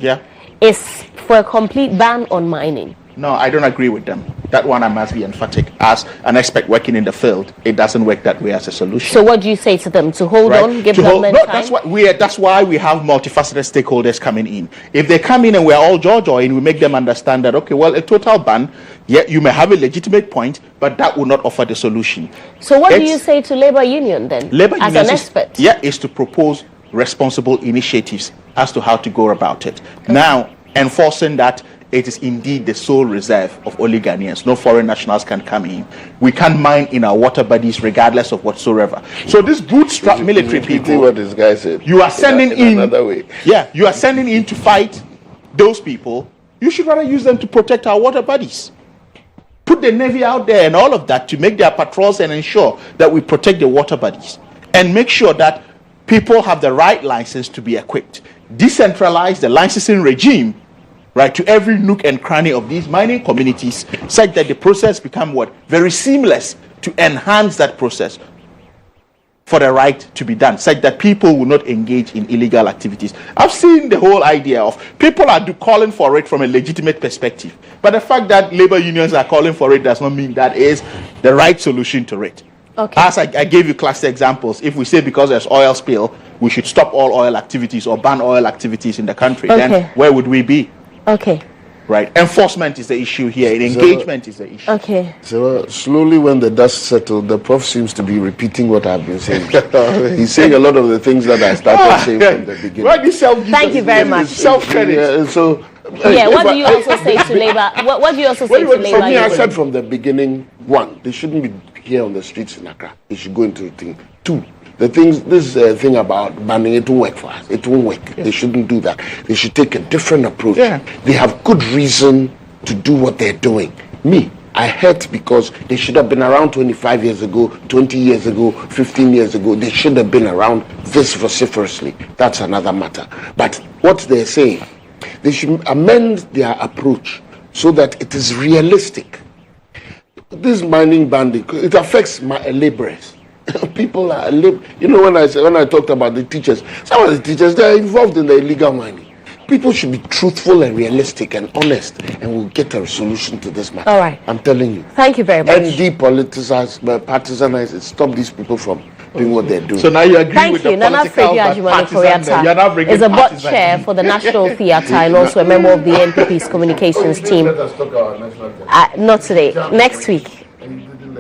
is for a complete ban on mining. No, I don't agree with them. That one I must be emphatic. As an expert working in the field, it doesn't work that way as a solution. So what do you say to them? To hold on, give government time? That's why we have multifaceted stakeholders coming in. If they come in and we're all joy-joying, we make them understand that, okay, well, a total ban, you may have a legitimate point, but that will not offer the solution. So what do you say to labor union then, as an expert? Is to propose responsible initiatives as to how to go about it. Okay. Now, enforcing that it is indeed the sole reserve of only Ghanaians. No foreign nationals can come in. We can't mine in our water bodies regardless of whatsoever. So this bootstrap military people, what this guy said, you are sending in another way. Yeah, you are sending in to fight those people. You should rather use them to protect our water bodies. Put the Navy out there and all of that to make their patrols and ensure that we protect the water bodies. And make sure that people have the right license to be equipped. Decentralize the licensing regime, right, to every nook and cranny of these mining communities, such that the process become very seamless, to enhance that process for the right to be done, such that people will not engage in illegal activities. I've seen the whole idea of people are calling for it from a legitimate perspective, but the fact that labor unions are calling for it does not mean that is the right solution to it. Okay. As I gave you classic examples, if we say because there's oil spill, we should stop all oil activities or ban oil activities in the country, then where would we be? Okay. Right. Enforcement is the issue here. Engagement is the issue. Okay. So slowly when the dust settled, the prof seems to be repeating what I've been saying. He's saying a lot of the things that I started saying from the beginning. Thank you very much. Self-credit. What do you also say to labor? What do you also say to labor? For me, I said from the beginning, one, they shouldn't be here on the streets in Accra. They should go into the thing. Two, this thing about banning, it won't work for us. It won't work. Yeah. They shouldn't do that. They should take a different approach. Yeah. They have good reason to do what they're doing. I hurt because they should have been around 25 years ago, 20 years ago, 15 years ago. They should have been around this vociferously. That's another matter. But what they're saying, they should amend their approach so that it is realistic. This mining ban, it affects laborers. People are, when I talked about the teachers, some of the teachers, they're involved in the illegal mining. People should be truthful and realistic and honest, and we'll get a solution to this matter. All right. I'm telling you. Thank you very much. And depoliticize, partisanize, stop these people from doing what they're doing. So now you agree Thank with you. the Nana political Fredia but partisan. You're not bringing is a board partisan. chair for the National Theatre and also a member of the NPP's communications team. Not today. Next week.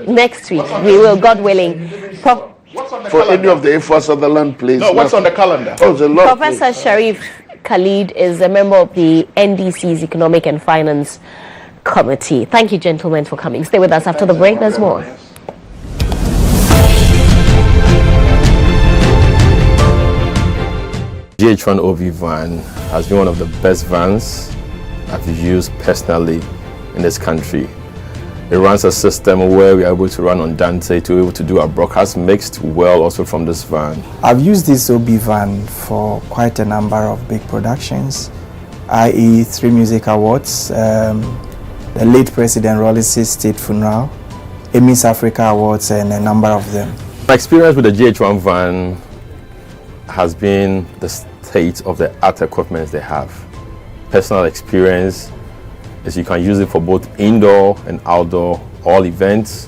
Next week. We will, God willing. For any of the Ifwa Sutherland plays. No, what's on the calendar? Oh, there's a lot. Professor Sharif Khalid is a member of the NDC's Economic and Finance Committee. Thank you, gentlemen, for coming. Stay with us after the break. There's more. GHOne OV van has been one of the best vans I've used personally in this country. It runs a system where we are able to run on Dante to be able to do our broadcast mixed well also from this van. I've used this OB van for quite a number of big productions, i.e. 3 music awards, the late President Rollis' state funeral, Miss Africa Awards, and a number of them. My experience with the GHOne van has been the state of the art equipment they have. Personal experience is you can use it for both indoor and outdoor, all events,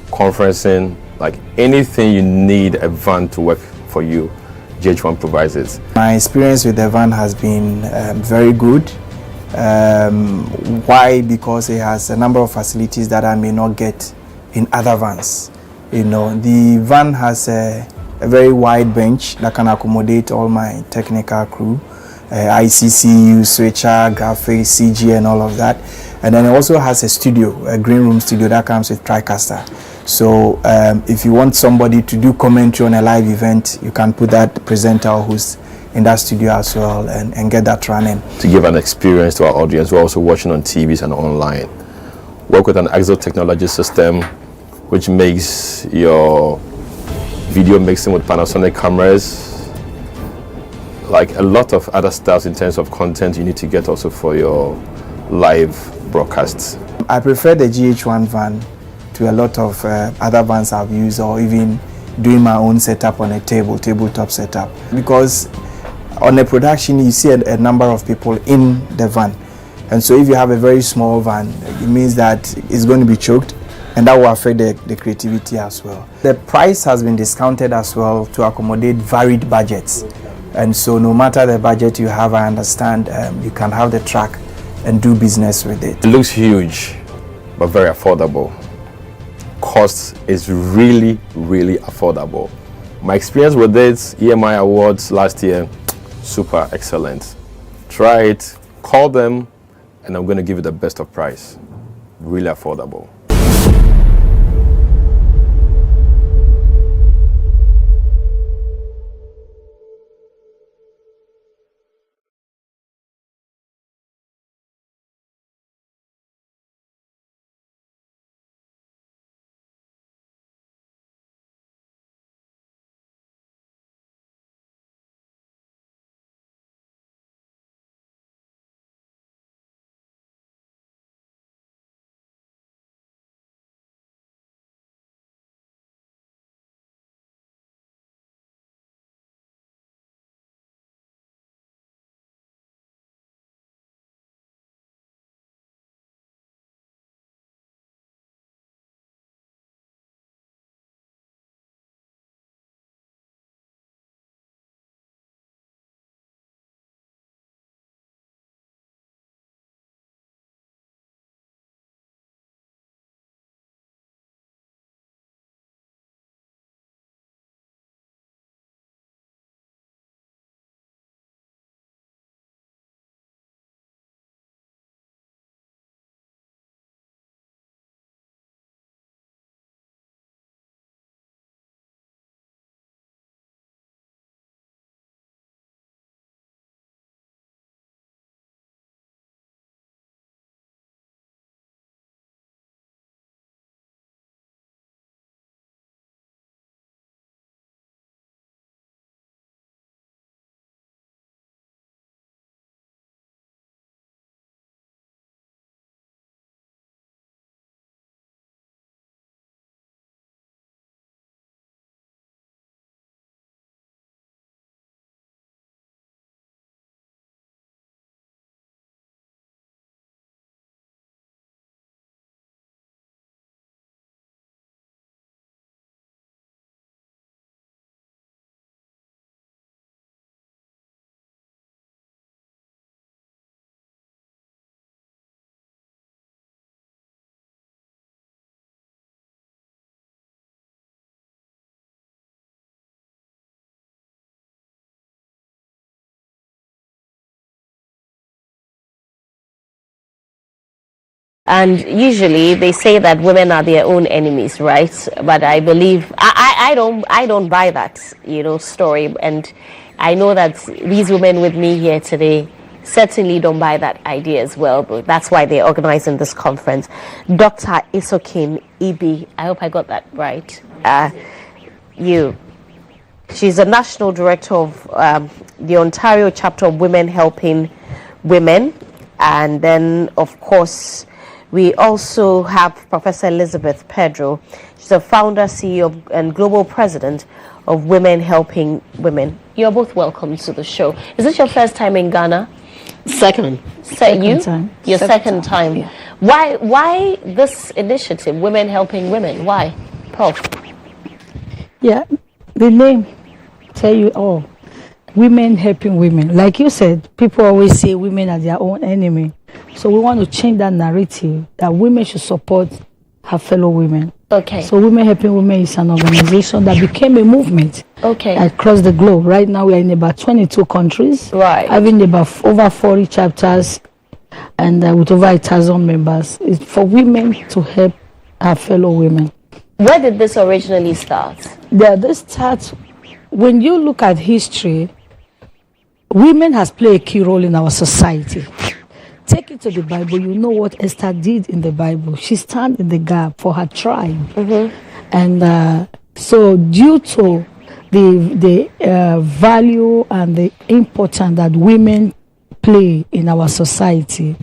conferencing, like anything you need a van to work for you, GHOne provides it. My experience with the van has been very good. Why? Because it has a number of facilities that I may not get in other vans. You know, the van has a very wide bench that can accommodate all my technical crew, ICCU, switcher, graphics, CG, and all of that. And then it also has a studio, a green room studio that comes with TriCaster. So if you want somebody to do commentary on a live event, you can put that presenter who's in that studio as well and get that running. To give an experience to our audience who are also watching on TVs and online. Work with an Exo technology system which makes your video mixing with Panasonic cameras, like a lot of other stuff in terms of content you need to get also for your live broadcasts. I prefer the GHOne van to a lot of other vans I've used, or even doing my own setup on a tabletop setup, because on a production you see a number of people in the van, and so if you have a very small van, it means that it's going to be choked, and that will affect the creativity as well. The price has been discounted as well to accommodate varied budgets, and so no matter the budget you have, I understand you can have the track and do business with it. It looks huge but very affordable. Cost is really affordable. My experience with this EMI awards last year, super excellent. Try it, call them, and I'm going to give you the best of price. Really affordable. And usually they say that women are their own enemies, right? But I believe I don't buy that, story. And I know that these women with me here today certainly don't buy that idea as well. But that's why they're organizing this conference. Dr. Isokin Ibi, I hope I got that right. She's the national director of the Ontario chapter of Women Helping Women, and then of course we also have Professor Elizabeth Pedro. She's a founder, CEO, and global president of Women Helping Women. You're both welcome to the show. Is this your first time in Ghana? Second time. Your second time. Yeah. Why this initiative, Women Helping Women? Why, Prof? Yeah, the name tell you all. Women helping women. Like you said, people always say women are their own enemy. So we want to change that narrative that women should support her fellow women. Okay. So Women Helping Women is an organization that became a movement. Okay. Across the globe. Right now we are in about 22 countries. Right. Having about over 40 chapters and with over 1,000 members. It's for women to help our fellow women. Where did this originally start? This starts, when you look at history, women has played a key role in our society. Take it to the Bible, you know what Esther did in the Bible. She stand in the gap for her tribe. Mm-hmm. And so due to the value and the importance that women play in our society,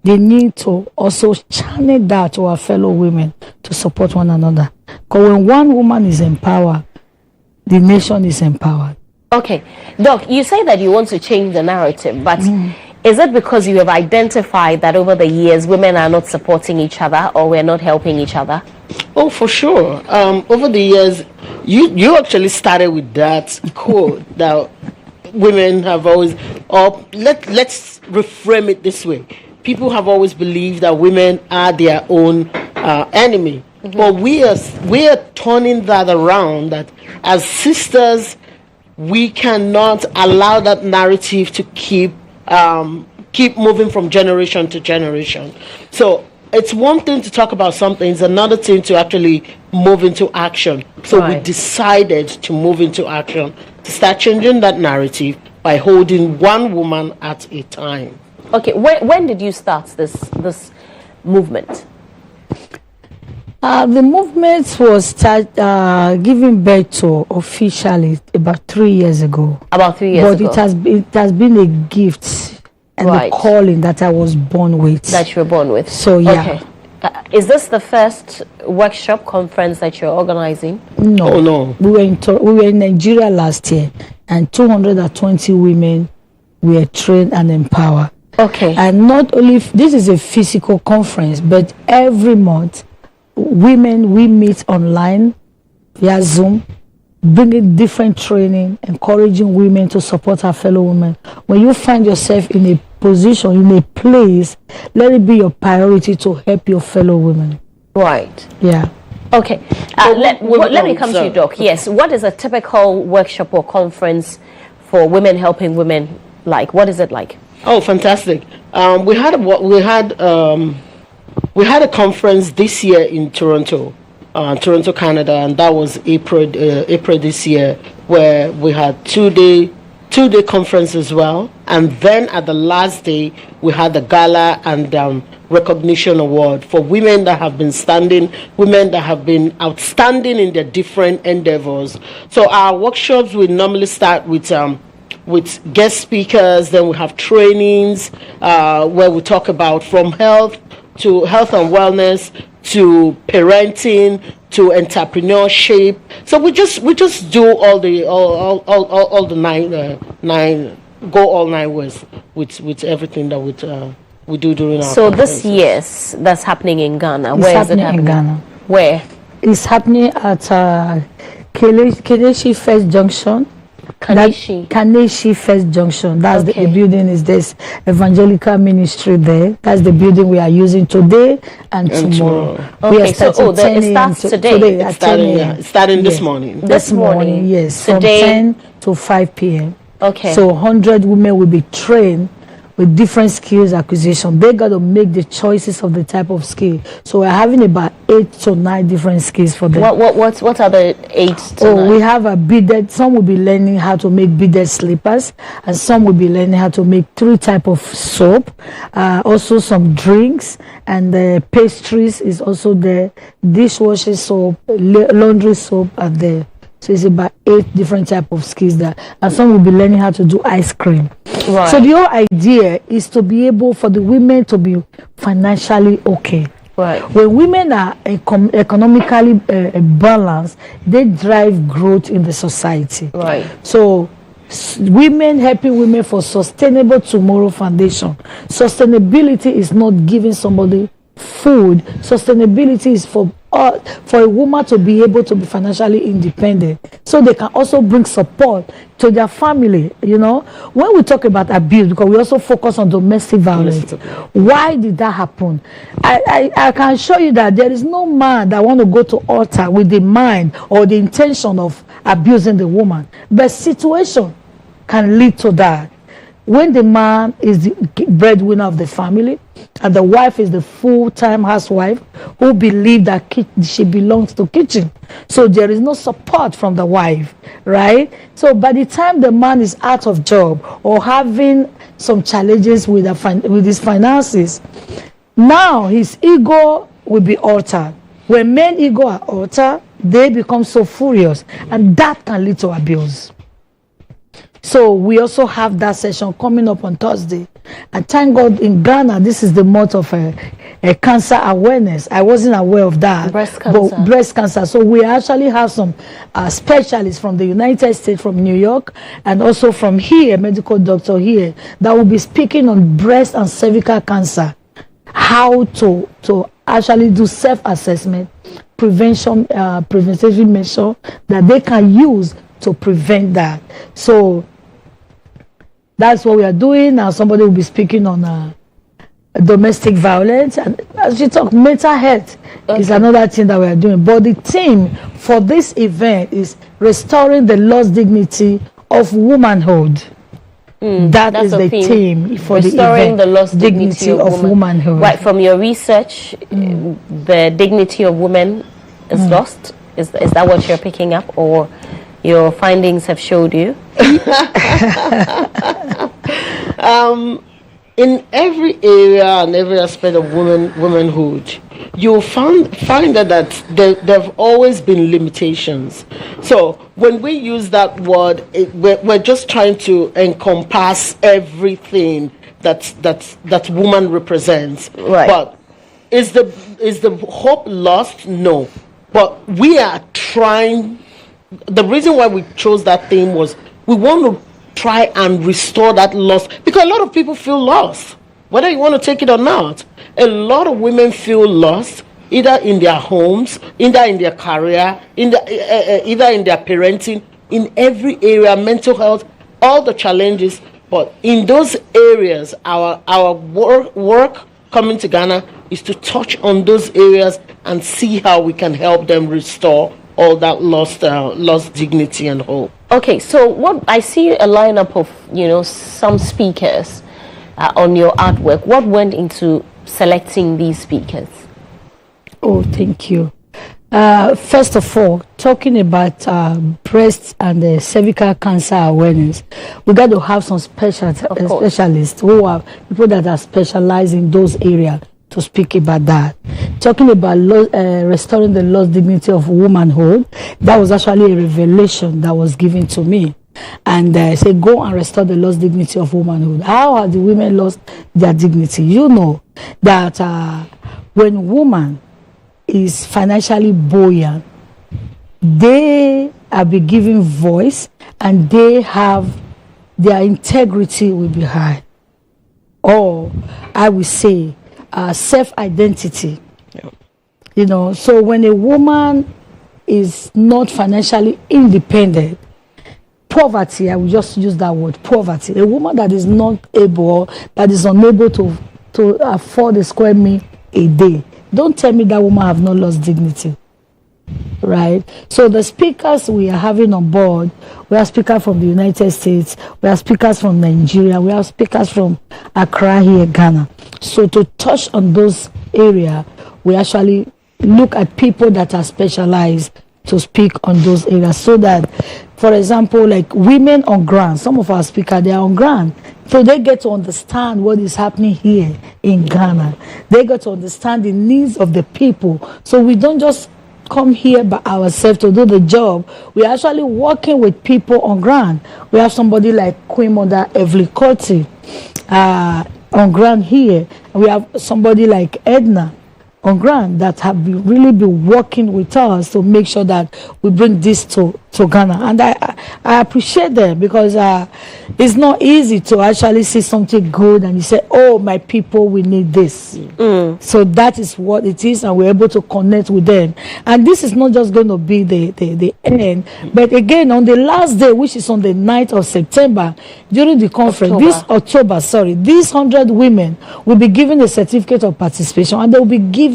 they need to also channel that to our fellow women to support one another. Because when one woman is empowered, the nation is empowered. Okay. Doc, you say that you want to change the narrative, but is it because you have identified that over the years women are not supporting each other or we're not helping each other? Oh, for sure. Over the years, you actually started with that quote that women have always, or let's reframe it this way. People have always believed that women are their own enemy. Mm-hmm. But we are turning that around, that as sisters, we cannot allow that narrative to keep moving from generation to generation. So it's one thing to talk about something, it's another thing to actually move into action. So we decided to move into action, to start changing that narrative by holding one woman at a time. Okay, when did you start this movement? The movement was giving birth to officially about 3 years ago. About 3 years ago. But it has been a gift and a calling that I was born with. That you were born with. So yeah. Okay. Is this the first workshop conference that you're organizing? No. Oh, no. We were in Nigeria last year, and 220 women were trained and empowered. Okay. And not only this is a physical conference, but every month women, we meet online via Zoom, bringing different training, encouraging women to support our fellow women. When you find yourself in a position, in a place, let it be your priority to help your fellow women. Right. Yeah. Okay. Let me come to you, Doc. Yes. What is a typical workshop or conference for Women Helping Women like? What is it like? Oh, fantastic. We had a conference this year in Toronto, Canada, and that was April this year, where we had two-day conference as well. And then at the last day, we had the gala and recognition award for women that have been outstanding in their different endeavors. So our workshops will normally start with guest speakers, then we have trainings where we talk about from health and wellness to parenting to entrepreneurship. So we just do all the nine go all 9 ways with everything that we do during our So this year that's happening in Ghana. Where is it happening? In Ghana. Where? It's happening at Kaneshi First Junction. Kaneshi First Junction. That's the building. Is this evangelical ministry there? That's the building we are using today and tomorrow. Okay, it starts today. It's starting this morning. This morning, yes, today, from 10 to 5 p.m. Okay. So 100 women will be trained with different skills acquisition. They got to make the choices of the type of skill. So we're having about 8 to 9 different skills for them. What are the 8 to 9? We have a beaded. Some will be learning how to make beaded slippers, and some will be learning how to make 3 type of soap. Also some drinks, and the pastries is also there. Dishwashing soap, laundry soap are there. So it's about 8 different type of skills there, and some will be learning how to do ice cream. Right. So the whole idea is to be able for the women to be financially okay. Right. When women are economically balanced, they drive growth in the society. Right. So women helping women for Sustainable Tomorrow Foundation. Sustainability is not giving somebody food. Sustainability is for a woman to be able to be financially independent, so they can also bring support to their family. You know, when we talk about abuse, because we also focus on domestic violence, why did that happen? I can show you that there is no man that want to go to altar with the mind or the intention of abusing the woman, but situation can lead to that. When the man is the breadwinner of the family and the wife is the full-time housewife who believes that she belongs to kitchen, so there is no support from the wife, right? So by the time the man is out of job or having some challenges with his finances, now his ego will be altered. When men ego are altered, they become so furious, and that can lead to abuse. So we also have that session coming up on Thursday. And thank God in Ghana, this is the month of cancer awareness. I wasn't aware of that. Breast cancer. So we actually have some specialists from the United States, from New York, and also from here, medical doctor here, that will be speaking on breast and cervical cancer. How to actually do self-assessment, preventative measure that they can use to prevent that. So that's what we are doing. Now somebody will be speaking on domestic violence, and as you talk, mental health is another thing that we are doing. But the theme for this event is restoring the lost dignity of womanhood. That is the theme for the event. Restoring the lost dignity of womanhood. Right, from your research, the dignity of women is lost. Is that what you're picking up, or your findings have showed you? In every area and every aspect of womanhood, you'll find that there have always been limitations. So when we use that word, we're just trying to encompass everything that woman represents. Right. But is the hope lost? No. But we are trying. The reason why we chose that theme was we want to try and restore that loss, because a lot of people feel lost, whether you want to take it or not. A lot of women feel lost, either in their homes, either in their career, either in their parenting, in every area, mental health, all the challenges. But in those areas, our work coming to Ghana is to touch on those areas and see how we can help them restore all that lost dignity and hope. Okay, so what I see a lineup of some speakers on your artwork. What went into selecting these speakers? Oh, thank you. First of all, talking about breast and cervical cancer awareness, we got to have some specialists who are people that are specialized in those areas to speak about that. Talking about restoring the lost dignity of womanhood, that was actually a revelation that was given to me. And say, go and restore the lost dignity of womanhood. How have the women lost their dignity? You know that when woman is financially buoyant, they are be given voice, and they have their integrity will be high. Or I will say, self-identity. Yeah. So when a woman is not financially independent, poverty, I will just use that word, poverty. A woman that is not able, that is unable to afford a square meal a day, don't tell me that woman have not lost dignity. right? So the speakers we are having on board, we have speakers from the United States, we have speakers from Nigeria, we have speakers from Accra here, Ghana. So to touch on those areas, we actually look at people that are specialized to speak on those areas, so that, for example, like women on ground, some of our speakers, they are on ground, so they get to understand what is happening here in Ghana. They get to understand the needs of the people. So we don't just come here by ourselves to do the job. We're actually working with people on ground. We have somebody like Queen Mother Evelyn Coty on ground here. We have somebody like Edna on ground that have really been working with us to make sure that we bring this to Ghana. And I appreciate them, because it's not easy to actually see something good and you say, oh, my people, we need this. So that is what it is, and we're able to connect with them. And this is not just going to be the end, but again, on the last day, which is on the 9th of September, during the conference, these 100 women will be given a certificate of participation, and they will be given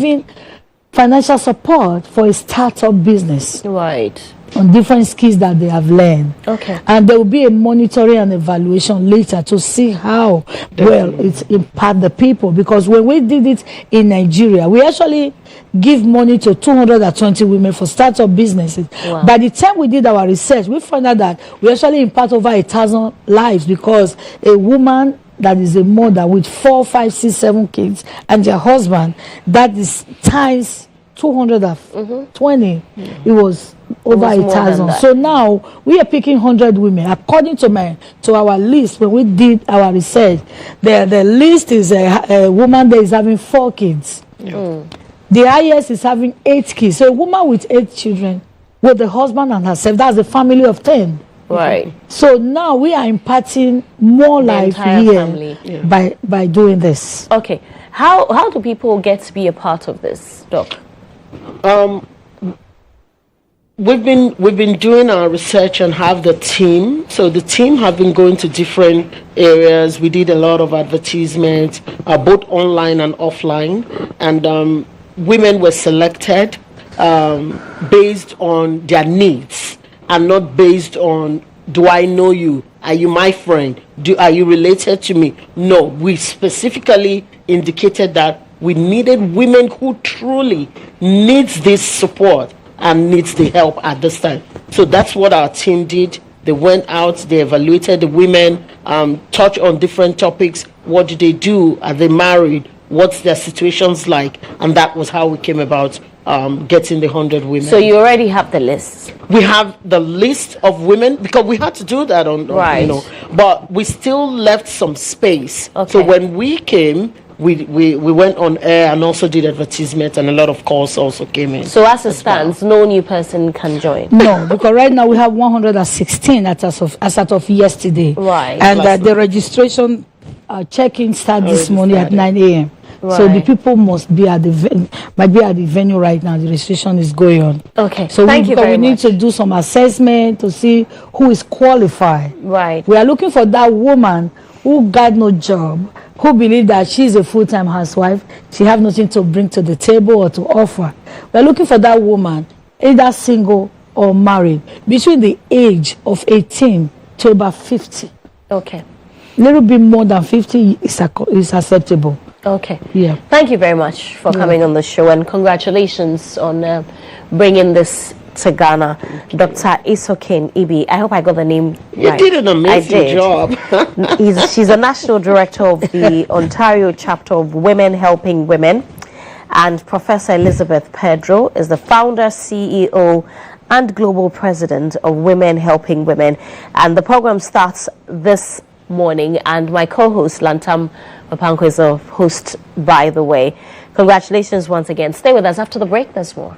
financial support for a startup business. Right. On different skills that they have learned. Okay. And there will be a monitoring and evaluation later to see how well it impact the people. Because when we did it in Nigeria, we actually give money to 220 women for startup businesses. Wow. By the time we did our research, we found out that we actually impact over 1,000 lives, because a woman that is a mother with 4, 5, 6, 7 kids and their husband, that is times 220. It was over 1,000. So now we are picking 100 women according to our list. When we did our research, the list is a woman that is having 4 kids. The highest is having 8 kids. So a woman with 8 children with the husband and herself, that's a family of 10. Right. So now we are imparting more life here by doing this. Okay. How do people get to be a part of this, Doc? We've been doing our research and have the team. So the team have been going to different areas. We did a lot of advertisements, both online and offline, and women were selected based on their needs and not based on, do I know you? Are you my friend? Are you related to me? No, we specifically indicated that we needed women who truly needs this support and needs the help at this time. So that's what our team did. They went out, they evaluated the women, touched on different topics. What do they do? Are they married? What's their situations like? And that was how we came about getting the 100 women. So you already have the list. We have the list of women, because we had to do that on right. But we still left some space. Okay. So when we came, we went on air and also did advertisement, and a lot of calls also came in. So as it stands, no new person can join? No, because right now we have 116 as of yesterday. Right. And the registration check-in starts this morning at 9 a.m. Right. So the people must be at the venue right now. The registration is going on. Okay. So Thank you very we need much. to do some assessment to see who is qualified. Right. We are looking for that woman who got no job, who believe that she's a full-time housewife, she have nothing to bring to the table or to offer. We are looking for that woman, either single or married, between the age of 18 to about 50. Okay. A little bit more than 50 is acceptable. Okay. Yeah. Thank you very much for coming on the show, and congratulations on bringing this to Ghana. Dr. Isokin Ibi. I hope I got the name right. You did an amazing job. She's a national director of the Ontario chapter of Women Helping Women. And Professor Elizabeth Pedro is the founder, CEO, and global president of Women Helping Women. And the program starts this morning, and my co-host Lantam Papanko is a host, by the way. Congratulations once again. Stay with us. After the break, there's more.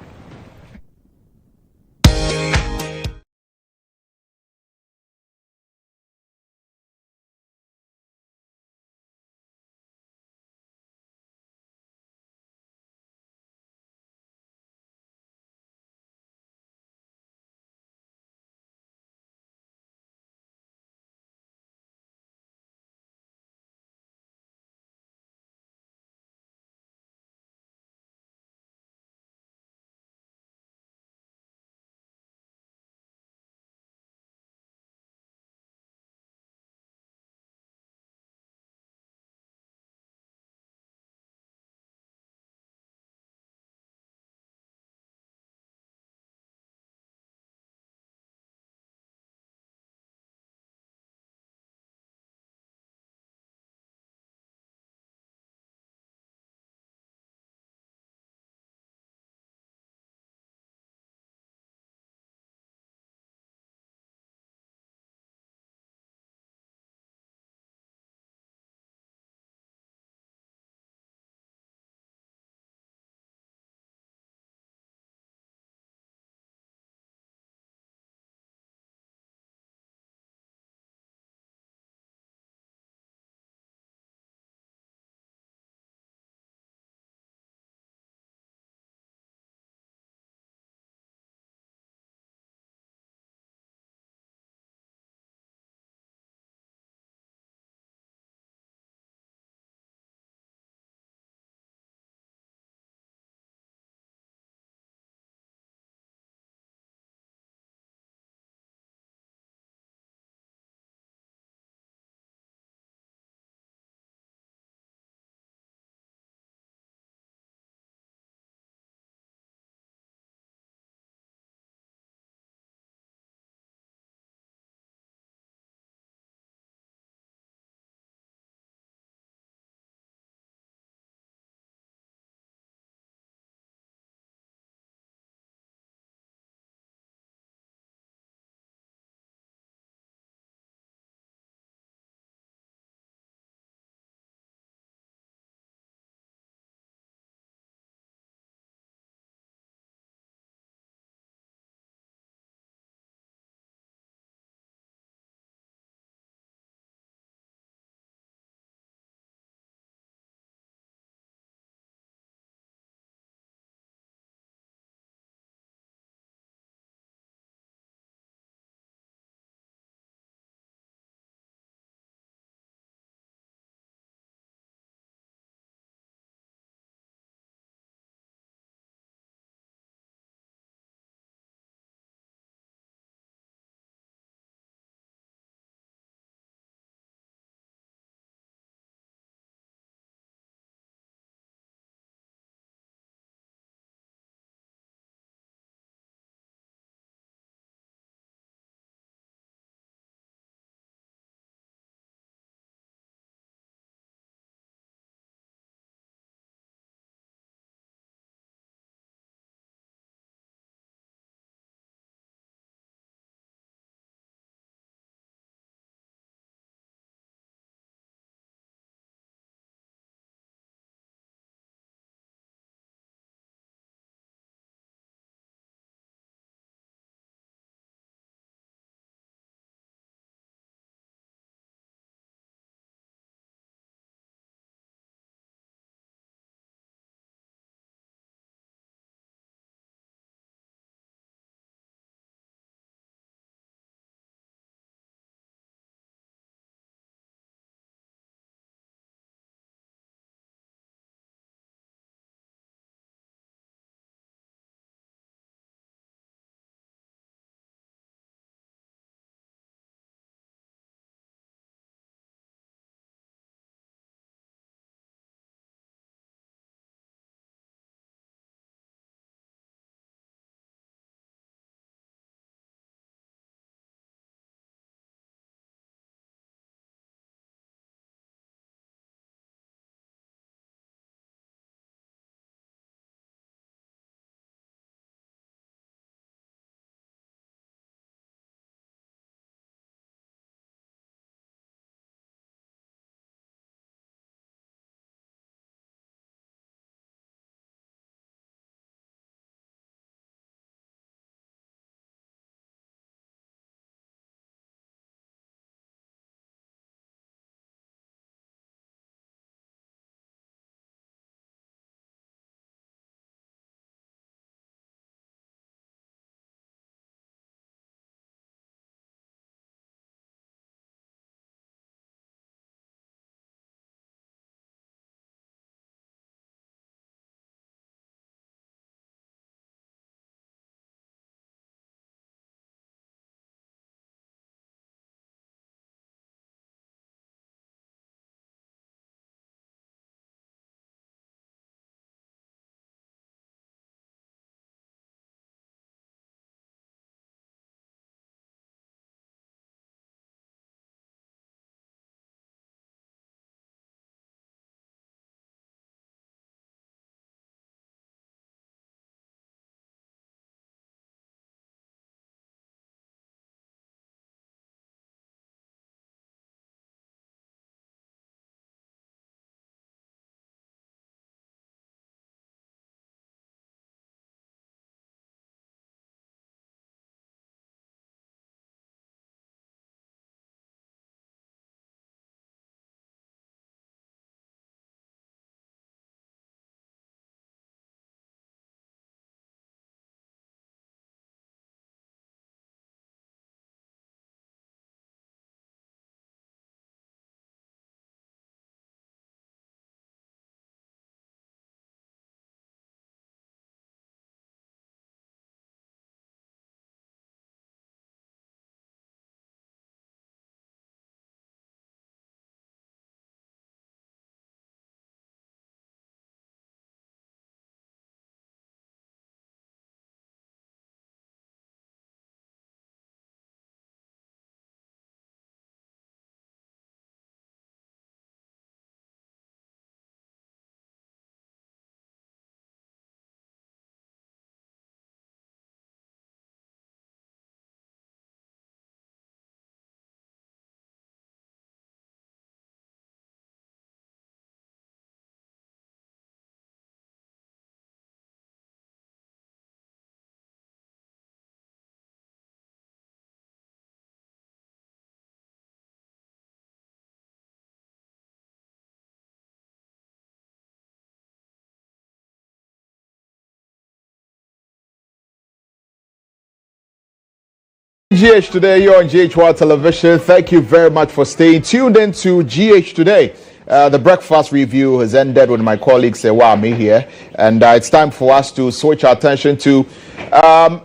GH Today, you're on GHOne television. Thank you very much for staying tuned in to GH Today. The breakfast review has ended with my colleague Serwaa Amihere, and it's time for us to switch our attention to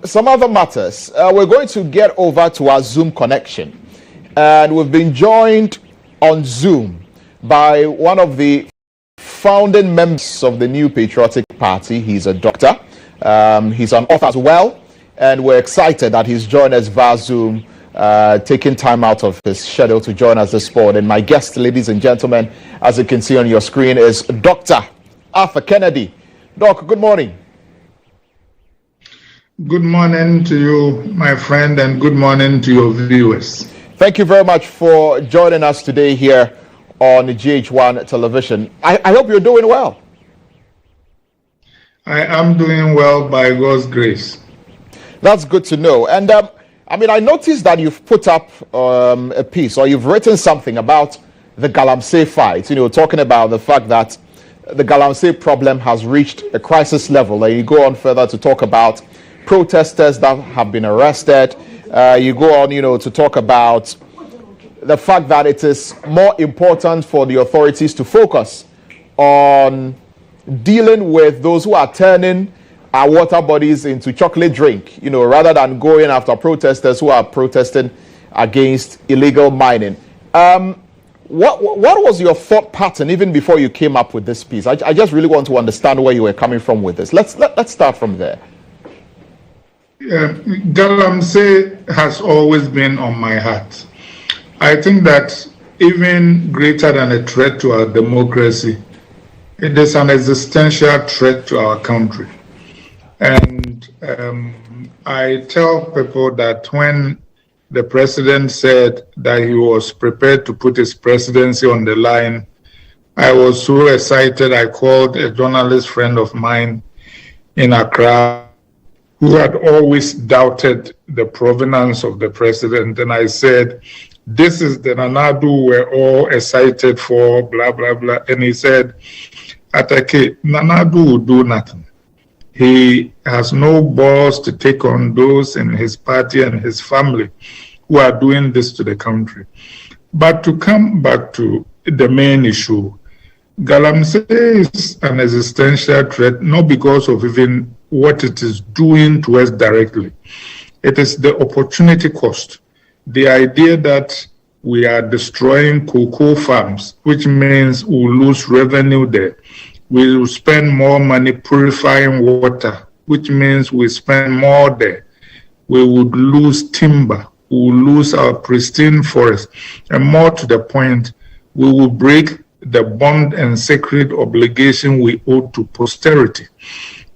some other matters. We're going to get over to our Zoom connection, and we've been joined on Zoom by one of the founding members of the New Patriotic Party. He's a doctor. He's an author as well. And we're excited that he's joined us via Zoom, taking time out of his schedule to join us this morning. And my guest, ladies and gentlemen, as you can see on your screen, is Dr. Arthur Kennedy. Doc, good morning. Good morning to you, my friend, and good morning to your viewers. Thank you very much for joining us today here on GHOne television. I hope you're doing well. I am doing well by God's grace. That's good to know. And I noticed that you've put up a piece, or you've written something about the Galamsey fight, talking about the fact that the Galamsey problem has reached a crisis level. And you go on further to talk about protesters that have been arrested. You go on, to talk about the fact that it is more important for the authorities to focus on dealing with those who are turning our water bodies into chocolate drink, rather than going after protesters who are protesting against illegal mining. What was your thought pattern even before you came up with this piece? I just really want to understand where you were coming from with this. Let's start from there. Galamsey has always been on my heart. I think that even greater than a threat to our democracy, it is an existential threat to our country. And I tell people that when the president said that he was prepared to put his presidency on the line, I was so excited. I called a journalist friend of mine in Accra who had always doubted the provenance of the president. And I said, this is the Nanadu we're all excited for, blah, blah, blah. And he said, Atake, Nanadu will do nothing. He has no balls to take on those in his party and his family who are doing this to the country. But to come back to the main issue, Galamsey is an existential threat, not because of even what it is doing to us directly. It is the opportunity cost. The idea that we are destroying cocoa farms, which means we'll lose revenue there. We will spend more money purifying water, which means we spend more there. We would lose timber. We will lose our pristine forest. And more to the point, we will break the bond and sacred obligation we owe to posterity,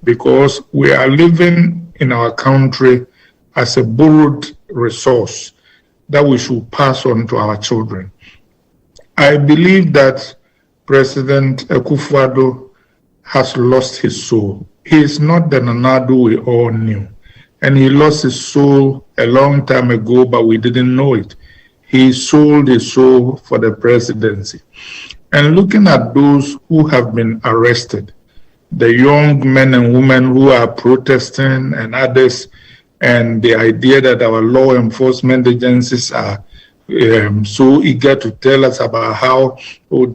because we are living in our country as a borrowed resource that we should pass on to our children. I believe that President Akufo-Addo has lost his soul. He is not the Nanadu we all knew. And he lost his soul a long time ago, but we didn't know it. He sold his soul for the presidency. And looking at those who have been arrested, the young men and women who are protesting and others, and the idea that our law enforcement agencies are so eager to tell us about how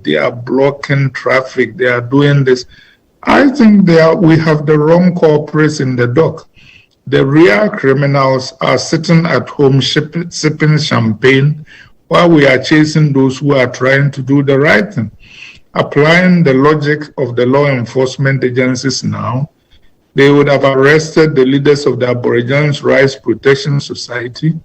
they are blocking traffic, they are doing this. I think we have the wrong culprits in the dock. The real criminals are sitting at home sipping champagne while we are chasing those who are trying to do the right thing. Applying the logic of the law enforcement agencies now, they would have arrested the leaders of the Aborigines Rights Protection Society.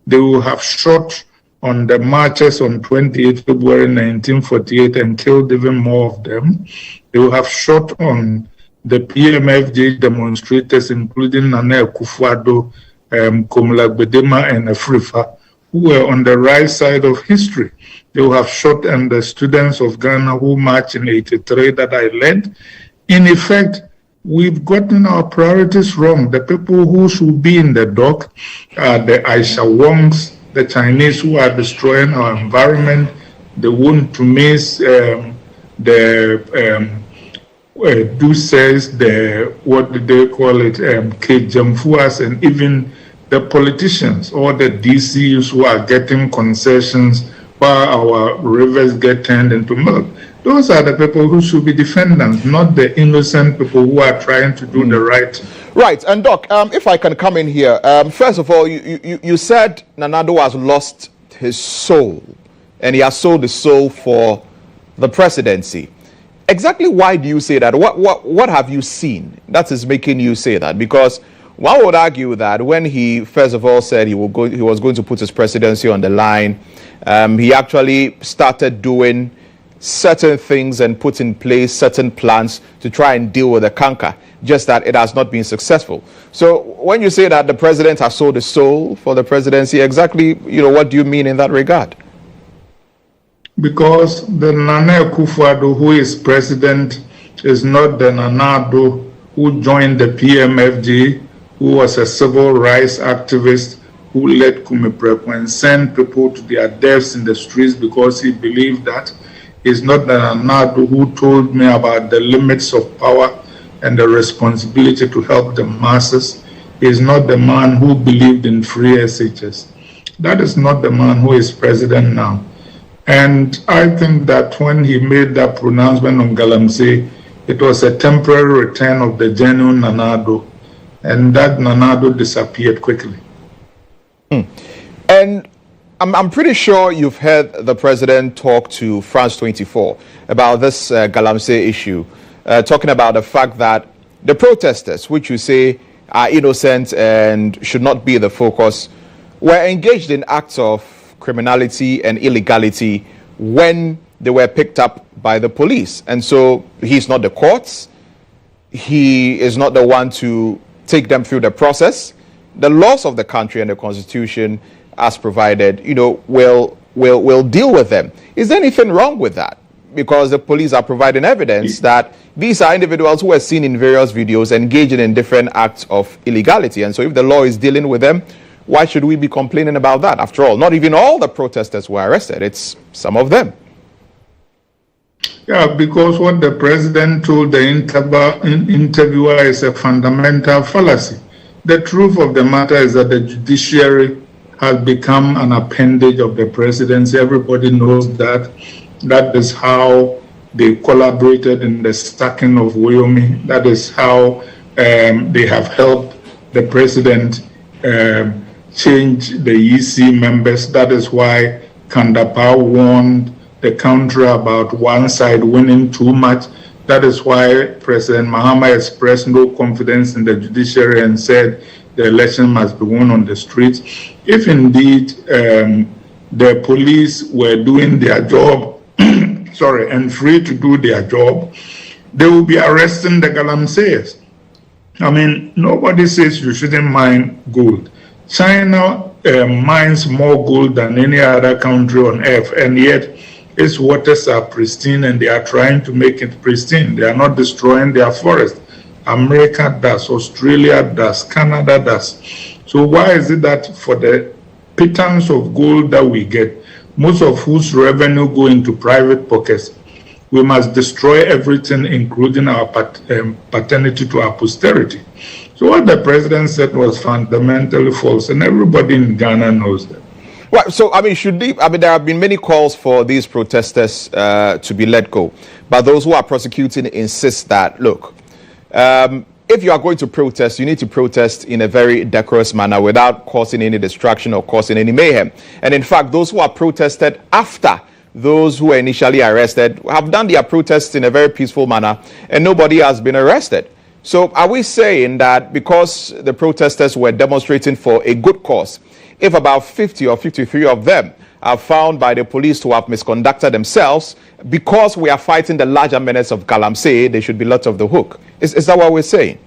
They would have shot on the marches on 28 February 1948 and killed even more of them. They will have shot on the PMFJ demonstrators, including Nana Akufo-Addo, Komla Gbedema, and Afrifa, who were on the right side of history. They will have shot on the students of Ghana who marched in 83 that I led. In effect, we've gotten our priorities wrong. The people who should be in the dock are the Aisha Wongs, the Chinese who are destroying our environment, the Wun Tumis, Du says, what do they call it, K. Jamfuas, and even the politicians or the DCs who are getting concessions while our rivers get turned into milk. Those are the people who should be defendants, not the innocent people who are trying to do the right thing. Right, and Doc, if I can come in here, first of all, you said Nana Addo has lost his soul, and he has sold his soul for the presidency. Exactly why do you say that? What have you seen that is making you say that? Because one would argue that when he first of all said he was going to put his presidency on the line, he actually started doing certain things and put in place certain plans to try and deal with the canker, just that it has not been successful. So when you say that the president has sold his soul for the presidency, exactly, what do you mean in that regard? Because the Nana Akufo-Addo who is president is not the Nana Addo who joined the PMFG, who was a civil rights activist, who led Kumi Preku and sent people to their deaths in the streets because he believed that. Is not the Nana Addo who told me about the limits of power and the responsibility to help the masses. He is not the man who believed in free SHS. That is not the man who is president now. And I think that when he made that pronouncement on Galamsey, it was a temporary return of the genuine Nana Addo, and that Nana Addo disappeared quickly. And I'm pretty sure you've heard the president talk to France 24 about this Galamsey issue, talking about the fact that the protesters, which you say are innocent and should not be the focus, were engaged in acts of criminality and illegality when they were picked up by the police. And so he's not the courts. He is not the one to take them through the process. The laws of the country and the constitution as provided, will deal with them. Is there anything wrong with that? Because the police are providing evidence that these are individuals who are seen in various videos engaging in different acts of illegality. And so if the law is dealing with them, why should we be complaining about that? After all, not even all the protesters were arrested. It's some of them. Yeah, because what the president told the interviewer is a fundamental fallacy. The truth of the matter is that the judiciary has become an appendage of the presidency. Everybody knows that. That is how they collaborated in the stacking of Wyoming. That is how they have helped the president change the EC members. That is why Kandapa warned the country about one side winning too much. That is why President Mahama expressed no confidence in the judiciary and said the election must be won on the streets. If indeed the police were doing their job, and free to do their job, they will be arresting the Galamseyers. I mean, nobody says you shouldn't mine gold. China mines more gold than any other country on earth, and yet its waters are pristine and they are trying to make it pristine. They are not destroying their forest. America does, Australia does, Canada does. So why is it that for the pittance of gold that we get, most of whose revenue go into private pockets, we must destroy everything, including our paternity to our posterity? So what the president said was fundamentally false, and everybody in Ghana knows that. Right. So there have been many calls for these protesters to be let go, but those who are prosecuting insist that, look, if you are going to protest, you need to protest in a very decorous manner without causing any distraction or causing any mayhem. And in fact, those who are protested after those who were initially arrested have done their protests in a very peaceful manner, and nobody has been arrested. So are we saying that because the protesters were demonstrating for a good cause, if about 50 or 53 of them are found by the police to have misconducted themselves, because we are fighting the larger menace of Galamsey, they should be let off the hook? Is that what we're saying?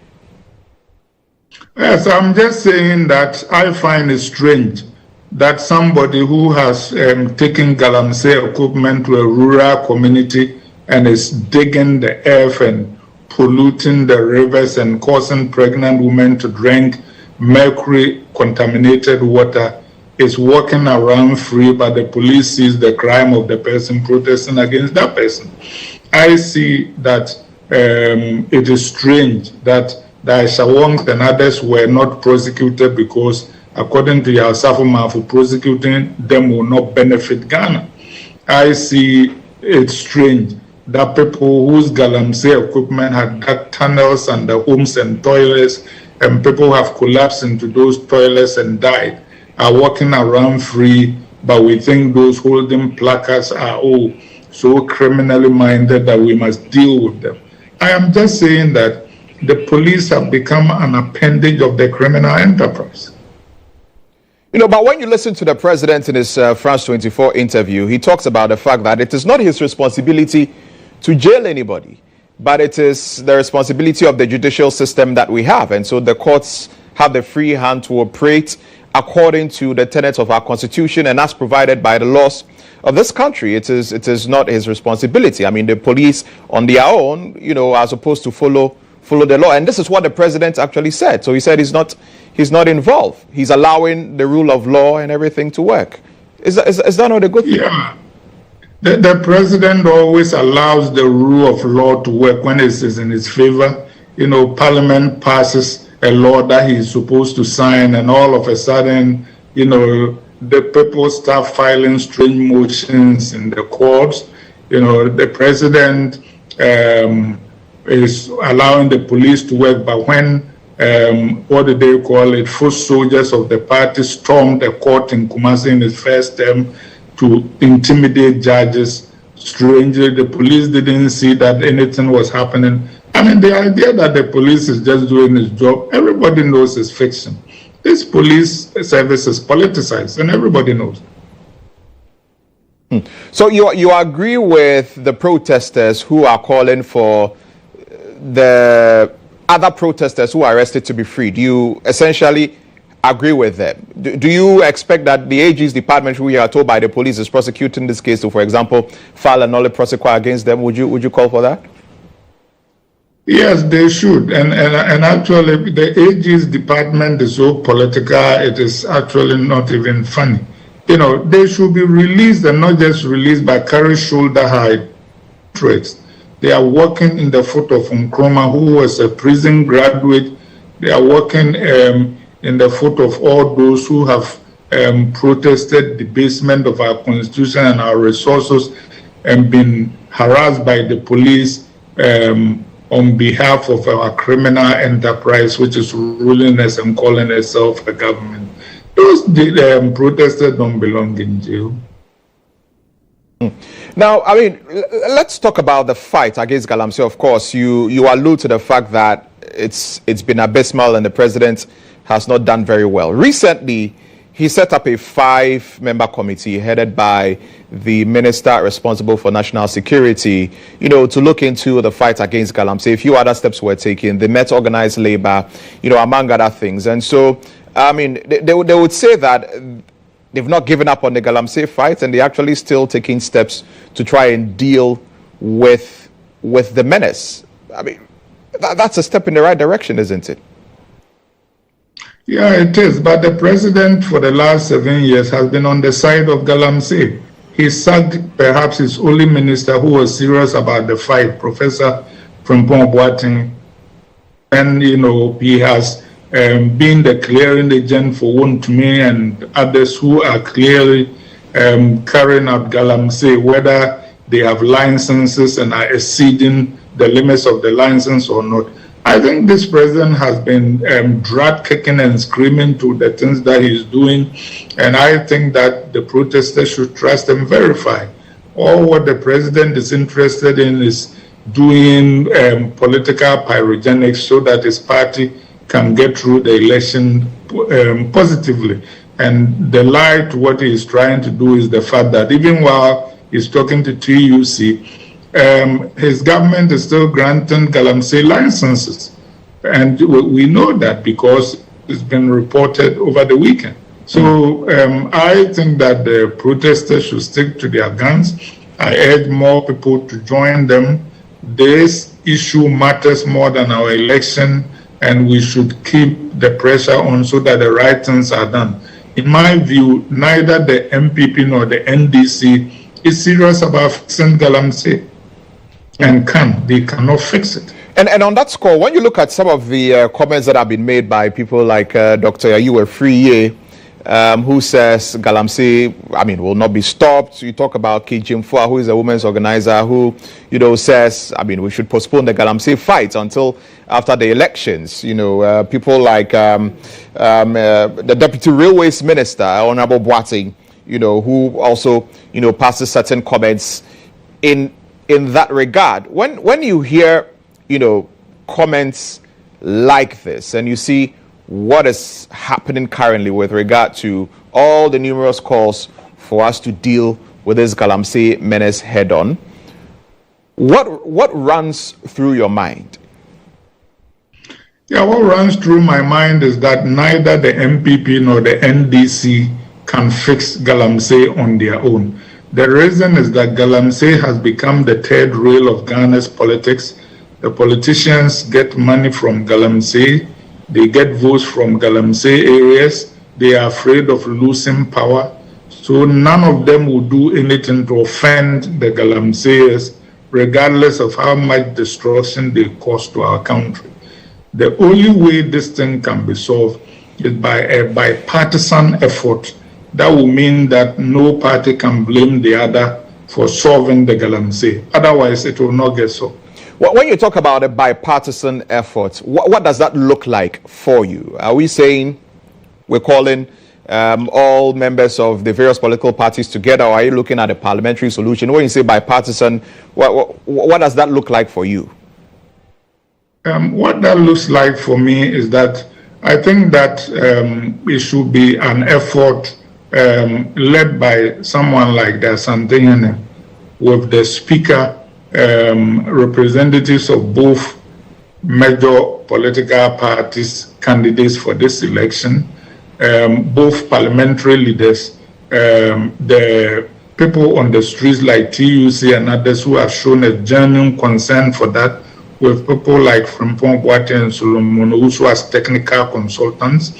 Yes, I'm just saying that I find it strange that somebody who has taken Galamsey equipment to a rural community and is digging the earth and polluting the rivers and causing pregnant women to drink mercury-contaminated water is walking around free, but the police sees the crime of the person protesting against that person. I see that it is strange that the GHOne and others were not prosecuted because according to Yasafuma, for prosecuting them will not benefit Ghana. I see it strange that people whose Galamsey equipment had dug tunnels under homes and toilets, and people have collapsed into those toilets and died, are walking around free, but we think those holding placards are so criminally minded that we must deal with them. I am just saying that the police have become an appendage of the criminal enterprise. You know, but when you listen to the president in his France 24 interview, he talks about the fact that it is not his responsibility to jail anybody, but it is the responsibility of the judicial system that we have. And so the courts have the free hand to operate according to the tenets of our constitution and as provided by the laws of this country. It is not his responsibility. I mean, the police on their own, you know, are supposed to follow the law. And this is what the president actually said. So he said he's not involved. He's allowing the rule of law and everything to work. Is that not a good thing? Yeah. The president always allows the rule of law to work when it is in his favor. You know, Parliament passes a law that he's supposed to sign, and all of a sudden, you know, the people start filing strange motions in the courts. You know, the president is allowing the police to work, but when what do they call it? Foot soldiers of the party stormed the court in Kumasi in his first term to intimidate judges. Strangely, the police didn't see that anything was happening. I mean, the idea that the police is just doing its job, everybody knows is fiction. This police service is politicized, and everybody knows. So you agree with the protesters who are calling for the other protesters who are arrested to be freed? You essentially agree with them. Do you expect that the AG's department, who you are told by the police is prosecuting this case, to, for example, file a nolle prosequi against them? Would you call for that? Yes, they should. And actually, the AG's department is so political, it is actually not even funny. You know, they should be released, and not just released, but carry shoulder high traits. They are working in the foot of Nkrumah, who was a prison graduate. They are working in the foot of all those who have protested the debasement of our constitution and our resources and been harassed by the police on behalf of our criminal enterprise, which is ruling us and calling itself a government. Those protesters don't belong in jail. Now, I mean, let's talk about the fight against Galamsey. Of course, you allude to the fact that it's been abysmal and the president has not done very well. Recently, he set up a 5-member committee headed by the minister responsible for national security, you know, to look into the fight against Galamsey. A few other steps were taken. They met organized labor, you know, among other things. And so, I mean, they would say that they've not given up on the Galamsey fight, and they're actually still taking steps to try and deal with the menace. I mean, that's a step in the right direction, isn't it? Yeah, it is. But the president for the last 7 years has been on the side of Galamsey. He sacked perhaps his only minister who was serious about the fight, Professor Frimpong Boateng. And, you know, he has been the clearing agent for Wontumi and others who are clearly carrying out Galamsey, whether they have licenses and are exceeding the limits of the license or not. I think this president has been drag kicking and screaming to the things that he's doing, and I think that the protesters should trust and verify. All what the president is interested in is doing political pyrogenics so that his party can get through the election positively. And the lie to what he is trying to do is the fact that even while he's talking to TUC, his government is still granting Galamsey licenses. And we know that because it's been reported over the weekend. So I think that the protesters should stick to their guns. I urge more people to join them. This issue matters more than our election, and we should keep the pressure on so that the right things are done. In my view, neither the MPP nor the NDC is serious about fixing Galamsey. And they cannot fix it. And on that score, when you look at some of the comments that have been made by people like Dr. Ayiwe Friye, who says Galamsey, will not be stopped. You talk about Kijimfua, who is a women's organizer, who, says, we should postpone the Galamsey fight until after the elections. People like the Deputy Railways Minister, Honorable Boateng, who also, passes certain comments in that regard. When you hear, comments like this, and you see what is happening currently with regard to all the numerous calls for us to deal with this Galamsey menace head on, what runs through your mind? Yeah, what runs through my mind is that neither the MPP nor the NDC can fix Galamsey on their own. The reason is that Galamsey has become the third rail of Ghana's politics. The politicians get money from Galamsey. They get votes from Galamsey areas. They are afraid of losing power. So none of them will do anything to offend the Galamseyers, regardless of how much destruction they cause to our country. The only way this thing can be solved is by a bipartisan effort. That will mean that no party can blame the other for solving the Galamsey. Otherwise, it will not get solved. When you talk about a bipartisan effort, what does that look like for you? Are we saying we're calling all members of the various political parties together, or are you looking at a parliamentary solution? When you say bipartisan, what does that look like for you? What that looks like for me is that I think that it should be an effort led by someone like the Asantehene, with the speaker, representatives of both major political parties, candidates for this election, both parliamentary leaders, the people on the streets like TUC and others who have shown a genuine concern for that, with people like Frimpong Boateng and Solomon also as technical consultants.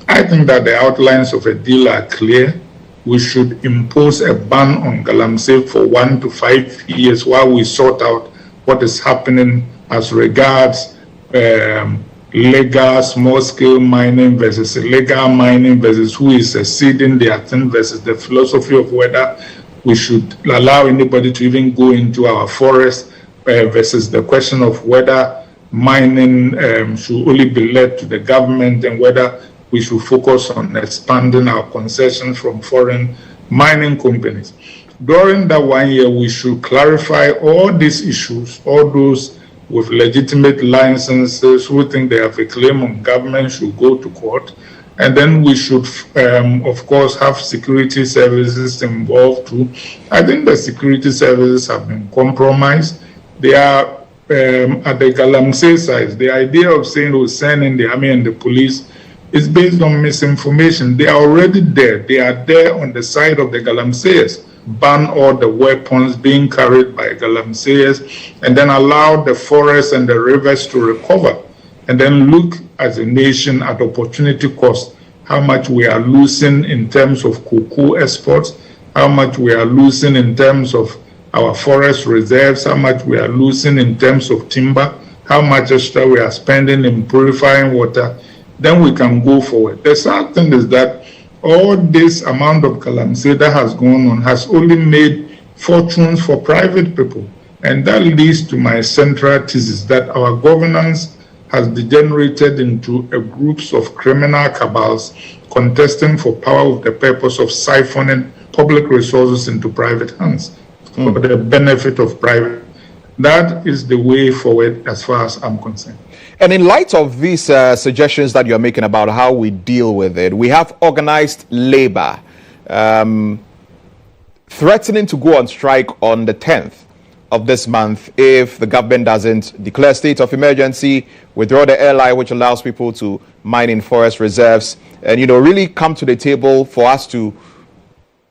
I think that the outlines of a deal are clear. We should impose a ban on Galamsey for 1 to 5 years while we sort out what is happening as regards legal small-scale mining versus illegal mining versus who is exceeding their thing versus the philosophy of whether we should allow anybody to even go into our forest versus the question of whether mining should only be led to the government and whether we should focus on expanding our concessions from foreign mining companies. During that 1 year, we should clarify all these issues. All those with legitimate licenses who think they have a claim on government should go to court. And then we should, of course, have security services involved too. I think the security services have been compromised. They are at the Galamsey side. The idea of saying we're sending the army and the police is based on misinformation. They are already there. They are there on the side of the Galamseyers. Ban all the weapons being carried by Galamseyers and then allow the forests and the rivers to recover. And then look as a nation at opportunity cost, how much we are losing in terms of cocoa exports, how much we are losing in terms of our forest reserves, how much we are losing in terms of timber, how much extra we are spending in purifying water. Then we can go forward. The sad thing is that all this amount of Galamsey that has gone on has only made fortunes for private people. And that leads to my central thesis that our governance has degenerated into a groups of criminal cabals contesting for power with the purpose of siphoning public resources into private hands for the benefit of private. That is the way forward as far as I'm concerned. And in light of these suggestions that you're making about how we deal with it, we have organized labor threatening to go on strike on the 10th of this month if the government doesn't declare state of emergency, withdraw the LI, which allows people to mine in forest reserves, and really come to the table for us to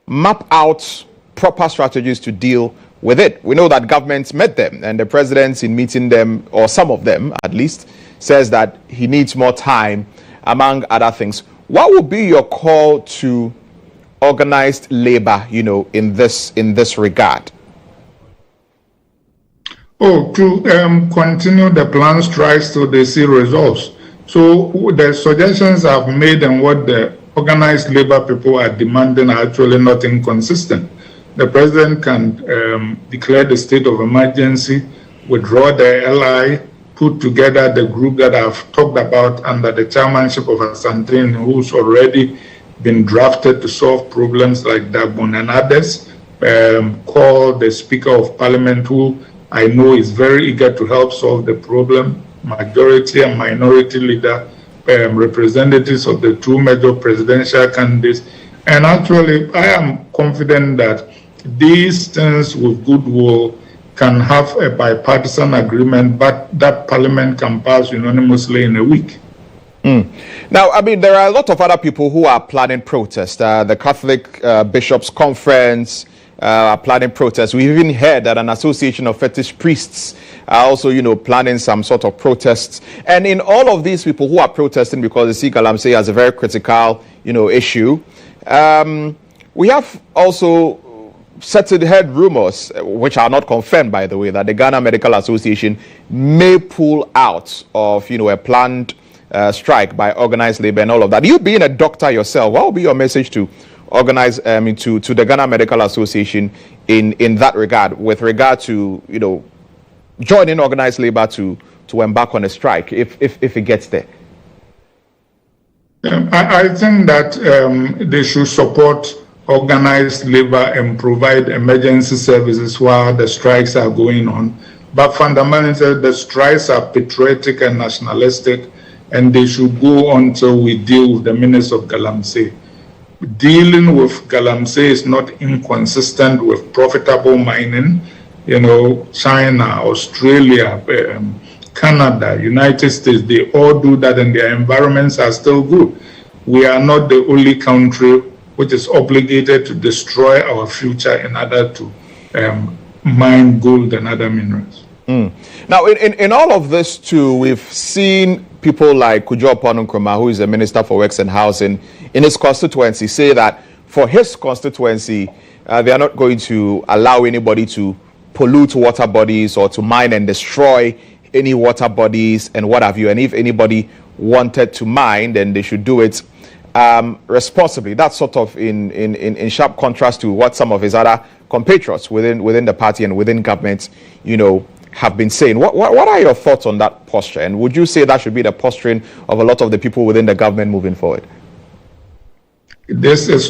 map out proper strategies to deal with it. We know that governments met them, and the president, in meeting them, or some of them at least, says that he needs more time, among other things. What would be your call to organized labor, in this regard? To continue the planned strikes till they see results. So the suggestions I've made and what the organized labor people are demanding are actually not inconsistent. The president can declare the state of emergency, withdraw the LI, put together the group that I've talked about under the chairmanship of Asantine, who's already been drafted to solve problems like GHOne and others, call the Speaker of Parliament, who I know is very eager to help solve the problem, majority and minority leader, representatives of the two major presidential candidates. And actually, I am confident that these things with goodwill can have a bipartisan agreement, but that Parliament can pass unanimously in a week. Now, I mean, there are a lot of other people who are planning protests. The Catholic Bishops' Conference are planning protests. We even heard that an association of fetish priests are also, planning some sort of protests. And in all of these people who are protesting because they see Galamsey as a very critical, issue, we have also heard rumors, which are not confirmed, by the way, that the Ghana Medical Association may pull out of, a planned strike by organized labor and all of that. You being a doctor yourself, what will be your message to organize to the Ghana Medical Association in that regard, with regard to joining organized labor to embark on a strike if it gets there? I think that they should support organized labor and provide emergency services while the strikes are going on. But fundamentally, the strikes are patriotic and nationalistic, and they should go until we deal with the menace of Galamsey. Dealing with Galamsey is not inconsistent with profitable mining. China, Australia, Canada, United States, they all do that, and their environments are still good. We are not the only country which is obligated to destroy our future in order to mine gold and other minerals. Now, in all of this too, we've seen people like GHOne, who is the Minister for Works and Housing, in his constituency say that for his constituency, they are not going to allow anybody to pollute water bodies or to mine and destroy any water bodies and what have you. And if anybody wanted to mine, then they should do it responsibly. That's sort of in sharp contrast to what some of his other compatriots within the party and within government, have been saying. What are your thoughts on that posture? And would you say that should be the posturing of a lot of the people within the government moving forward? This has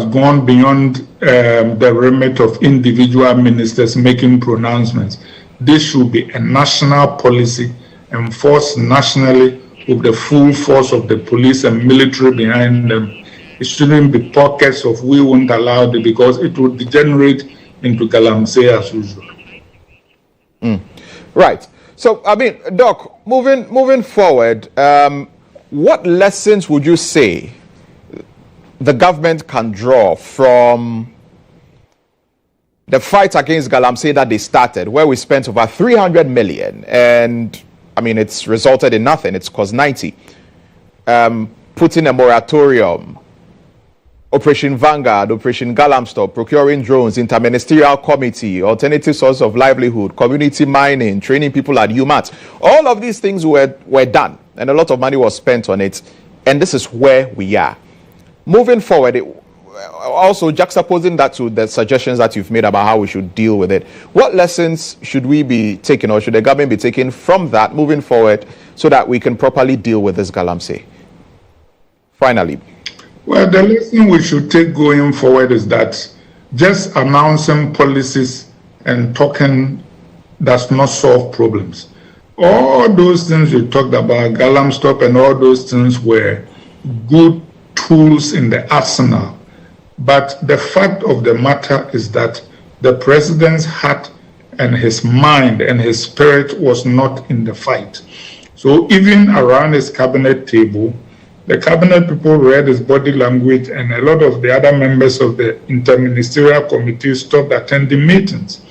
gone beyond the remit of individual ministers making pronouncements. This should be a national policy enforced nationally with the full force of the police and military behind them. It shouldn't be pockets of we won't allow it, because it would degenerate into Galamsey as usual. Right. So, I mean, Doc, moving forward, what lessons would you say the government can draw from the fight against Galamsey that they started, where we spent over 300 million, and I mean, it's resulted in nothing. It's cost 90. Putting a moratorium, Operation Vanguard, Operation Galamstop, procuring drones, interministerial committee, alternative source of livelihood, community mining, training people at UMAT. All of these things were done, and a lot of money was spent on it. And this is where we are. Moving forward, also juxtaposing that to the suggestions that you've made about how we should deal with it, what lessons should we be taking, or should the government be taking from that moving forward, so that we can properly deal with this Galamsey? Finally. Well, the lesson we should take going forward is that just announcing policies and talking does not solve problems. All those things you talked about, Galamstop and all those things, were good tools in the arsenal. But the fact of the matter is that the president's heart and his mind and his spirit was not in the fight. So even around his cabinet table, the cabinet people read his body language, and a lot of the other members of the interministerial committee stopped attending meetings.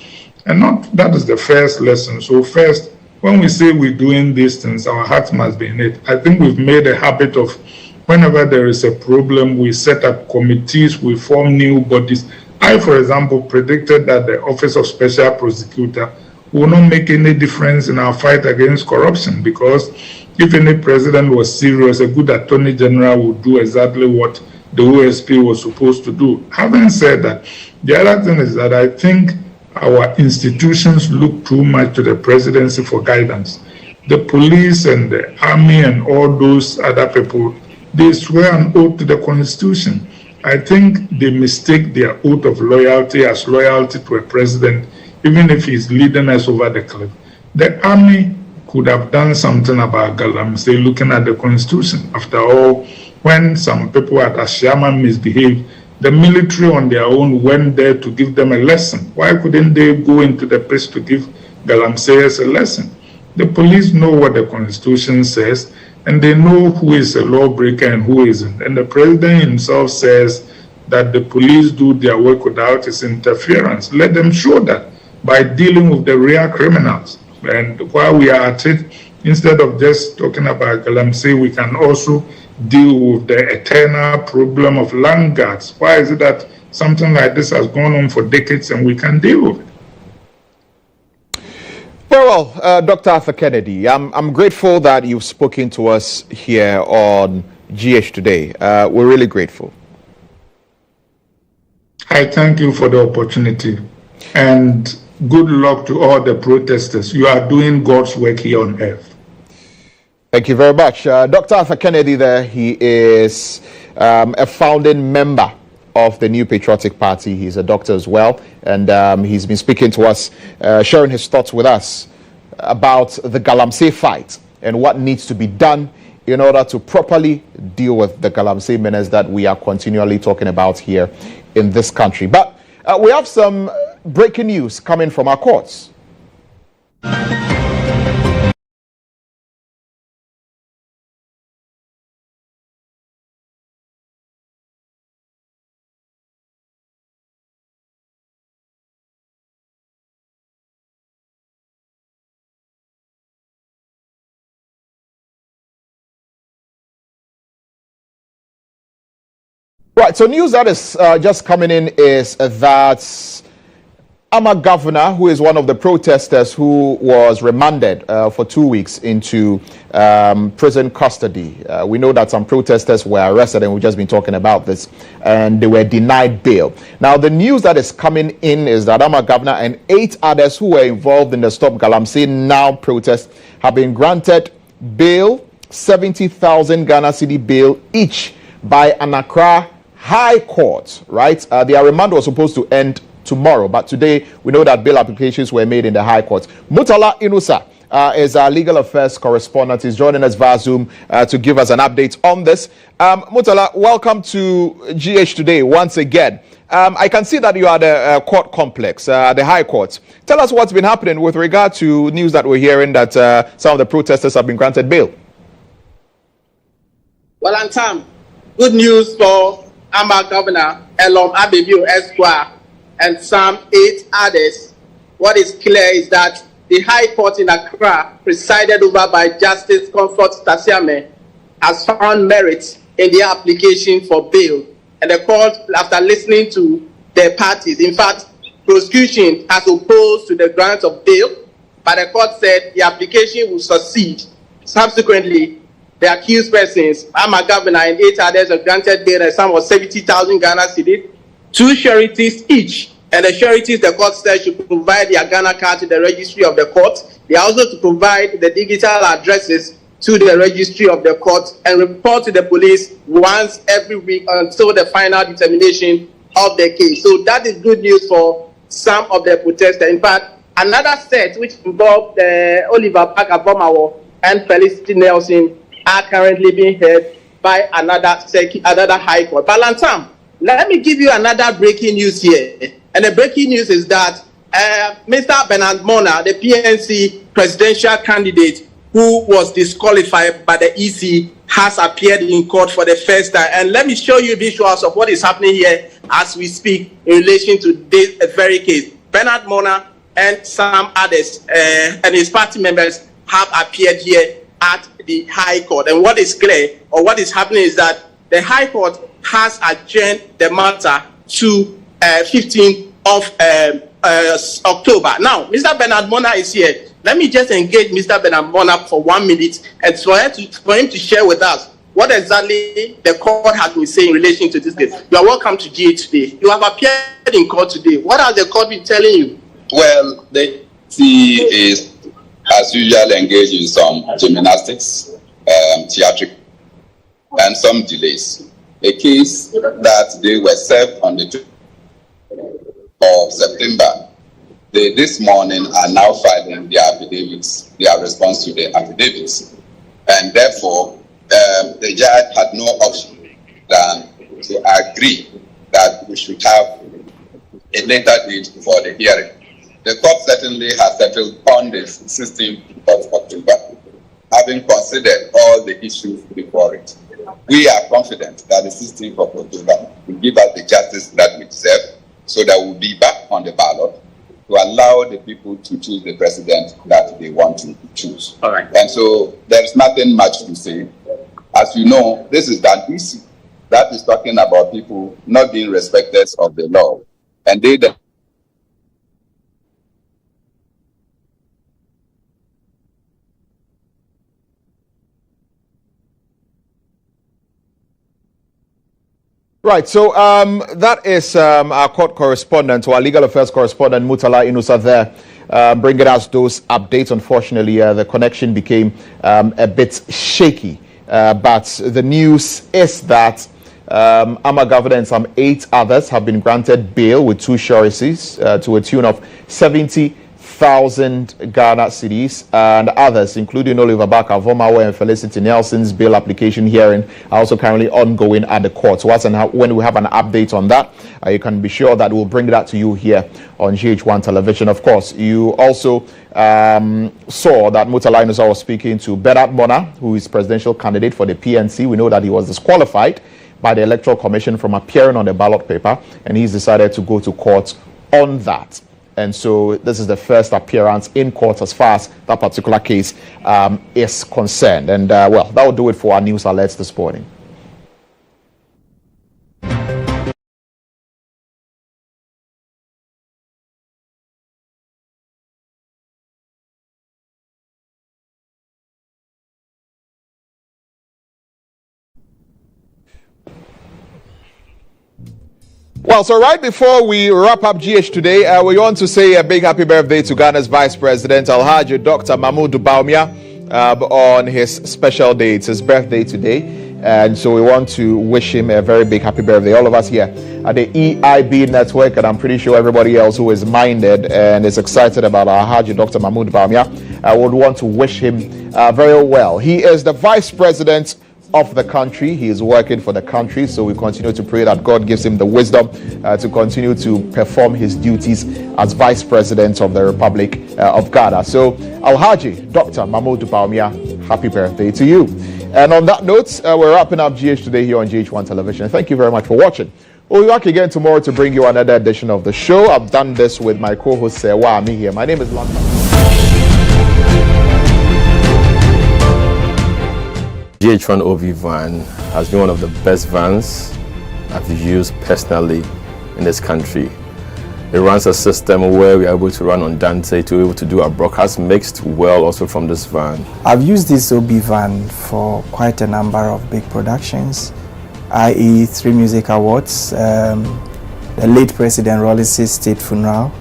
And that is the first lesson. So first, when we say we're doing these things, our hearts must be in it. I think we've made a habit of, whenever there is a problem, we set up committees, we form new bodies. I, for example, predicted that the Office of Special Prosecutor will not make any difference in our fight against corruption, because If any president was serious, a good attorney general would do exactly what the OSP was supposed to do. Having said that, the other thing is that I think our institutions look too much to the presidency for guidance. The police and the army and all those other people, they swear an oath to the Constitution. I think they mistake their oath of loyalty as loyalty to a president, even if he's leading us over the cliff. The army could have done something about Galamsey looking at the Constitution. After all, when some people at Ashama misbehaved, the military on their own went there to give them a lesson. Why couldn't they go into the place to give Galamseyers a lesson? The police know what the Constitution says, and they know who is a lawbreaker and who isn't. And the president himself says that the police do their work without his interference. Let them show that by dealing with the real criminals. And while we are at it, instead of just talking about Galamsey, we can also deal with the eternal problem of land guards. Why is it that something like this has gone on for decades and we can deal with it? Very well, Dr. Arthur Kennedy, I'm grateful that you've spoken to us here on GH today. We're really grateful. I thank you for the opportunity, and good luck to all the protesters. You are doing God's work here on earth. Thank you very much. Dr. Arthur Kennedy there, he is a founding member of the New Patriotic Party. He's a doctor as well, and he's been speaking to us, sharing his thoughts with us about the Galamsey fight and what needs to be done in order to properly deal with the Galamsey menace that we are continually talking about here in this country. But we have some breaking news coming from our courts. Right, so news that is just coming in is that Ama Governor, who is one of the protesters who was remanded for 2 weeks into prison custody. We know that some protesters were arrested, and we've just been talking about this, and they were denied bail. Now, the news that is coming in is that Ama Governor and 8 others who were involved in the Stop Galamsey Now protest have been granted bail, 70,000 Ghana cedi bail each by an Accra High Court, right? Their remand was supposed to end tomorrow, but today we know that bail applications were made in the High Court. Mutala Inusa is our legal affairs correspondent. He's joining us via Zoom to give us an update on this. Mutala, welcome to GH today once again. I can see that you are the court complex, the High Court. Tell us what's been happening with regard to news that we're hearing that some of the protesters have been granted bail. Well, Lantam, good news for Ama Governor Elom Abibio Esquire and some 8 others. What is clear is that the High Court in Accra, presided over by Justice Comfort Tasiame, has found merit in their application for bail. And the court, after listening to their parties, in fact, prosecution has opposed to the grant of bail, but the court said the application will succeed. Subsequently, the accused persons, Ama Governor and 8 others, are granted bail, and some was 70,000 Ghana cedi, 2 sureties each. And the sureties, the court said, should provide their Ghana card to the registry of the court. They are also to provide the digital addresses to the registry of the court and report to the police once every week until the final determination of the case. So that is good news for some of the protesters. In fact, another set, which involved Oliver Parker Bomawo and Felicity Nelson, are currently being heard by another High Court. But Lantam, let me give you another breaking news here. And the breaking news is that Mr. Bernard Mona, the PNC presidential candidate who was disqualified by the EC, has appeared in court for the first time. And let me show you visuals of what is happening here as we speak in relation to this very case. Bernard Mona and some others and his party members have appeared here at the High Court. And what is clear, or what is happening, is that the High Court has adjourned the matter to 15th of October. Now, Mr. Bernard Mona is here. let me just engage Mr. Benambona for 1 minute and for him to share with us what exactly the court has been saying in relation to this case. You are welcome to GH today. You have appeared in court today. What has the court been telling you? Well, the C is, as usual, engaged in some gymnastics, theatric, and some delays. A case that they were served on the 2nd of September. They this morning are now filing their affidavits, their response to the affidavits. And therefore, the judge had no option than to agree that we should have a later date for the hearing. The court certainly has settled on the 16th of October, having considered all the issues before it. We are confident that the 16th of October will give us the justice that we deserve, so that we'll be back on the ballot to allow the people to choose the president that they want to choose. All right. And so there's nothing much to say. As you know, this is that issue that is talking about people not being respecters of the law. And they Right, so that is our court correspondent, or our legal affairs correspondent, Murtala Inusa there, bringing us those updates. Unfortunately, the connection became a bit shaky, but the news is that Ama Governor and some 8 others have been granted bail with 2 sureties to a tune of 70,000 Ghana cedis, and others, including Oliver Baka, Vomawe, and Felicity Nelson's bail application hearing are also currently ongoing at the court. So when we have an update on that, you can be sure that we'll bring that to you here on GH1 television. Of course, you also saw that Murtala Inusa was speaking to Bernard Mona, who is presidential candidate for the PNC. We know that he was disqualified by the Electoral Commission from appearing on the ballot paper, and he's decided to go to court on that. And so this is the first appearance in court as far as that particular case is concerned. And well, that will do it for our news alerts this morning. Well, so right before we wrap up GH today, we want to say a big happy birthday to Ghana's Vice President, Alhaji Dr. Mahmoud Bawumia, on his special day. It's his birthday today, and so we want to wish him a very big happy birthday. All of us here at the EIB network, and I'm pretty sure everybody else who is minded and is excited about Alhaji Dr. Mahmoud Bawumia, I would want to wish him very well. He is the Vice President of the country. He is working for the country, so we continue to pray that God gives him the wisdom to continue to perform his duties as Vice President of the Republic of Ghana. So, Alhaji Dr. Mahmoud Bawumia, happy birthday to you. And on that note, we're wrapping up GH today here on GH1 television. Thank you very much for watching. We'll be back again tomorrow to bring you another edition of the show. I've done this with my co-host Serwaa, Amihere. My name is Lantam. GHOne OV van has been one of the best vans I've used personally in this country. It runs a system where we are able to run on Dante to be able to do our broadcast mixed well also from this van. I've used this OB van for quite a number of big productions, i.e. 3 music awards, the late President Rollis' state funeral,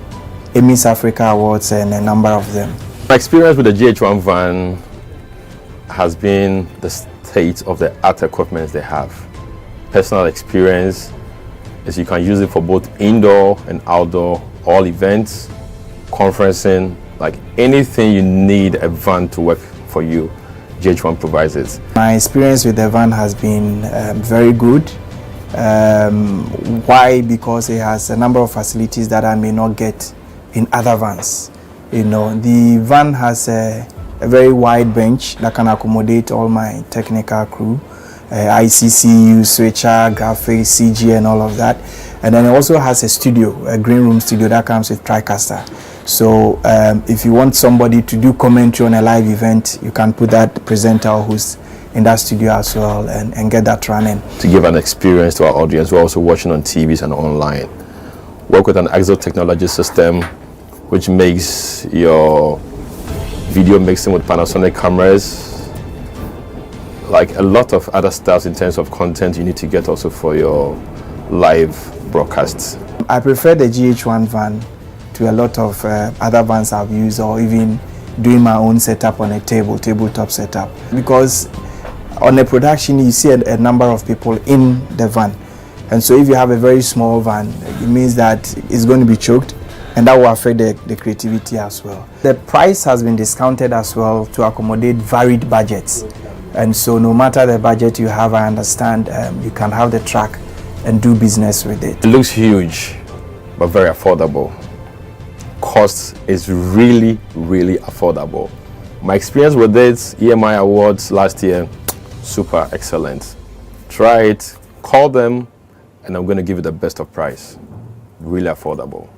Emmys Africa Awards, and a number of them. My experience with the GHOne van has been the state of the art equipment they have. Personal experience is you can use it for both indoor and outdoor, all events, conferencing, like anything you need a van to work for you, GHOne provides it. My experience with the van has been very good. Why? Because it has a number of facilities that I may not get in other vans. You know, the van has a very wide bench that can accommodate all my technical crew, ICCU, switcher, graphics, CG, and all of that. And then it also has a studio, a green room studio that comes with TriCaster. So if you want somebody to do commentary on a live event, you can put that presenter who's in that studio as well and get that running. To give an experience to our audience who are also watching on TVs and online. Work with an Exo technology system which makes your video mixing with Panasonic cameras, like a lot of other stuff in terms of content you need to get also for your live broadcasts. I prefer the GHOne van to a lot of other vans I've used, or even doing my own setup on a tabletop setup, because on a production you see a number of people in the van, and so if you have a very small van, it means that it's going to be choked, and that will affect the creativity as well. The price has been discounted as well to accommodate varied budgets, and so no matter the budget you have, I understand you can have the truck and do business with it. It looks huge but very affordable. Cost is really affordable. My experience with it, EMI Awards last year, super excellent. Try it, call them, and I'm going to give you the best of price. Really affordable.